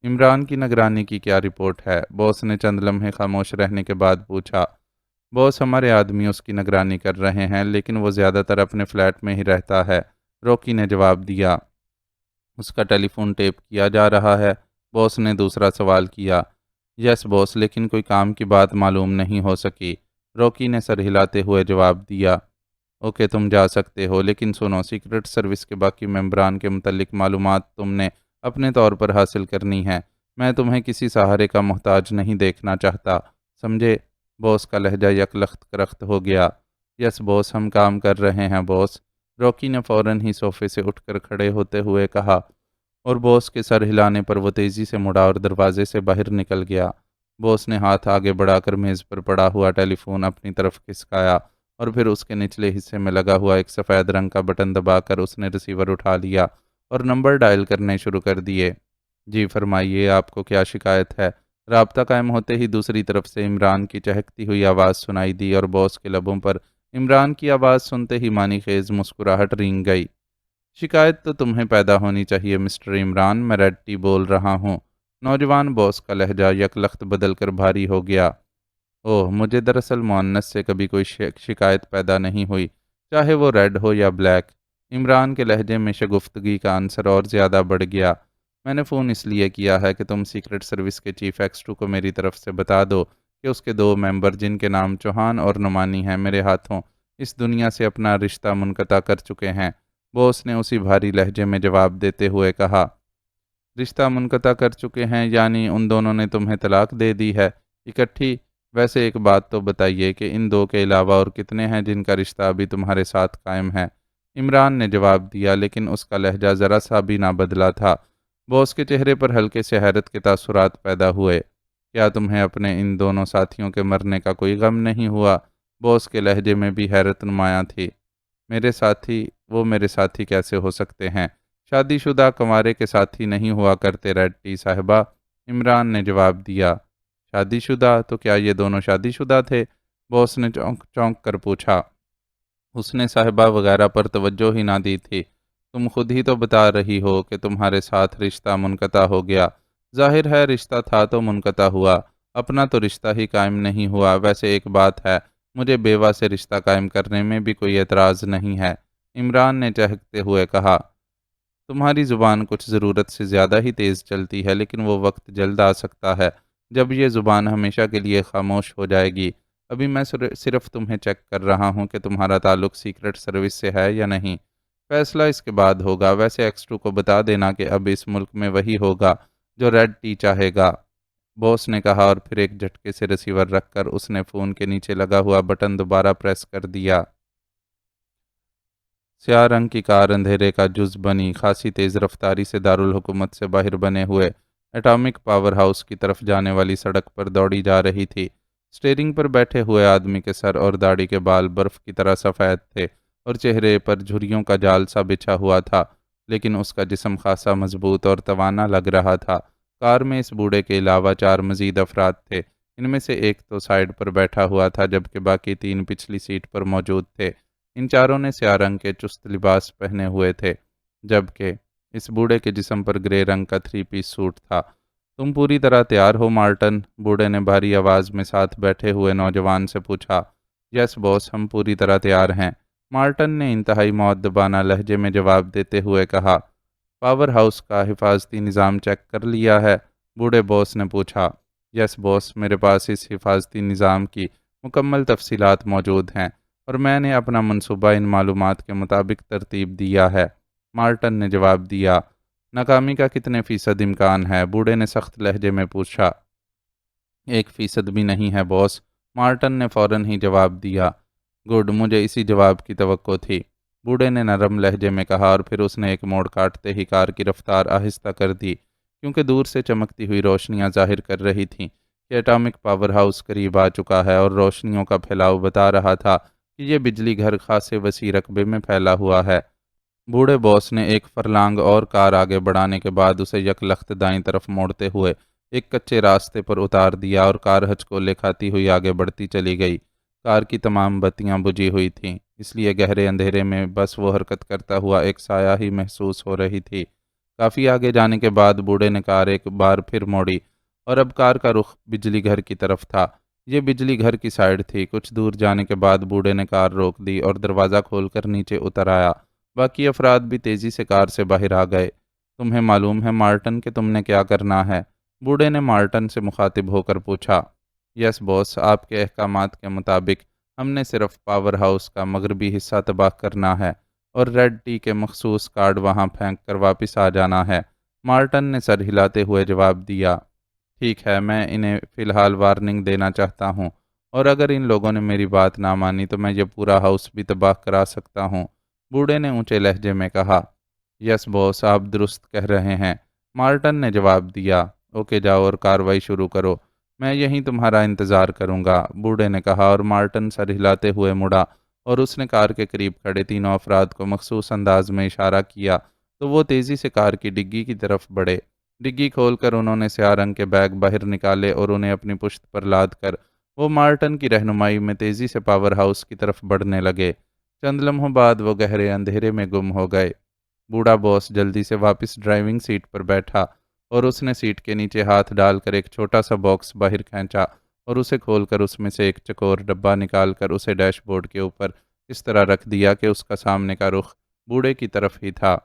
عمران کی نگرانی کی کیا رپورٹ ہے؟ باس نے چند لمحے خاموش رہنے کے بعد پوچھا۔ باس، ہمارے آدمی اس کی نگرانی کر رہے ہیں، لیکن وہ زیادہ تر اپنے فلیٹ میں ہی رہتا ہے، روکی نے جواب دیا۔ اس کا ٹیلی فون ٹیپ کیا جا رہا ہے؟ باس نے دوسرا سوال کیا۔ یس باس، لیکن کوئی کام کی بات معلوم نہیں ہو سکی، روکی نے سر ہلاتے ہوئے جواب دیا۔ اوکے تم جا سکتے ہو، لیکن سنو، سیکرٹ سروس کے باقی ممبران کے متعلق معلومات تم نے اپنے طور پر حاصل کرنی ہے۔ میں تمہیں کسی سہارے کا محتاج نہیں دیکھنا چاہتا، سمجھے؟ باس کا لہجہ یک لخت کرخت ہو گیا۔ یس باس، ہم کام کر رہے ہیں باس، روکی نے فوراً ہی صوفے سے اٹھ کر کھڑے ہوتے ہوئے کہا، اور باس کے سر ہلانے پر وہ تیزی سے مڑا اور دروازے سے باہر نکل گیا۔ باس نے ہاتھ آگے بڑھا کر میز پر پڑا ہوا ٹیلی فون اپنی طرف کھسکایا اور پھر اس کے نچلے حصے میں لگا ہوا ایک سفید رنگ کا بٹن دبا کر اس نے ریسیور اٹھا لیا اور نمبر ڈائل کرنے شروع کر دیے۔ جی فرمائیے، آپ کو کیا شکایت ہے؟ رابطہ قائم ہوتے ہی دوسری طرف سے عمران کی چہکتی ہوئی آواز سنائی دی اور باس کے لبوں پر عمران کی آواز سنتے ہی معنی خیز مسکراہٹ رینگ گئی۔ شکایت تو تمہیں پیدا ہونی چاہیے مسٹر عمران، میں ریڈ ٹی بول رہا ہوں۔ نوجوان باس کا لہجہ یک لخت بدل کر بھاری ہو گیا۔ اوہ، مجھے دراصل مؤنث سے کبھی کوئی شکایت پیدا نہیں ہوئی، چاہے وہ ریڈ ہو یا بلیک۔ عمران کے لہجے میں شگفتگی کا عنصر اور زیادہ بڑھ گیا۔ میں نے فون اس لیے کیا ہے کہ تم سیکرٹ سروس کے چیف X2 کو میری طرف سے بتا دو کہ اس کے دو ممبر جن کے نام چوہان اور نعمانی ہیں میرے ہاتھوں اس دنیا سے اپنا رشتہ منقطع کر چکے ہیں، باس نے اسی بھاری لہجے میں جواب دیتے ہوئے کہا۔ رشتہ منقطع کر چکے ہیں یعنی ان دونوں نے تمہیں طلاق دے دی ہے اکٹھی؟ ویسے ایک بات تو بتائیے کہ ان دو کے علاوہ اور کتنے ہیں جن کا رشتہ ابھی تمہارے ساتھ قائم ہے؟ عمران نے جواب دیا، لیکن اس کا لہجہ ذرا سا بھی نہ بدلا تھا۔ باس کے چہرے پر ہلکے سے حیرت کے تاثرات پیدا ہوئے۔ کیا تمہیں اپنے ان دونوں ساتھیوں کے مرنے کا کوئی غم نہیں ہوا؟ باس کے لہجے میں بھی حیرت نمایاں تھی۔ میرے ساتھی؟ وہ میرے ساتھی کیسے ہو سکتے ہیں؟ شادی شدہ کنوارے کے ساتھی نہیں ہوا کرتے ریڈ ٹی صاحبہ، عمران نے جواب دیا۔ شادی شدہ؟ تو کیا یہ دونوں شادی شدہ تھے؟ باس نے چونک چونک کر پوچھا۔ اس نے صاحبہ وغیرہ پر توجہ ہی نہ دی تھی۔ تم خود ہی تو بتا رہی ہو کہ تمہارے ساتھ رشتہ منقطع ہو گیا۔ ظاہر ہے رشتہ تھا تو منقطع ہوا، اپنا تو رشتہ ہی قائم نہیں ہوا۔ ویسے ایک بات ہے، مجھے بیوہ سے رشتہ قائم کرنے میں بھی کوئی اعتراض نہیں ہے، عمران نے چہکتے ہوئے کہا۔ تمہاری زبان کچھ ضرورت سے زیادہ ہی تیز چلتی ہے، لیکن وہ وقت جلد آ سکتا ہے جب یہ زبان ہمیشہ کے لیے خاموش ہو جائے گی۔ ابھی میں صرف تمہیں چیک کر رہا ہوں کہ تمہارا تعلق سیکرٹ سروس سے ہے یا نہیں۔ فیصلہ اس کے بعد ہوگا۔ ویسے ایکس2 کو بتا دینا کہ اب اس ملک میں وہی ہوگا جو ریڈ ٹی چاہے گا، باس نے کہا، اور پھر ایک جھٹکے سے ریسیور رکھ کر اس نے فون کے نیچے لگا ہوا بٹن دوبارہ پریس کر دیا۔ سیاہ رنگ کی کار اندھیرے کا جز بنی خاصی تیز رفتاری سے دارالحکومت سے باہر بنے ہوئے ایٹامک پاور ہاؤس کی طرف جانے والی سڑک پر دوڑی جا رہی تھی۔ اسٹیئرنگ پر بیٹھے ہوئے آدمی کے سر اور داڑھی کے بال برف کی طرح سفید تھے اور چہرے پر جھریوں کا جال سا بچھا ہوا تھا، لیکن اس کا جسم خاصا مضبوط اور توانا لگ رہا تھا۔ کار میں اس بوڑھے کے علاوہ 4 مزید افراد تھے۔ ان میں سے ایک تو سائیڈ پر بیٹھا ہوا تھا جبکہ باقی 3 پچھلی سیٹ پر موجود تھے۔ ان چاروں نے سیاہ رنگ کے چست لباس پہنے ہوئے تھے، جبکہ اس بوڑھے کے جسم پر گرے رنگ کا 3 پیس سوٹ تھا۔ تم پوری طرح تیار ہو مارٹن؟ بوڑھے نے بھاری آواز میں ساتھ بیٹھے ہوئے نوجوان سے پوچھا۔ یس باس، ہم پوری طرح تیار ہیں، مارٹن نے انتہائی مؤدبانہ لہجے میں جواب دیتے ہوئے کہا۔ پاور ہاؤس کا حفاظتی نظام چیک کر لیا ہے؟ بوڑھے باس نے پوچھا۔ یس باس، میرے پاس اس حفاظتی نظام کی مکمل تفصیلات موجود ہیں، اور میں نے اپنا منصوبہ ان معلومات کے مطابق ترتیب دیا ہے، مارٹن نے جواب دیا۔ ناکامی کا کتنے فیصد امکان ہے؟ بوڑھے نے سخت لہجے میں پوچھا۔ 1% بھی نہیں ہے باس، مارٹن نے فوراً ہی جواب دیا۔ گڈ، مجھے اسی جواب کی توقع تھی، بوڑھے نے نرم لہجے میں کہا، اور پھر اس نے ایک موڑ کاٹتے ہی کار کی رفتار آہستہ کر دی، کیونکہ دور سے چمکتی ہوئی روشنیاں ظاہر کر رہی تھیں کہ ایٹامک پاور ہاؤس قریب آ چکا ہے، اور روشنیوں کا پھیلاؤ بتا رہا تھا کہ یہ بجلی گھر خاصے وسیع رقبے میں پھیلا ہوا ہے۔ بوڑھے باس نے ایک فرلانگ اور کار آگے بڑھانے کے بعد اسے یکلخت دائیں طرف موڑتے ہوئے ایک کچے راستے پر اتار دیا، اور کار ہچکولے کھاتی ہوئی آگے بڑھتی چلی گئی۔ کار کی تمام بتیاں بجھی ہوئی تھیں، اس لیے گہرے اندھیرے میں بس وہ حرکت کرتا ہوا ایک سایہ ہی محسوس ہو رہی تھی۔ کافی آگے جانے کے بعد بوڑھے نے کار ایک بار پھر موڑی، اور اب کار کا رخ بجلی گھر کی طرف تھا۔ یہ بجلی گھر کی سائڈ تھی۔ کچھ دور جانے کے بعد بوڑھے نے کار روک دی اور دروازہ کھول کر نیچے اتر آیا۔ باقی افراد بھی تیزی سے کار سے باہر آ گئے۔ تمہیں معلوم ہے مارٹن کہ تم نے کیا کرنا ہے؟ بوڑھے نے مارٹن سے مخاطب ہو کر پوچھا۔ یس باس، آپ کے احکامات کے مطابق ہم نے صرف پاور ہاؤس کا مغربی حصہ تباہ کرنا ہے اور ریڈ ٹی کے مخصوص کارڈ وہاں پھینک کر واپس آ جانا ہے، مارٹن نے سر ہلاتے ہوئے جواب دیا۔ ٹھیک ہے، میں انہیں فی الحال وارننگ دینا چاہتا ہوں، اور اگر ان لوگوں نے میری بات نہ مانی تو میں یہ پورا ہاؤس بھی تباہ کرا سکتا ہوں، بوڑھے نے اونچے لہجے میں کہا۔ یس باس، آپ درست کہہ رہے ہیں، مارٹن نے جواب دیا۔ اوکے، جاؤ اور کارروائی شروع کرو، میں یہیں تمہارا انتظار کروں گا، بوڑھے نے کہا، اور مارٹن سر ہلاتے ہوئے مڑا اور اس نے کار کے قریب کھڑے تینوں افراد کو مخصوص انداز میں اشارہ کیا تو وہ تیزی سے کار کی ڈگی کی طرف بڑھے۔ ڈگی کھول کر انہوں نے سیاہ رنگ کے بیگ باہر نکالے اور انہیں اپنی پشت پر لاد کر وہ مارٹن کی رہنمائی میں تیزی سے پاور ہاؤس کی طرف بڑھنے لگے۔ چند لمحوں بعد وہ گہرے اندھیرے میں گم ہو گئے۔ بوڑھا باس جلدی سے واپس ڈرائیونگ سیٹ پر بیٹھا اور اس نے سیٹ کے نیچے ہاتھ ڈال کر ایک چھوٹا سا باکس باہر کھینچا اور اسے کھول کر اس میں سے ایک چکور ڈبہ نکال کر اسے ڈیش بورڈ کے اوپر اس طرح رکھ دیا کہ اس کا سامنے کا رخ بوڑھے کی طرف ہی تھا۔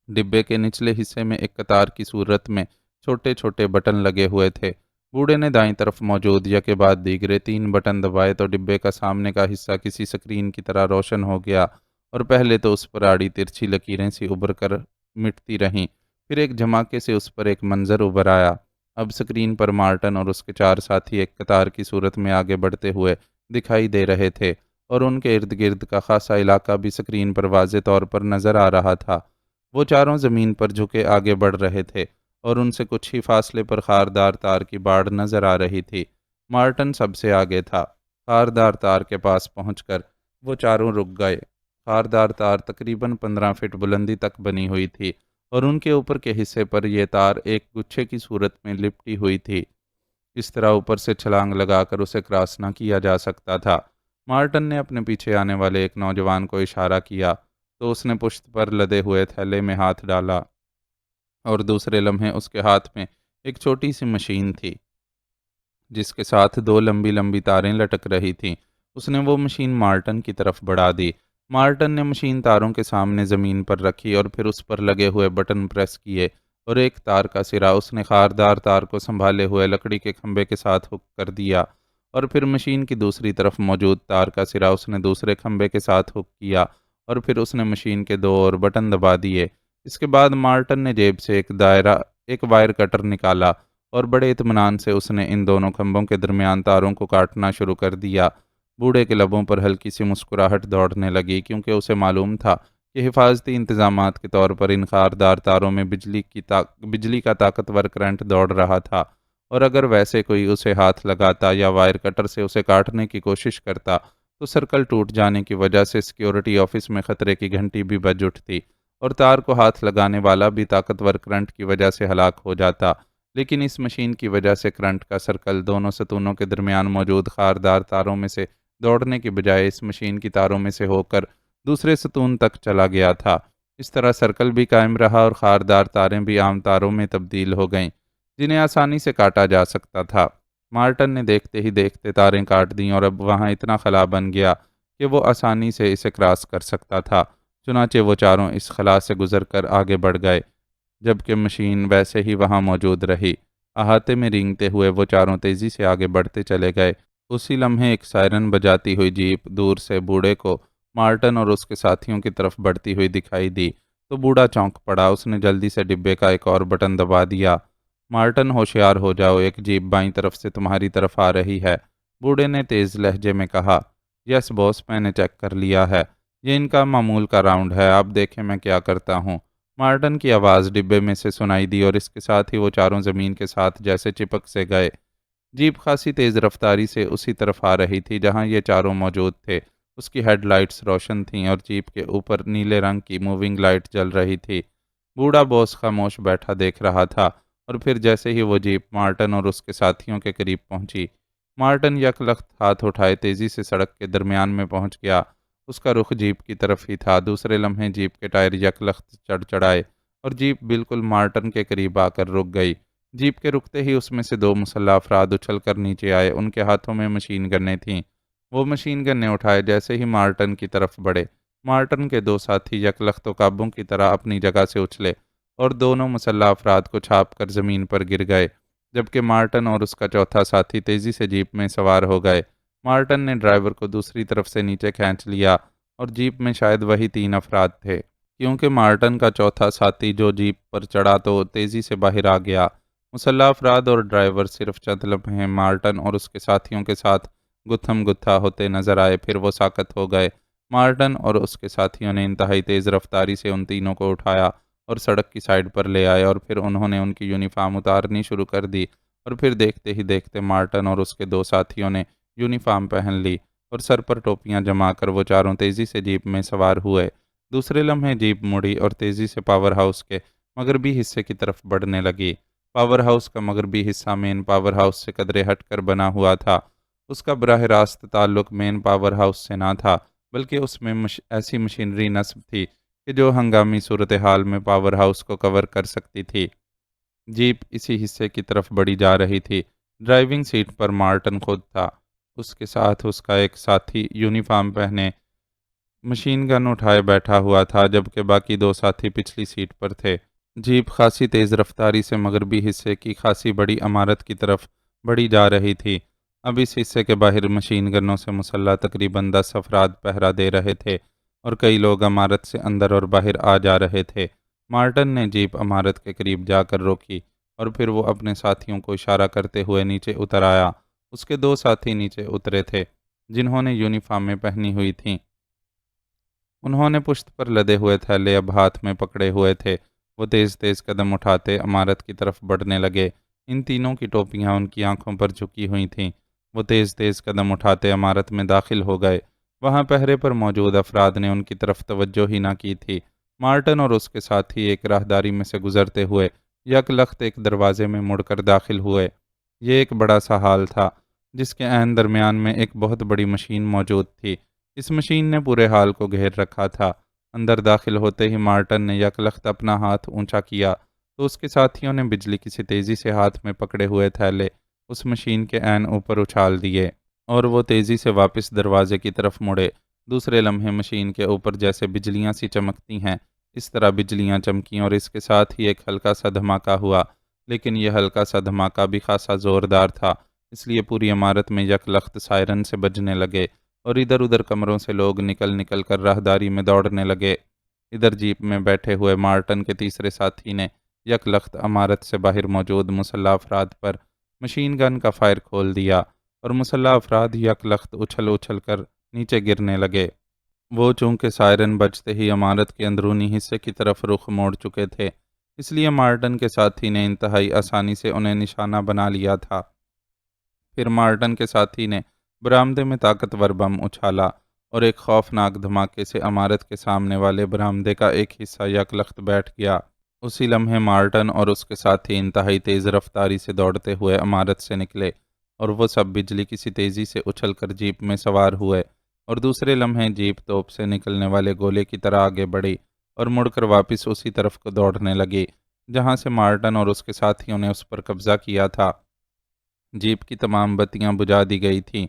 ڈبے کے نچلے حصے میں ایک قطار کی صورت میں چھوٹے چھوٹے بٹن لگے ہوئے تھے۔ بوڑھے نے دائیں طرف موجود یکے بعد دیگرے 3 بٹن دبائے تو ڈبے کا سامنے کا حصہ کسی سکرین کی طرح روشن ہو گیا، اور پہلے تو اس پر آڑی ترچھی لکیریں سی ابھر کر مٹتی رہیں، پھر ایک دھماکے سے اس پر ایک منظر ابھر آیا۔ اب سکرین پر مارٹن اور اس کے 4 ساتھی ایک قطار کی صورت میں آگے بڑھتے ہوئے دکھائی دے رہے تھے، اور ان کے ارد گرد کا خاصا علاقہ بھی سکرین پر واضح طور پر نظر آ رہا تھا۔ وہ چاروں زمین پر جھکے آگے بڑھ رہے تھے اور ان سے کچھ ہی فاصلے پر خاردار تار کی باڑ نظر آ رہی تھی۔ مارٹن سب سے آگے تھا۔ خاردار تار کے پاس پہنچ کر وہ چاروں رک گئے۔ خاردار تار تقریباً 15 فٹ بلندی تک بنی ہوئی تھی اور ان کے اوپر کے حصے پر یہ تار ایک گچھے کی صورت میں لپٹی ہوئی تھی، اس طرح اوپر سے چھلانگ لگا کر اسے کراس نہ کیا جا سکتا تھا۔ مارٹن نے اپنے پیچھے آنے والے ایک نوجوان کو اشارہ کیا تو اس نے پشت پر لدے ہوئے تھیلے میں ہاتھ ڈالا اور دوسرے لمحے اس کے ہاتھ میں ایک چھوٹی سی مشین تھی جس کے ساتھ دو لمبی لمبی تاریں لٹک رہی تھیں۔ اس نے وہ مشین مارٹن کی طرف بڑھا دی۔ مارٹن نے مشین تاروں کے سامنے زمین پر رکھی اور پھر اس پر لگے ہوئے بٹن پریس کیے اور ایک تار کا سرا اس نے خاردار تار کو سنبھالے ہوئے لکڑی کے کھمبے کے ساتھ ہک کر دیا اور پھر مشین کی دوسری طرف موجود تار کا سرا اس نے دوسرے کھمبے کے ساتھ ہک کیا اور پھر اس نے مشین کے دو اور بٹن دبا دیے۔ اس کے بعد مارٹن نے جیب سے ایک وائر کٹر نکالا اور بڑے اطمینان سے اس نے ان دونوں کھمبوں کے درمیان تاروں کو کاٹنا شروع کر دیا۔ بوڑھے کے لبوں پر ہلکی سی مسکراہٹ دوڑنے لگی کیونکہ اسے معلوم تھا کہ حفاظتی انتظامات کے طور پر ان خاردار تاروں میں بجلی کا طاقتور کرنٹ دوڑ رہا تھا اور اگر ویسے کوئی اسے ہاتھ لگاتا یا وائر کٹر سے اسے کاٹنے کی کوشش کرتا تو سرکل ٹوٹ جانے کی وجہ سے سیکیورٹی آفس میں خطرے کی گھنٹی بھی بج اٹھتی اور تار کو ہاتھ لگانے والا بھی طاقتور کرنٹ کی وجہ سے ہلاک ہو جاتا۔ لیکن اس مشین کی وجہ سے کرنٹ کا سرکل دونوں ستونوں کے درمیان موجود خاردار تاروں میں سے دوڑنے کی بجائے اس مشین کی تاروں میں سے ہو کر دوسرے ستون تک چلا گیا تھا۔ اس طرح سرکل بھی قائم رہا اور خاردار تاریں بھی عام تاروں میں تبدیل ہو گئیں جنہیں آسانی سے کاٹا جا سکتا تھا۔ مارٹن نے دیکھتے ہی دیکھتے تاریں کاٹ دیں اور اب وہاں اتنا خلا بن گیا کہ وہ آسانی سے اسے کراس کر سکتا تھا۔ چنانچہ وہ چاروں اس خلا سے گزر کر آگے بڑھ گئے جبکہ مشین ویسے ہی وہاں موجود رہی۔ احاطے میں رینگتے ہوئے وہ چاروں تیزی سے آگے بڑھتے چلے گئے۔ اسی لمحے ایک سائرن بجاتی ہوئی جیپ دور سے بوڑھے کو مارٹن اور اس کے ساتھیوں کی طرف بڑھتی ہوئی دکھائی دی تو بوڑھا چونک پڑا۔ اس نے جلدی سے ڈبے کا ایک اور بٹن دبا دیا۔ مارٹن ہوشیار ہو جاؤ، ایک جیپ بائیں طرف سے تمہاری طرف آ رہی ہے، بوڑھے نے تیز لہجے میں کہا۔ یس باس، میں نے چیک کر لیا ہے، یہ ان کا معمول کا راؤنڈ ہے، آپ دیکھیں میں کیا کرتا ہوں۔ مارٹن کی آواز ڈبے میں سے سنائی دی اور اس کے ساتھ ہی وہ چاروں زمین کے ساتھ جیسے چپک سے گئے۔ جیپ خاصی تیز رفتاری سے اسی طرف آ رہی تھی جہاں یہ چاروں موجود تھے۔ اس کی ہیڈ لائٹس روشن تھیں اور جیپ کے اوپر نیلے رنگ کی موونگ لائٹ جل رہی تھی۔ بوڑھا باس خاموش بیٹھا دیکھ رہا تھا اور پھر جیسے ہی وہ جیپ مارٹن اور اس کے ساتھیوں کے قریب پہنچی، مارٹن یک لخت ہاتھ اٹھائے تیزی سے سڑک کے درمیان میں پہنچ گیا۔ اس کا رخ جیپ کی طرف ہی تھا۔ دوسرے لمحے جیپ کے ٹائر یک لخت چڑھائے اور جیپ بالکل مارٹن کے قریب آ کر رک گئی۔ جیپ کے رکتے ہی اس میں سے دو مسلح افراد اچھل کر نیچے آئے۔ ان کے ہاتھوں میں مشین گنیں تھیں۔ وہ مشین گنیں اٹھائے جیسے ہی مارٹن کی طرف بڑھے، مارٹن کے دو ساتھی یک لخت و قابوں کی طرح اپنی جگہ سے اچھلے اور دونوں مسلح افراد کو چھاپ کر زمین پر گر گئے، جبکہ مارٹن اور اس کا چوتھا ساتھی تیزی سے جیپ میں سوار ہو گئے۔ مارٹن نے ڈرائیور کو دوسری طرف سے نیچے کھینچ لیا اور جیپ میں شاید وہی تین افراد تھے، کیونکہ مارٹن کا چوتھا ساتھی جو جیپ پر چڑھا تو تیزی سے باہر آ گیا۔ مسلح افراد اور ڈرائیور صرف چند لمحے مارٹن اور اس کے ساتھیوں کے ساتھ گتھم گتھا ہوتے نظر آئے، پھر وہ ساکت ہو گئے۔ مارٹن اور اس کے ساتھیوں نے انتہائی تیز رفتاری سے ان تینوں کو اٹھایا اور سڑک کی سائیڈ پر لے آئے اور پھر انہوں نے ان کی یونیفارم اتارنی شروع کر دی اور پھر دیکھتے ہی دیکھتے مارٹن اور اس کے دو ساتھیوں نے یونیفارم پہن لی اور سر پر ٹوپیاں جما کر وہ چاروں تیزی سے جیپ میں سوار ہوئے۔ دوسرے لمحے جیپ مڑی اور تیزی سے پاور ہاؤس کے مغربی حصے کی طرف بڑھنے لگی۔ پاور ہاؤس کا مغربی حصہ مین پاور ہاؤس سے قدرے ہٹ کر بنا ہوا تھا۔ اس کا براہ راست تعلق مین پاور ہاؤس سے نہ تھا، بلکہ اس میں ایسی مشینری نصب تھی کہ جو ہنگامی صورتحال میں پاور ہاؤس کو کور کر سکتی تھی۔ جیپ اسی حصے کی طرف بڑھی جا رہی تھی۔ ڈرائیونگ سیٹ پر مارٹن خود تھا، اس کے ساتھ اس کا ایک ساتھی یونیفارم پہنے مشین گن اٹھائے بیٹھا ہوا تھا، جبکہ باقی دو ساتھی پچھلی سیٹ پر تھے۔ جیپ خاصی تیز رفتاری سے مغربی حصے کی خاصی بڑی عمارت کی طرف بڑھی جا رہی تھی۔ اب اس حصے کے باہر مشین گنوں سے مسلح تقریباً 10 افراد پہرا دے رہے تھے اور کئی لوگ عمارت سے اندر اور باہر آ جا رہے تھے۔ مارٹن نے جیپ عمارت کے قریب جا کر روکی اور پھر وہ اپنے ساتھیوں کو اشارہ کرتے ہوئے نیچے اتر آیا۔ اس کے دو ساتھی نیچے اترے تھے جنہوں نے یونیفارمیں پہنی ہوئی تھیں۔ انہوں نے پشت پر لدے ہوئے تھیلے اب ہاتھ میں پکڑے ہوئے تھے۔ وہ تیز تیز قدم اٹھاتے عمارت کی طرف بڑھنے لگے۔ ان تینوں کی ٹوپیاں ان کی آنکھوں پر جھکی ہوئی تھیں۔ وہ تیز تیز قدم اٹھاتے عمارت میں داخل ہو گئے۔ وہاں پہرے پر موجود افراد نے ان کی طرف توجہ ہی نہ کی تھی۔ مارٹن اور اس کے ساتھی ایک راہداری میں سے گزرتے ہوئے یک لخت ایک دروازے میں مڑ کر داخل ہوئے۔ یہ ایک بڑا سا ہال تھا جس کے عین درمیان میں ایک بہت بڑی مشین موجود تھی۔ اس مشین نے پورے ہال کو گھیر رکھا تھا اندر داخل ہوتے ہی مارٹن نے یکلخت اپنا ہاتھ اونچا کیا تو اس کے ساتھیوں نے بجلی کی سی تیزی سے ہاتھ میں پکڑے ہوئے تھیلے اس مشین کے عین اوپر اچھال دیے اور وہ تیزی سے واپس دروازے کی طرف مڑے۔ دوسرے لمحے مشین کے اوپر جیسے بجلیاں سی چمکتی ہیں اس طرح بجلیاں چمکیں اور اس کے ساتھ ہی ایک ہلکا سا دھماکہ ہوا، لیکن یہ ہلکا سا دھماکہ بھی خاصا زوردار تھا، اس لیے پوری عمارت میں یکلخت سائرن سے بجنے لگے اور ادھر ادھر کمروں سے لوگ نکل نکل کر راہداری میں دوڑنے لگے۔ ادھر جیپ میں بیٹھے ہوئے مارٹن کے تیسرے ساتھی نے یکلخت عمارت سے باہر موجود مسلح افراد پر مشین گن کا فائر کھول دیا اور مسلح افراد یکلخت اچھل اچھل کر نیچے گرنے لگے۔ وہ چونکہ سائرن بجتے ہی عمارت کے اندرونی حصے کی طرف رخ موڑ چکے تھے، اس لیے مارٹن کے ساتھی نے انتہائی آسانی سے انہیں نشانہ بنا لیا تھا۔ پھر مارٹن کے ساتھی نے برآمدے میں طاقتور بم اچھالا اور ایک خوفناک دھماکے سے عمارت کے سامنے والے برآمدے کا ایک حصہ یکلخت بیٹھ گیا۔ اسی لمحے مارٹن اور اس کے ساتھی انتہائی تیز رفتاری سے دوڑتے ہوئے عمارت سے نکلے اور وہ سب بجلی کی سی تیزی سے اچھل کر جیپ میں سوار ہوئے اور دوسرے لمحے جیپ توپ سے نکلنے والے گولے کی طرح آگے بڑھی اور مڑ کر واپس اسی طرف کو دوڑنے لگی جہاں سے مارٹن اور اس کے ساتھیوں نے اس پر قبضہ کیا تھا۔ جیپ کی تمام بتیاں بجھا دی گئی تھیں۔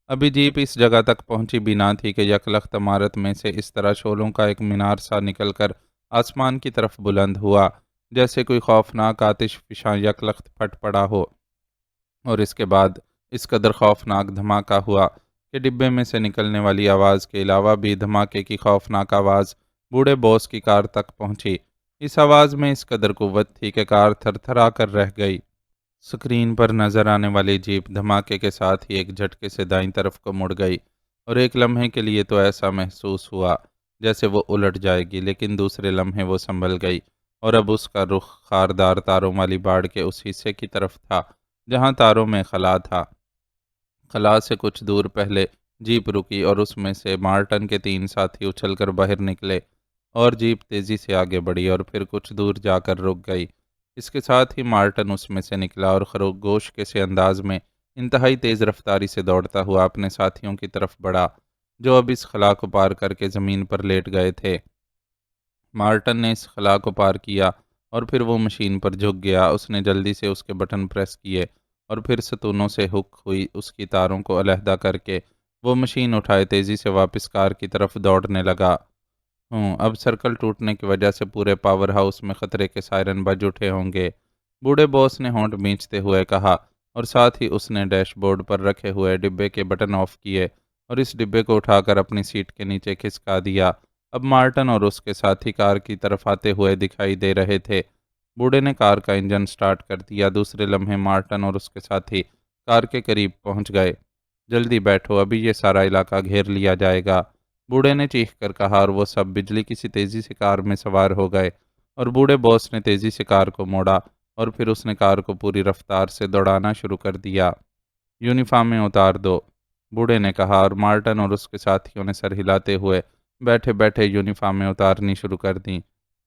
ابھی جیپ اس جگہ تک پہنچی بھی نہ تھی کہ یکلخت عمارت میں سے اس طرح شعلوں کا ایک مینار سا نکل کر آسمان کی طرف بلند ہوا جیسے کوئی خوفناک آتش فشاں یکلخت پھٹ پڑا ہو، اور اس کے بعد اس قدر خوفناک دھماکہ ہوا کہ ڈبے میں سے نکلنے والی آواز کے علاوہ بھی دھماکے کی خوفناک آواز بوڑھے باس کی کار تک پہنچی۔ اس آواز میں اس قدر قوت تھی کہ کار تھر تھرا کر رہ گئی۔ سکرین پر نظر آنے والی جیپ دھماکے کے ساتھ ہی ایک جھٹکے سے دائیں طرف کو مڑ گئی اور ایک لمحے کے لیے تو ایسا محسوس ہوا جیسے وہ الٹ جائے گی، لیکن دوسرے لمحے وہ سنبھل گئی اور اب اس کا رخ خاردار تاروں والی باڑ کے اس حصے کی طرف تھا جہاں تاروں میں خلا تھا۔ خلا سے کچھ دور پہلے جیپ رکی اور اس میں سے مارٹن کے 3 ساتھی اچھل کر باہر نکلے اور جیپ تیزی سے آگے بڑھی اور پھر کچھ دور جا کر رک گئی۔ اس کے ساتھ ہی مارٹن اس میں سے نکلا اور خرگوش کے سے انداز میں انتہائی تیز رفتاری سے دوڑتا ہوا اپنے ساتھیوں کی طرف بڑھا جو اب اس خلا کو پار کر کے زمین پر لیٹ گئے تھے۔ مارٹن نے اس خلا کو پار کیا اور پھر وہ مشین پر جھک گیا۔ اس نے جلدی سے اس کے بٹن پریس کیے اور پھر ستونوں سے ہک ہوئی اس کی تاروں کو علیحدہ کر کے وہ مشین اٹھائے تیزی سے واپس کار کی طرف دوڑنے لگا۔ اب سرکل ٹوٹنے کی وجہ سے پورے پاور ہاؤس میں خطرے کے سائرن بج اٹھے ہوں گے، بوڑھے باس نے ہونٹ بھینچتے ہوئے کہا، اور ساتھ ہی اس نے ڈیش بورڈ پر رکھے ہوئے ڈبے کے بٹن آف کیے اور اس ڈبے کو اٹھا کر اپنی سیٹ کے نیچے کھسکا دیا۔ اب مارٹن اور اس کے ساتھی کار کی طرف آتے ہوئے دکھائی دے رہے تھے۔ بوڑھے نے کار کا انجن سٹارٹ کر دیا۔ دوسرے لمحے مارٹن اور اس کے ساتھی کار کے قریب پہنچ گئے۔ جلدی بیٹھو، ابھی یہ سارا علاقہ گھیر لیا جائے گا، بوڑھے نے چیخ کر کہا، اور وہ سب بجلی کی سی تیزی سے کار میں سوار ہو گئے اور بوڑھے باس نے تیزی سے کار کو موڑا اور پھر اس نے کار کو پوری رفتار سے دوڑانا شروع کر دیا۔ یونیفارمیں اتار دو، بوڑھے نے کہا، اور مارٹن اور اس کے ساتھیوں نے سر ہلاتے ہوئے بیٹھے بیٹھے یونیفارمیں اتارنی شروع کر دیں۔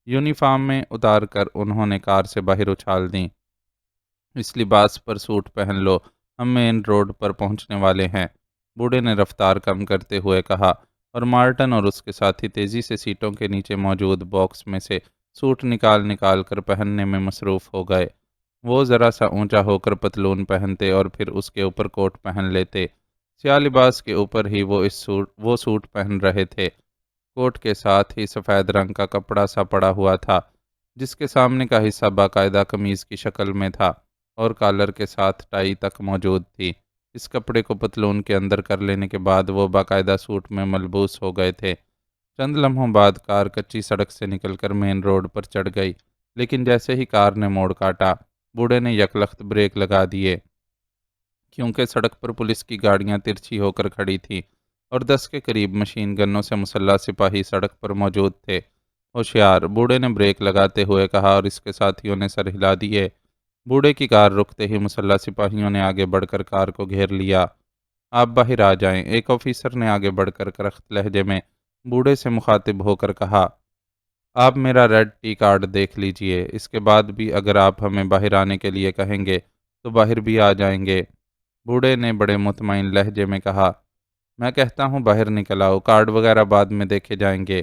یونیفارمیں اتار کر انہوں نے کار سے باہر اچھال دیں۔ اس لباس پر سوٹ پہن لو، ہم مین روڈ پر پہنچنے والے ہیں، بوڑھے نے رفتار کم کرتے ہوئے کہا، اور مارٹن اور اس کے ساتھی تیزی سے سیٹوں کے نیچے موجود باکس میں سے سوٹ نکال نکال کر پہننے میں مصروف ہو گئے۔ وہ ذرا سا اونچا ہو کر پتلون پہنتے اور پھر اس کے اوپر کوٹ پہن لیتے۔ سیاہ لباس کے اوپر ہی وہ سوٹ پہن رہے تھے۔ کوٹ کے ساتھ ہی سفید رنگ کا کپڑا سا پڑا ہوا تھا جس کے سامنے کا حصہ باقاعدہ قمیض کی شکل میں تھا اور کالر کے ساتھ ٹائی تک موجود تھی۔ اس کپڑے کو پتلون کے اندر کر لینے کے بعد وہ باقاعدہ سوٹ میں ملبوس ہو گئے تھے۔ چند لمحوں بعد کار کچی سڑک سے نکل کر مین روڈ پر چڑھ گئی، لیکن جیسے ہی کار نے موڑ کاٹا، بوڑھے نے یکلخت بریک لگا دیے کیونکہ سڑک پر پولیس کی گاڑیاں ترچھی ہو کر کھڑی تھیں اور 10 کے قریب مشین گنوں سے مسلح سپاہی سڑک پر موجود تھے۔ ہوشیار، بوڑھے نے بریک لگاتے ہوئے کہا، اور اس کے ساتھیوں نے سر ہلا دیے۔ بوڑھے کی کار رکتے ہی مسلح سپاہیوں نے آگے بڑھ کر کار کو گھیر لیا۔ آپ باہر آ جائیں، ایک آفیسر نے آگے بڑھ کر کرخت لہجے میں بوڑھے سے مخاطب ہو کر کہا، آپ میرا ریڈ ٹی کارڈ دیکھ لیجئے، اس کے بعد بھی اگر آپ ہمیں باہر آنے کے لیے کہیں گے تو باہر بھی آ جائیں گے۔ بوڑھے نے بڑے مطمئن لہجے میں کہا، میں کہتا ہوں باہر نکل آؤ، کارڈ وغیرہ بعد میں دیکھے جائیں گے۔